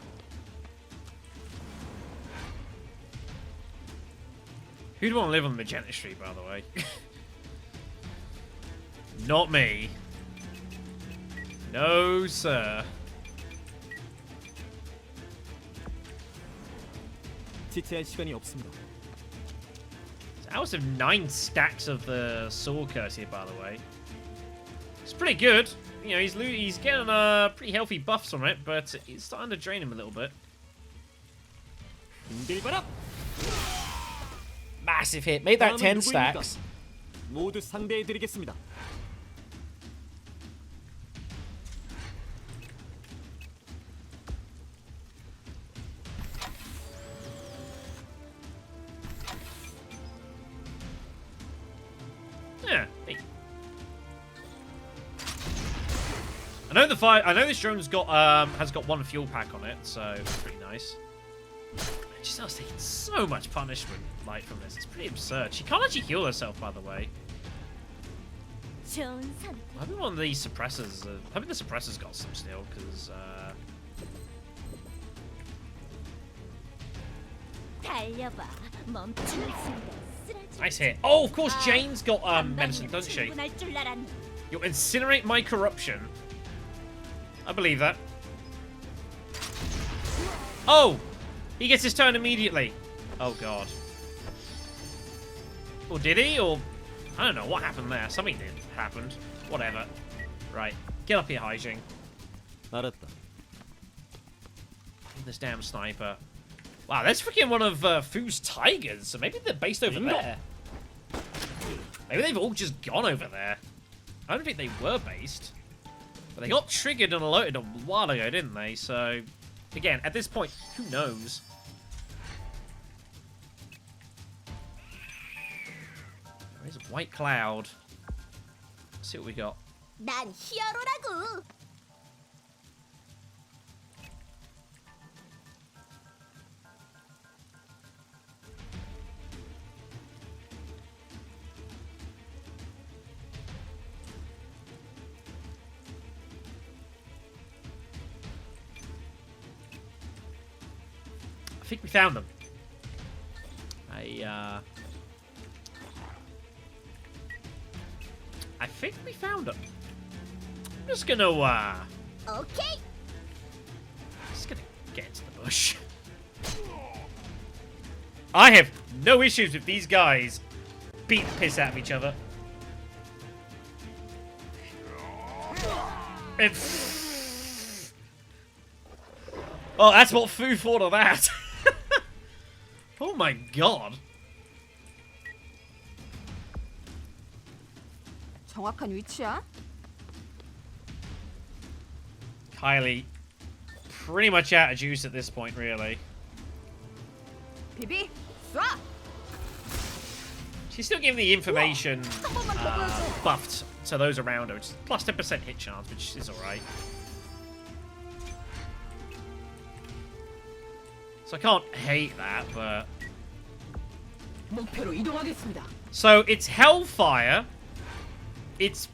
Who'd want to live on Magenta Street, by the way? Not me. No, sir. 지체할 시간이 없습니다. I also have 9 stacks of the sword curse here, by the way. It's pretty good. You know, he's getting pretty healthy buffs from it, but it's starting to drain him a little bit. 힘들거라. Massive hit. Made that 10 stacks. 모두 상대해드리겠습니다. Yeah. Hey. I know this drone's got has got 1 fuel pack on it, so it's pretty nice. She starts taking so much punishment, like, from this. It's pretty absurd. She can't actually heal herself, by the way. 좋은 선 I think one of these suppressors. I think the suppressor's got some still, because 달려봐. 멈추는 순간 쓰러질 nice hit. Oh, of course, Jane's got medicine, 한 doesn't she? 충분할 줄 알았네. You'll incinerate my corruption. I believe that. Oh! He gets his turn immediately. Oh, God. Or did he? Or... I don't know what happened there. Something did happened. Whatever. Right. Get up here, Haijing. 알았다. This damn sniper. Wow, that's freaking one of Fu's tigers. So maybe they're based over there. Maybe they've all just gone over there. I don't think they were based. But they got triggered and alerted a while ago, didn't they? So, again, at this point, who knows? There's a white cloud. Let's see what we got. 난 히어로라고. I think we found them. I think we found them. I'm just gonna, 오케이. just gonna get into the bush. I have no issues with these guys beating the piss out of each other. And oh, that's what Fu thought of that. Oh my god. 정확한 위치야? Kylie, pretty much out of juice at this point, really. 비비, 쏴! She's still giving the information buffed to those around her, which is plus 10% hit chance, which is alright. So I can't hate that, but... 목표로 이동하겠습니다. So it's Hellfire, it's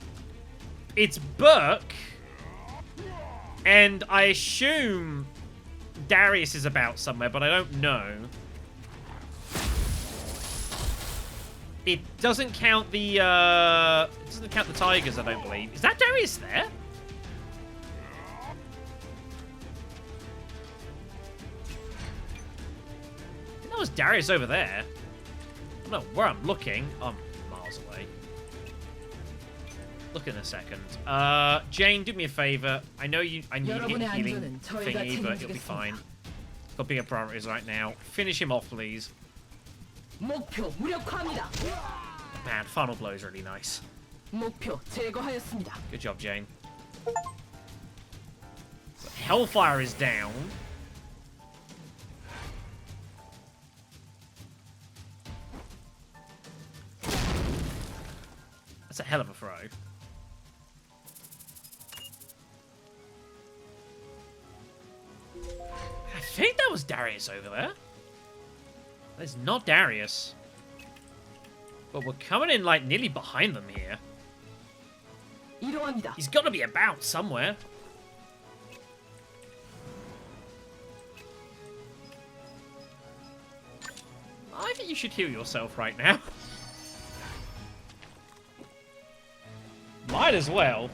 Burke, and I assume Darius is about somewhere, but I don't know. It doesn't count the tigers, I don't believe. Is that Darius there? I think that was Darius over there. I don't know where I'm looking. I'm miles away. Look in a second. Jane, do me a favor. I know you need 여러분의 healing 안전은 저희가 thingy, but you'll be fine. got bigger priorities right now. Finish him off, please. 목표 무력화합니다. Man, final blow is really nice. 목표 제거하였습니다. Good job, Jane. So Hellfire is down. That's a hell of a throw. I think that was Darius over there. That's not Darius. But we're coming in like nearly behind them here. 이동합니다. He's got to be about somewhere. I think you should heal yourself right now. Might as well.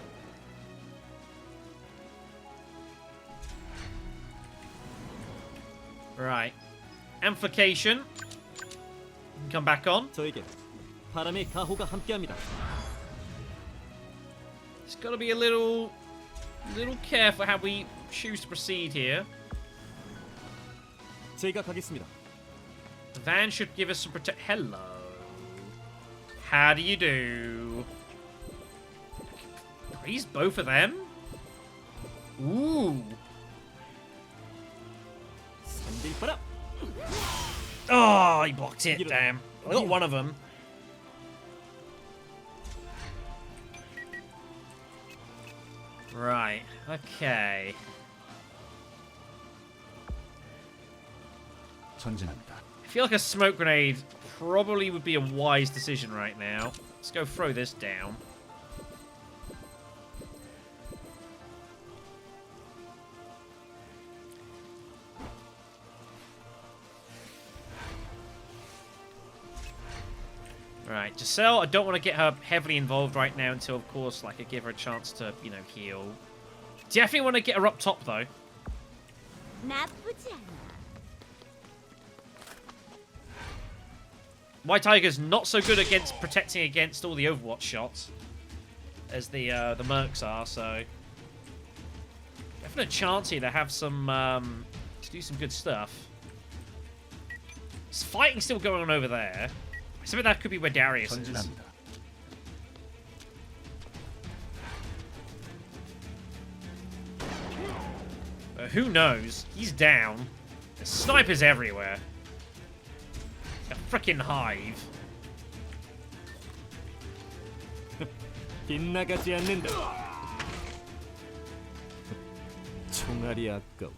Right. Amplification. Come back on. 저에게 바람의 가호가 함께합니다. Just got to be a little careful how we choose to proceed here. 제가 가겠습니다. The van should give us some protect. Hello. How do you do? Freeze both of them? Ooh. 선딜바람. Oh, he blocked it. Damn. I got one of them. Right. Okay. 전진합니다. I feel like a smoke grenade probably would be a wise decision right now. Let's go throw this down. Right, Giselle, I don't want to get her heavily involved right now until, of course, like, I give her a chance to, you know, heal. Definitely want to get her up top, though. 나쁘지 않아. White Tiger's not so good against protecting against all the Overwatch shots as the Mercs are, so definite chance here to have some to do some good stuff. There's fighting still going on over there. Some of that could be where Darius is. 전진합니다. But who knows? He's down. There's snipers everywhere. A freaking hive. 빗나가지 않는다. 총알이 아까워.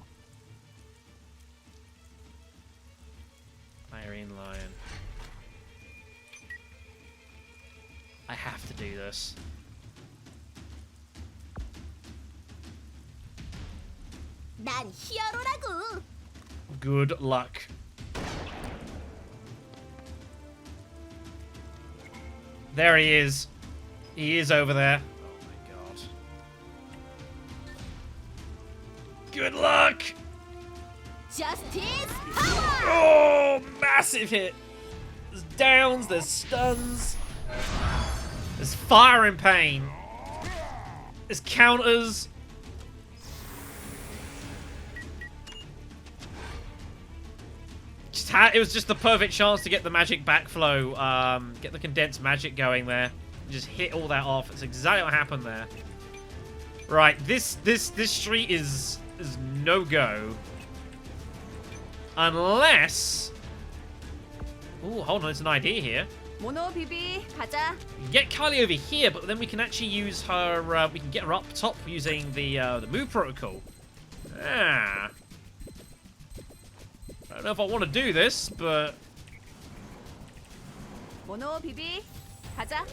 Irene Lion. I have to do this. 난 히어로라고. Good luck. There he is. He is over there. Oh my god. Good luck! Justice power. Oh, massive hit. There's downs, there's stuns. There's fire and pain. There's counters. It was just the perfect chance to get the magic backflow, get the condensed magic going there. Just hit all that off. That's exactly what happened there. Right, this street is no go. Unless... Ooh, hold on, it's an idea here. 모노 비비 가자. We can get Kylie over here, but then we can actually use her, we can get her up top using the move protocol. Ah. I don't know if I want to do this, but... 모노 비비 가자.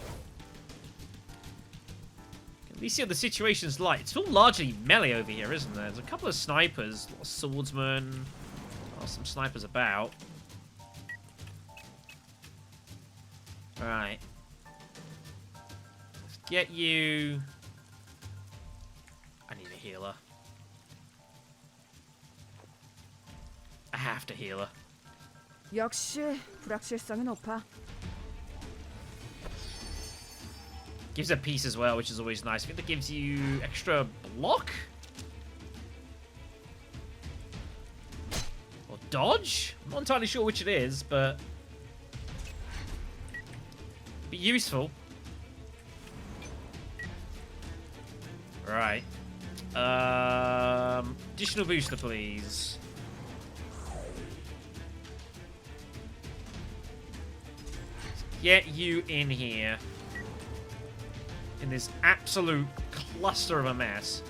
At least see what the situation's like. It's all largely melee over here, isn't there? There's a couple of snipers, a lot of swordsmen, some snipers about. Alright. Let's get you... I need a healer. I have to heal her. 역시 불확실성이 높아. Gives her peace as well, which is always nice. I think that gives you extra block? dodge? I'm not entirely sure which it is, but be useful. Right. Additional booster, please. Get you in here. In this absolute cluster of a mess.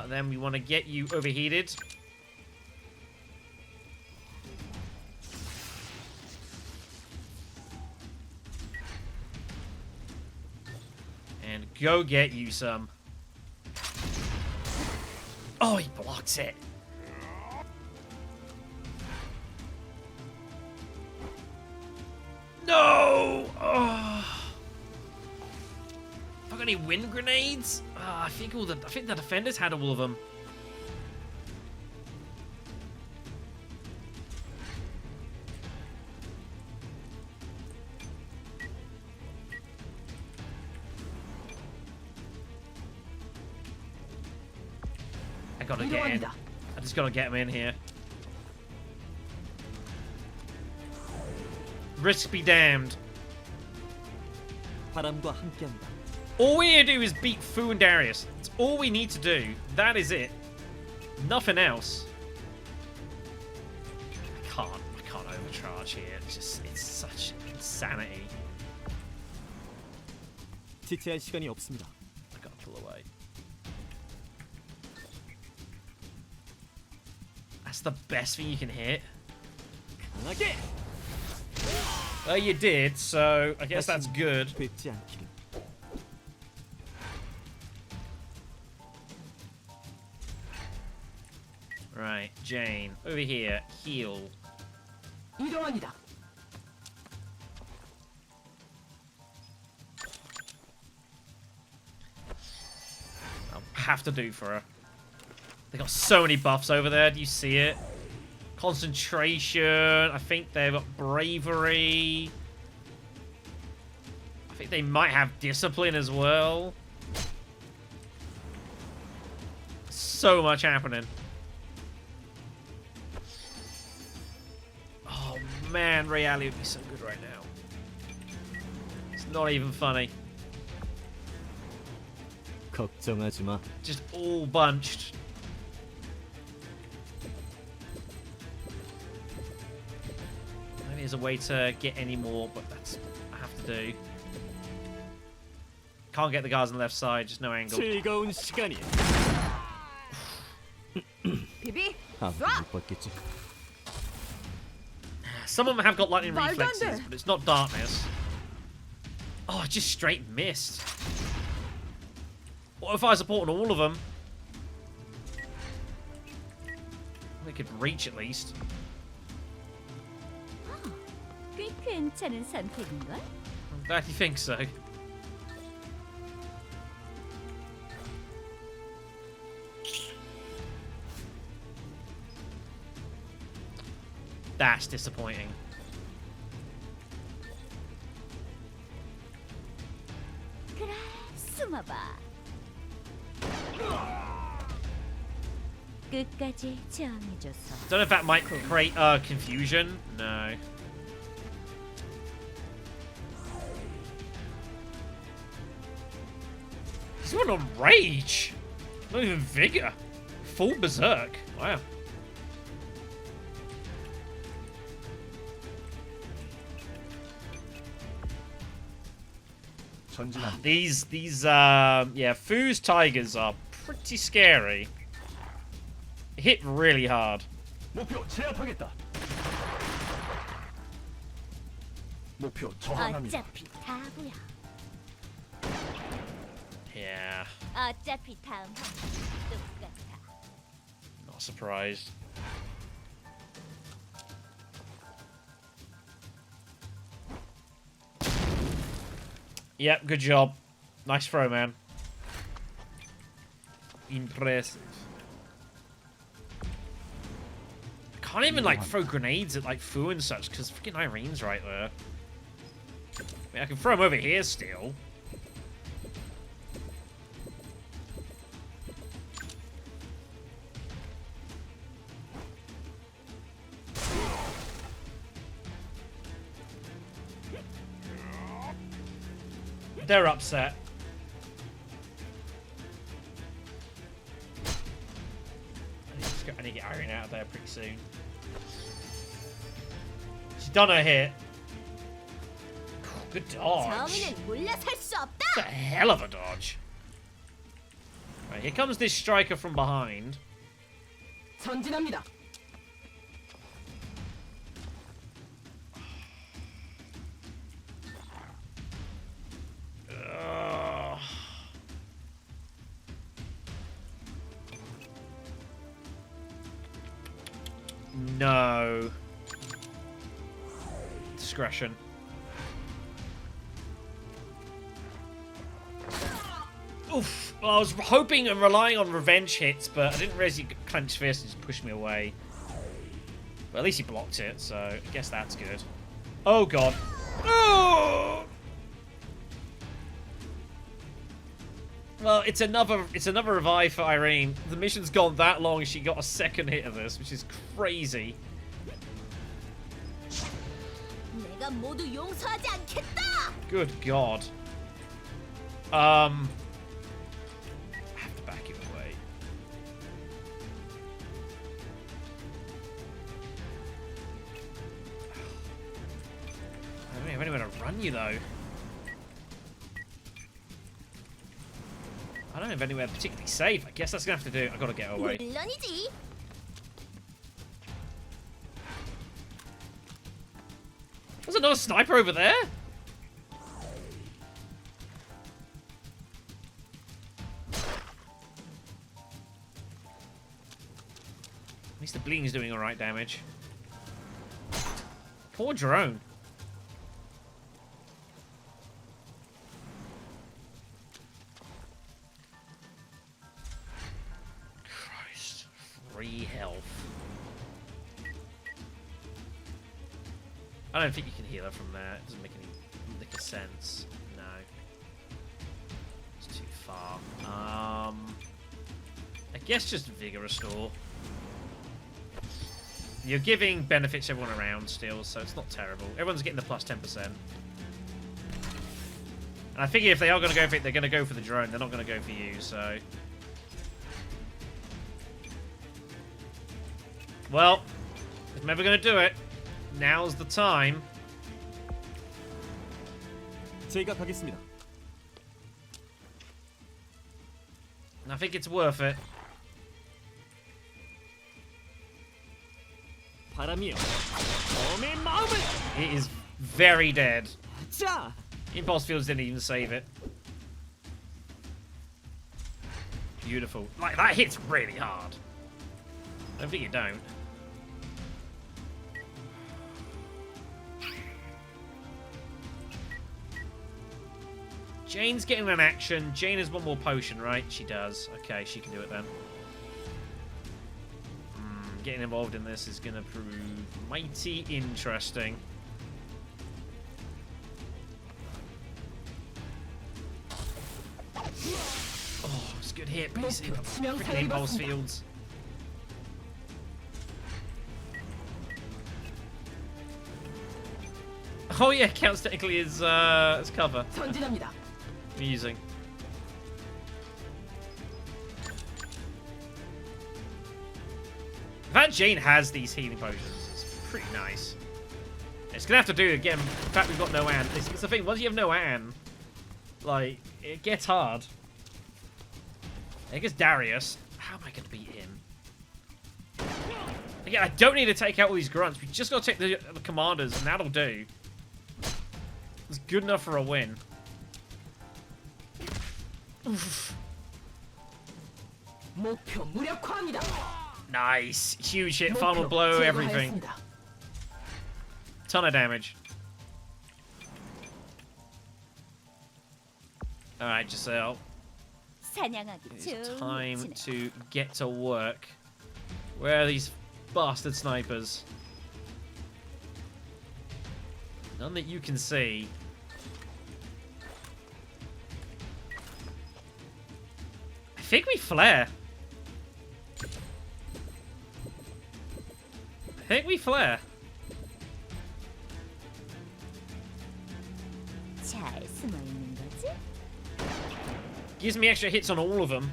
Then we want to get you overheated. And go get you some. Oh, he blocks it. No! Oh. Have I got any wind grenades? I think the defenders had all of them. I gotta get in. I just gotta get him in here. Risk be damned. 바람과 함께한다. All we need to do is beat Fu and Darius. That's all we need to do. That is it. Nothing else. I can't overcharge here. It's such insanity. 지체할 시간이 없습니다. I gotta pull away. That's the best thing you can hit. 강하게. Well, you did, so I guess that's good. 뵙지 않기를. Right, Jane, over here, heal. 이동합니다. I'll have to do for her. They got so many buffs over there. Do you see it? Concentration. I think they've got bravery. I think they might have discipline as well. So much happening. Oh man, Reality would be so good right now. It's not even funny. 걱정하지 마. Just all bunched. Maybe there's a way to get any more, but that's what I have to do. Can't get the guys on the left side, just no angle. 즐거운 시간이. 비비, 못 쏴! 받겠지. Some of them have got lightning 말도 안 reflexes, 돼. but it's not darkness. Oh, I just straight missed. What if I supported all of them? They could reach at least. 꽤 괜찮은 선택인걸? I'm glad you think so. That's disappointing. 그래, 숨어봐. 끝까지 정해줘서. Don't know if that might create confusion. No. He's not on rage. Not even vigor. Full berserk. Wow. 전진합니다. These yeah, Fu's tigers are pretty scary. Hit really hard. 목표 제압하겠다. 목표 저항합니다. 어차피 다구야. Yeah, 어차피 다음 판 똑같아. not surprised. Yep, good job. Nice throw, man. Impressive. Can't even like throw grenades at like Fu and such because freaking Irene's right there. I mean, I can throw him over here still. They're upset. I need to get Irene out of there pretty soon. She's done her hit. Good dodge. 정의는 물러설 수 없다. That's a hell of a dodge. Right, here comes this striker from behind. 전진합니다. Ugh. No. Discretion. Oof. Well, I was hoping and relying on revenge hits, but I didn't realize he could clench fist and just push me away. But at least he blocked it, so I guess that's good. Oh, God. Oh! Well, it's another revive for Irene. The mission's gone that long, she got a second hit of this, which is crazy. 내가 모두 용서하지 않겠다. Good God. I have to back it away. I don't have anywhere to run you, though. I don't have anywhere particularly safe. I guess that's gonna have to do. I gotta get away. 물론이지. There's another sniper over there. At least the bleeding's doing alright damage. Poor drone. Christ. Free health. I don't think you can heal her from there. It doesn't make any lick of sense. No. It's too far. I guess just Vigor Restore. You're giving benefits to everyone around still, so it's not terrible. Everyone's getting the plus 10%. And I figure if they are going to go for it, they're going to go for the drone. They're not going to go for you, so... Well, if I'm ever going to do it, now's the time. 제가 가겠습니다. And I think it's worth it. 바람이여, 몸의 마음을. It is very dead. 자, Impulse Fields didn't even save it. Beautiful. Like, that hits really hard. I don't think you don't. Jane's getting an action. Jane has one more potion, right? She does. Okay, she can do it then. Getting involved in this is going to prove mighty interesting. Oh, it's a good hit. Basically, freaking Impulse Fields. Oh yeah, counts technically as cover. 전진합니다. Amusing. The fact Jane has these healing potions is pretty nice. It's gonna have to do again. In fact, we've got no Anne. It's the thing. Once you have no Anne, like it gets hard. I guess Darius. How am I gonna beat him? Again, I don't need to take out all these grunts. We just gotta take the commanders, and that'll do. It's good enough for a win. Oof. 목표 무력화합니다. Nice. Huge hit. Final blow. Everything. 제거하였습니다. Ton of damage. Alright, Giselle. 사냥하기 It's 좋은 time 위치네. to get to work. Where are these bastard snipers? None that you can see. I think we flare. I think we flare. 잘 숨어 있는 거지? Gives me extra hits on all of them.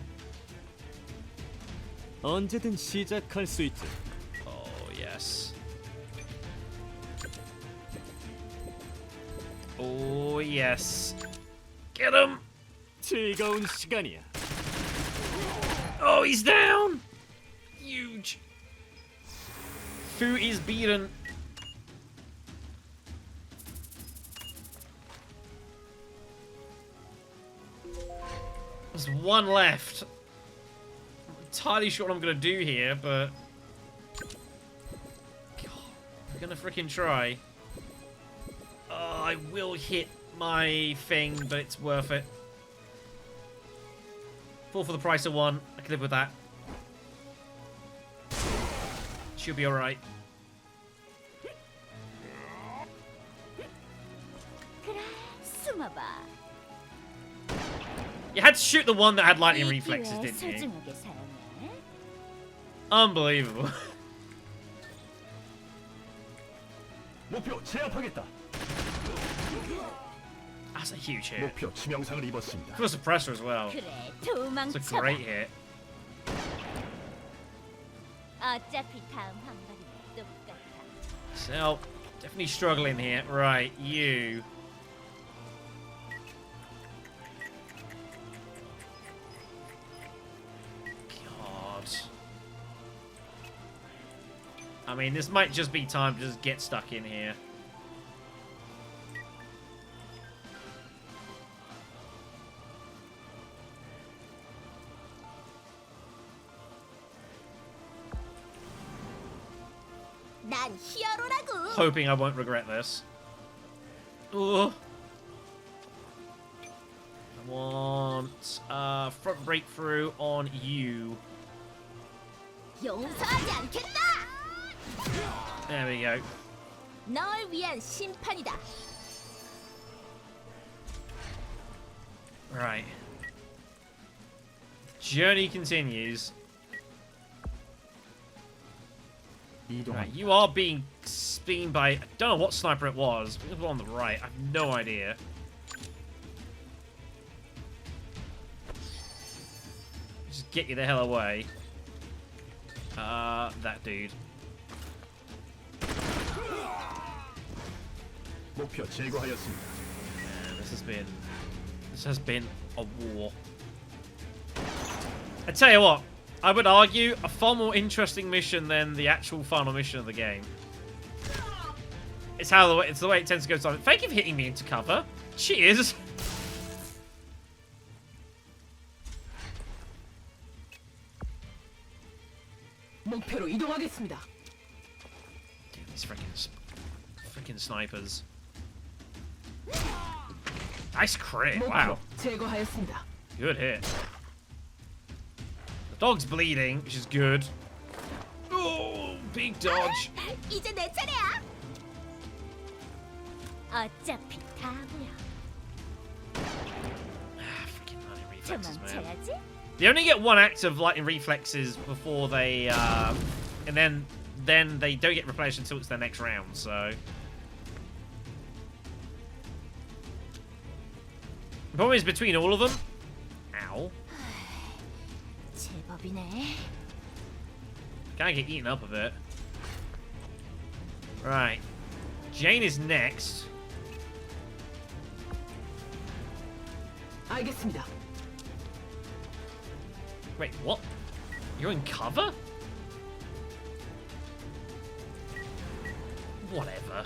언제든 시작할 수 있지. Oh, yes. Oh, yes. Get him! 즐거운 시간이야. Oh, he's down! Huge. Fu is beaten. There's one left. I'm entirely sure what I'm gonna do here, but I'm gonna freaking try. Oh, I will hit my thing, but it's worth it. 4 for the price of 1. I can live with that. Should be alright. 그래, 숨어봐. You had to shoot the one that had lightning 이 reflexes, 기회 didn't you? 소중하게 사용해. Unbelievable. 목표 제압하겠다. That's a huge hit. 목표 치명상을 입었습니다. For a suppressor as well. 그래, It's a 도망쳐봐. great hit. 어차피 다음 한발이면 똑같아. So, definitely struggling here. Right, you. God. I mean, this might just be time to just get stuck in here. 난 히어로라고. Hoping I won't regret this. Ugh. I want front breakthrough on you. 용서하지 않겠다. There we go. 널 위한 심판이다. Right. Journey continues. Right, you are being seen by... I don't know what sniper it was. It was on the right. I have no idea. Just get you the hell away. That dude. 목표 제거하였습니다. Man, this has been a war. I tell you what, I would argue a far more interesting mission than the actual final mission of the game. It's the way it tends to go. Thank you for hitting me into cover. Cheers. 목표로 이동하겠습니다. Damn, these freaking snipers. Nice crit. Wow. 목표 제거하였습니다. Good hit. The dog's bleeding, which is good. Oh, big dodge. 이제 내 차례야. 어차피 다 보여. Ah, freaking lightning reflexes, man. 도망쳐야지. They only get one active lightning reflexes before they, and then they don't get replenished until it's their next round. So the problem is between all of them. Ow! 제법이네. Kind of get eaten up a bit. Right, Jane is next. 알겠습니다. Wait, what? You're in cover? Whatever.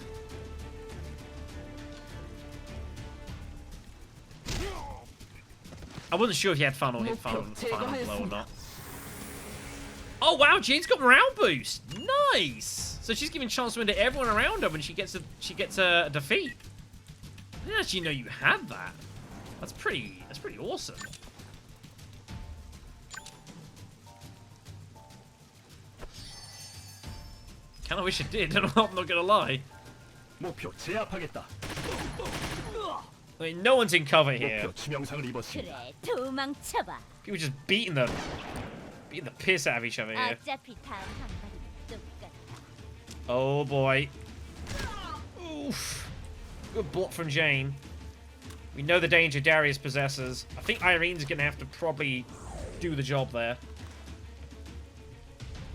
I wasn't sure if he had final hit, final blow or not. Oh wow, Jane's got morale boost. Nice. So she's giving chance to win to everyone around her when she gets a defeat. I didn't actually know you had that. That's pretty awesome. Kind of wish it did. I'm not gonna lie. 목표 제압하겠다. I mean, no one's in cover here. 목표 치명상을 입었습니다. 그래, 도망쳐봐. People just beating the piss out of each other here. 어차피 다음 한발이면 똑같아. Oh boy. Oof. Good block from Jane. We know the danger Darius possesses. I think Irene's going to have to probably do the job there.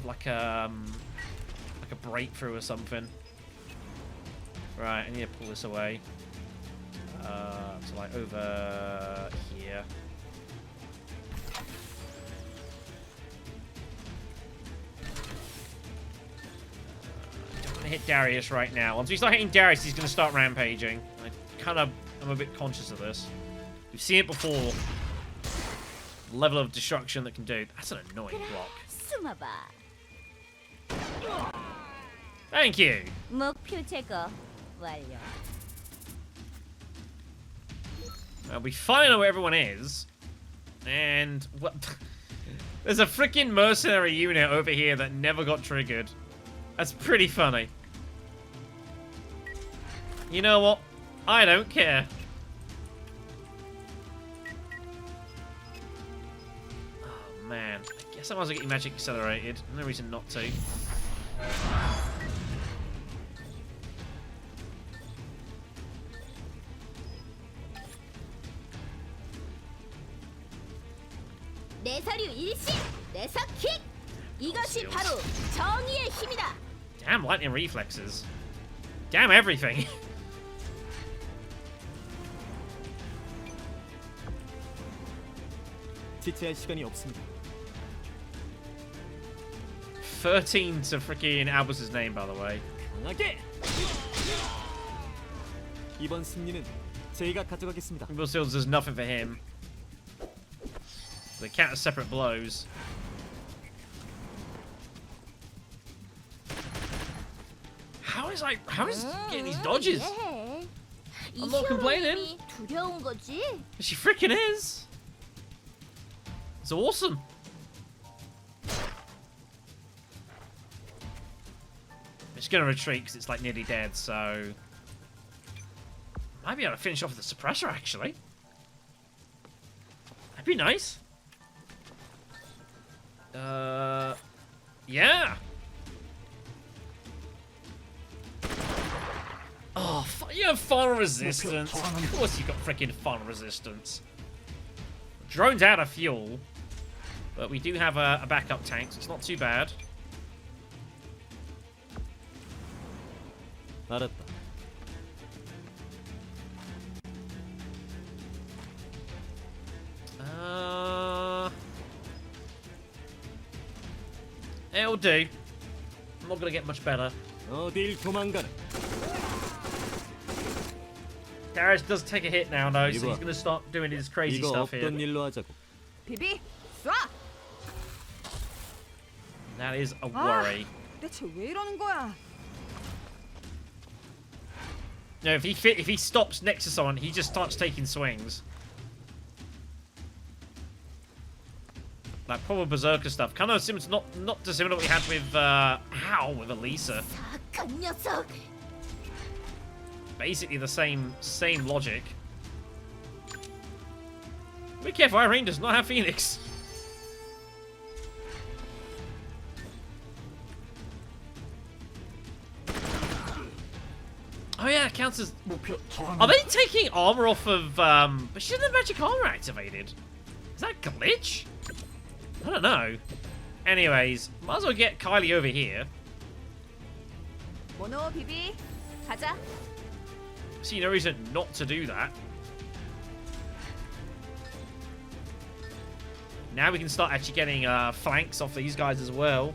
Like a breakthrough or something. Right, I need to pull this away. So like over here. Don't want to hit Darius right now. Once we start hitting Darius, he's going to start rampaging. I'm a bit conscious of this. We've seen it before. The level of destruction that can do. That's an annoying block. 숨어봐. Thank you. 목표 제거 완료. We finally know where everyone is. And what? There's a freaking mercenary unit over here that never got triggered. That's pretty funny. You know what? I don't care. Oh man. I guess I might as well get your magic accelerated. No reason not to. 내 서류 일시, 내 서킥. 이것이 바로 정의의 힘이다. Damn lightning reflexes. Damn everything. 지체할 시간이 없습니다. 13 to freaking Albus's name, by the way. 강하게! 이번 승리는 제가 가져가겠습니다. Bill Seals does nothing for him. They count as separate blows. How is getting these dodges? I'm not complaining. 두려운 거지? She freaking is. It's awesome. It's gonna retreat because it's like nearly dead, so might be able to finish off with the suppressor actually. That'd be nice. Yeah. Oh, you have final resistance. Of course you've got freaking final resistance. Drone's out of fuel, but we do have a backup tank, so it's not too bad. 알았다. It'll do. I'm not gonna get much better. 어딜 도망가나? Darius does take a hit now, though, so 이거- he's gonna start doing his crazy 이거 stuff here. 없던 일로 하자고. 비비, 쏴. That is a 아, worry. 대체 왜 이러는 거야? No, if he stops next to someone, he just starts taking swings. Like proper berserker stuff. Kind of similar, not dissimilar to what we had with with Elisa. 사악한 녀석. Basically the same logic. Be careful, Irene does not have Phoenix. Oh yeah, it counts as. 목표 저항. Are they taking armor off of? But she doesn't have magic armor activated. Is that a glitch? I don't know. Anyways, might as well get Kylie over here. 모노 비비, 가자. See no reason not to do that. Now we can start actually getting flanks off these guys as well.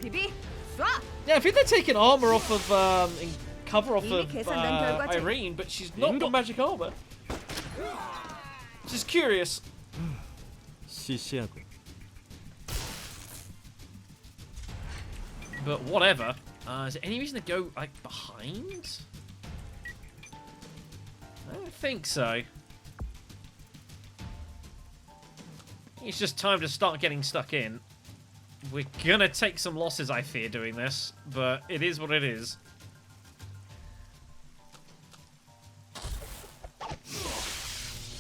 비비, 쏴. Yeah, I think they're taking armor off of and cover off 이미 of 계산된 결과지. Irene, but she's not got magic armor. Just curious. 시시하고. But whatever. Is there any reason to go like behind? I don't think so. It's just time to start getting stuck in. We're gonna take some losses, I fear, doing this, but it is what it is.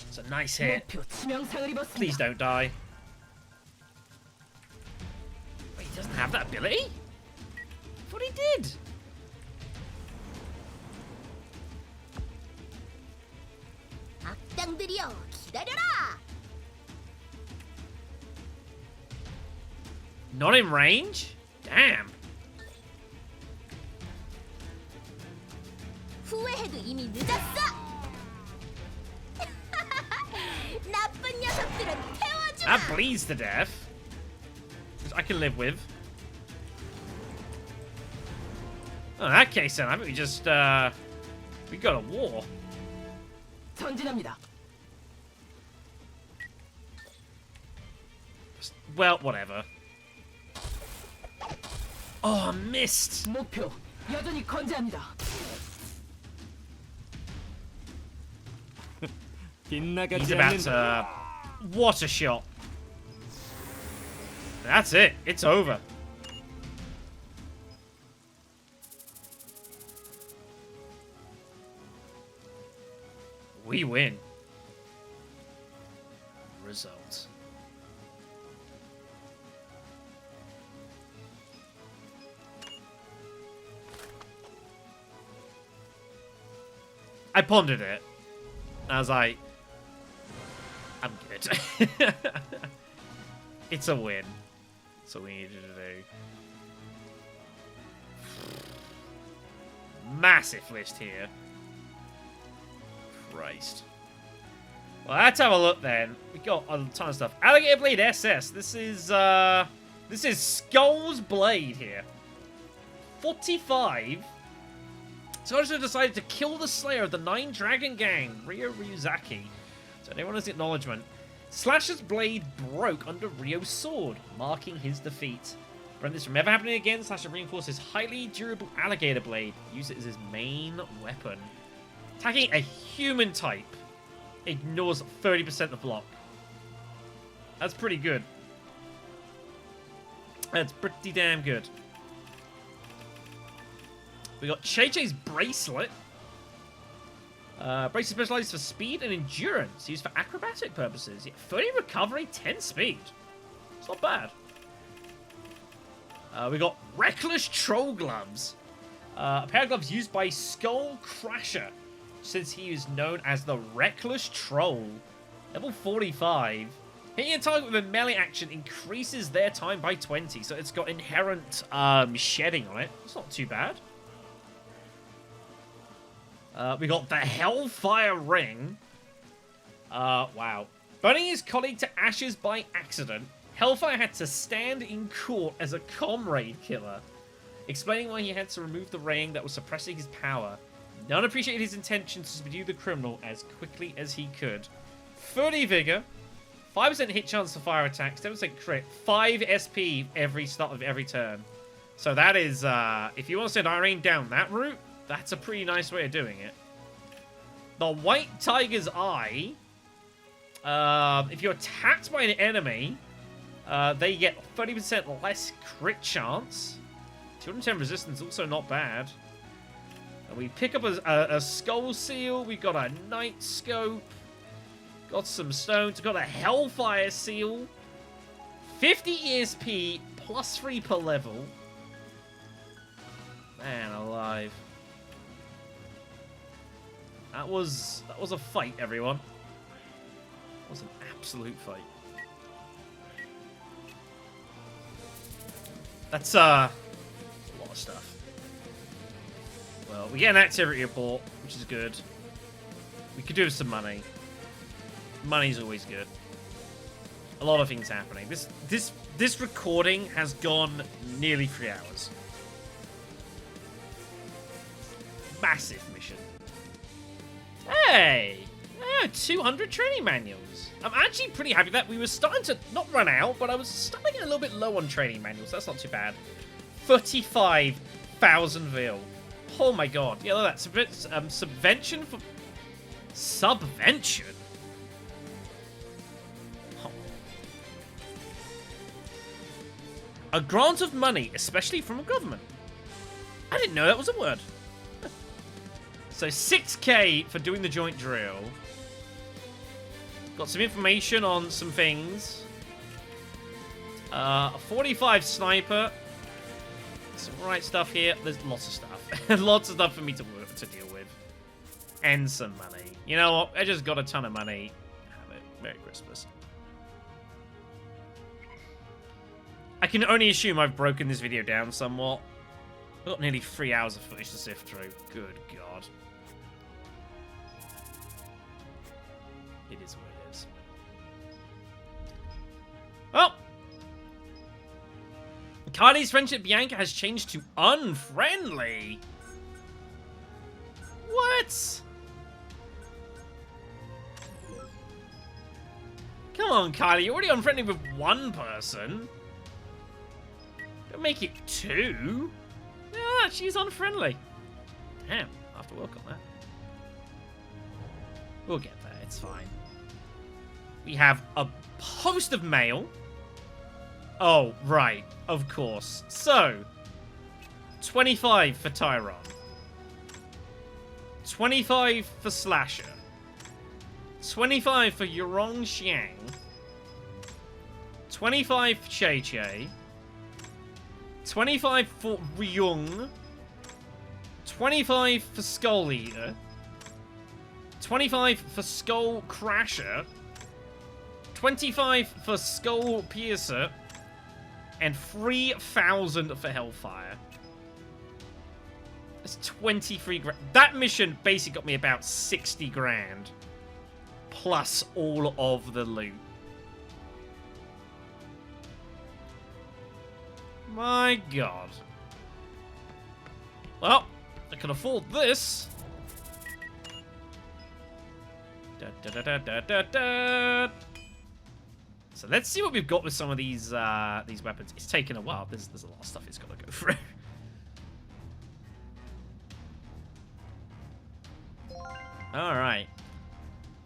It's a nice hit. 목표 치명상을 입었습니다. Please don't die. Wait, he doesn't have that ability? I thought he did. 악당들이여 기다려라. Not in range? Damn. 후회해도 이미 늦었어. 나쁜 녀석들은 태워주마. That bleeds to death. Which I can live with. Oh, in that case then, I think we just, we got a war. 전진합니다. Well, whatever. Oh, I missed. 목표 여전히 건재합니다. He's about to... What a shot. That's it. It's over. We win. Result. I pondered it. I was like, I'm good. It's a win. That's what we needed to do. Massive list here. Christ. Well, let's have a look then. We got a ton of stuff. Alligator Blade SS. This is Skull's Blade here. 45. Scourge decided to kill the slayer of the 9 Dragon Gang, Ryo Ryuzaki. So anyone has acknowledgement. Slasher's blade broke under Ryo's sword, marking his defeat. Prevent this from ever happening again, Slasher reinforces highly durable alligator blade. Use it as his main weapon. Attacking a human type. Ignores 30% of block. That's pretty good. That's pretty damn good. We got Che-Che's Bracelet. Bracelet specializes for speed and endurance, used for acrobatic purposes. Yeah, 30 recovery, 10 speed. It's not bad. We got Reckless Troll Gloves. A pair of gloves used by Skull Crusher, since he is known as the Reckless Troll. Level 45. Hitting a target with a melee action increases their time by 20, so it's got inherent shedding on it. It's not too bad. We got the Hellfire Ring. Wow. Burning his colleague to ashes by accident, Hellfire had to stand in court as a comrade killer, explaining why he had to remove the ring that was suppressing his power. None appreciated his intention to subdue the criminal as quickly as he could. 30 vigor, 5% hit chance for fire attacks, 7% crit, 5 SP every start of every turn. So that is, if you want to send Irene down that route, that's a pretty nice way of doing it. The White Tiger's Eye. If you're attacked by an enemy, they get 30% less crit chance. 210 resistance, also not bad. And we pick up a Skull Seal. We've got a Night Scope. Got some stones. We've got a Hellfire Seal. 50 ESP, plus 3 per level. Man alive. That was a fight, everyone. That was an absolute fight. That's a lot of stuff. Well, we get an activity report, which is good. We could do with some money. Money's always good. A lot of things happening. This recording has gone nearly 3 hours. Massive mission. Hey! 200 training manuals. I'm actually pretty happy that we were starting to not run out, but I was starting to get a little bit low on training manuals. That's not too bad. 35,000 VIL. Oh my god. Yeah, look at that. Subvention for... Subvention? Oh. A grant of money, especially from a government. I didn't know that was a word. So 6k for doing the joint drill. Got some information on some things. A 45 sniper. Some right stuff here. There's lots of stuff. Lots of stuff for me to deal with. and some money. You know what? I just got a ton of money. Have it. Merry Christmas. I can only assume I've broken this video down somewhat. I've got nearly 3 hours of footage to sift through. Good God. It is what it is. Oh! Kylie's friendship with Bianca has changed to unfriendly. What? Come on, Kylie. You're already unfriendly with one person. Don't make it 2. Yeah, she's unfriendly. Damn. I'll have to work on that. We'll get there. It's fine. We have a host of mail. Oh, right. Of course. So, 25 for Tyron. 25 for Slasher. 25 for Yurong Xiang. 25 for Che Che. 25 for Ryung. 25 for Skull Eater. 25 for Skull Crasher. 25 for Skull Piercer. And 3,000 for Hellfire. That's 23 grand. That mission basically got me about 60 grand. Plus all of the loot. My God. Well, I can afford this. Da, da, da, da, da, da. So let's see what we've got with some of these weapons. It's taken a while. There's a lot of stuff it's got to go through. All right.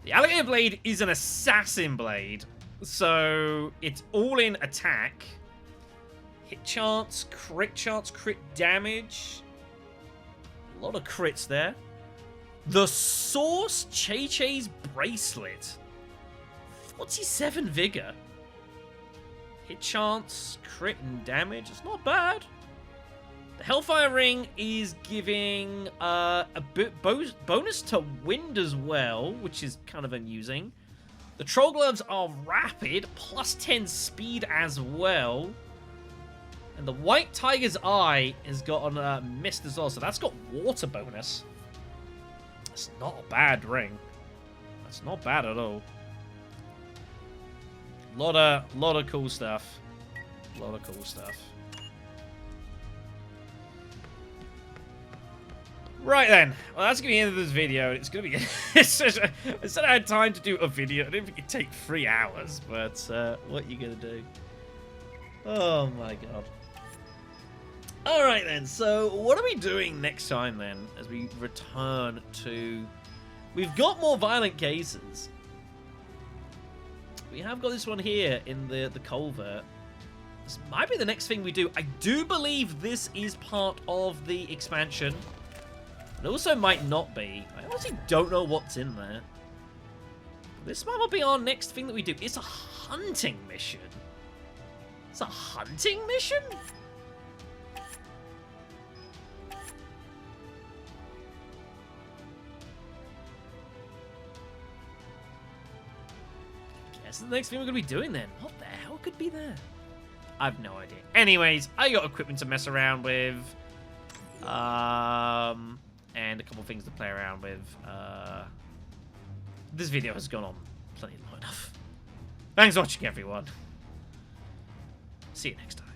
The alligator blade is an assassin blade, so it's all in attack. Hit chance, crit damage. A lot of crits there. The Source Che Che's bracelet. 47 vigor. Hit chance, crit and damage. It's not bad. The Hellfire Ring is giving a bit bonus to wind as well, which is kind of amusing. The Troll Gloves are rapid, plus 10 speed as well. And the White Tiger's Eye has got a mist as well, so that's got water bonus. That's not a bad ring. That's not bad at all. Lot of cool stuff. Lot of cool stuff. Right then. Well, that's going to be the end of this video. It's going to be... I said I had time to do a video. I didn't think it'd take 3 hours, but what you going to do? Oh my God. Alright then, so what are we doing next time then, as we return to... We've got more violent cases. We have got this one here in the culvert. This might be the next thing we do. I do believe this is part of the expansion. It also might not be. I honestly don't know what's in there. This might not be our next thing that we do. It's a hunting mission. It's a hunting mission? Guess the next thing we're going to be doing then. What the hell could be there? I have no idea. Anyways, I got equipment to mess around with. And a couple things to play around with. This video has gone on plenty long enough. Thanks for watching, everyone. See you next time.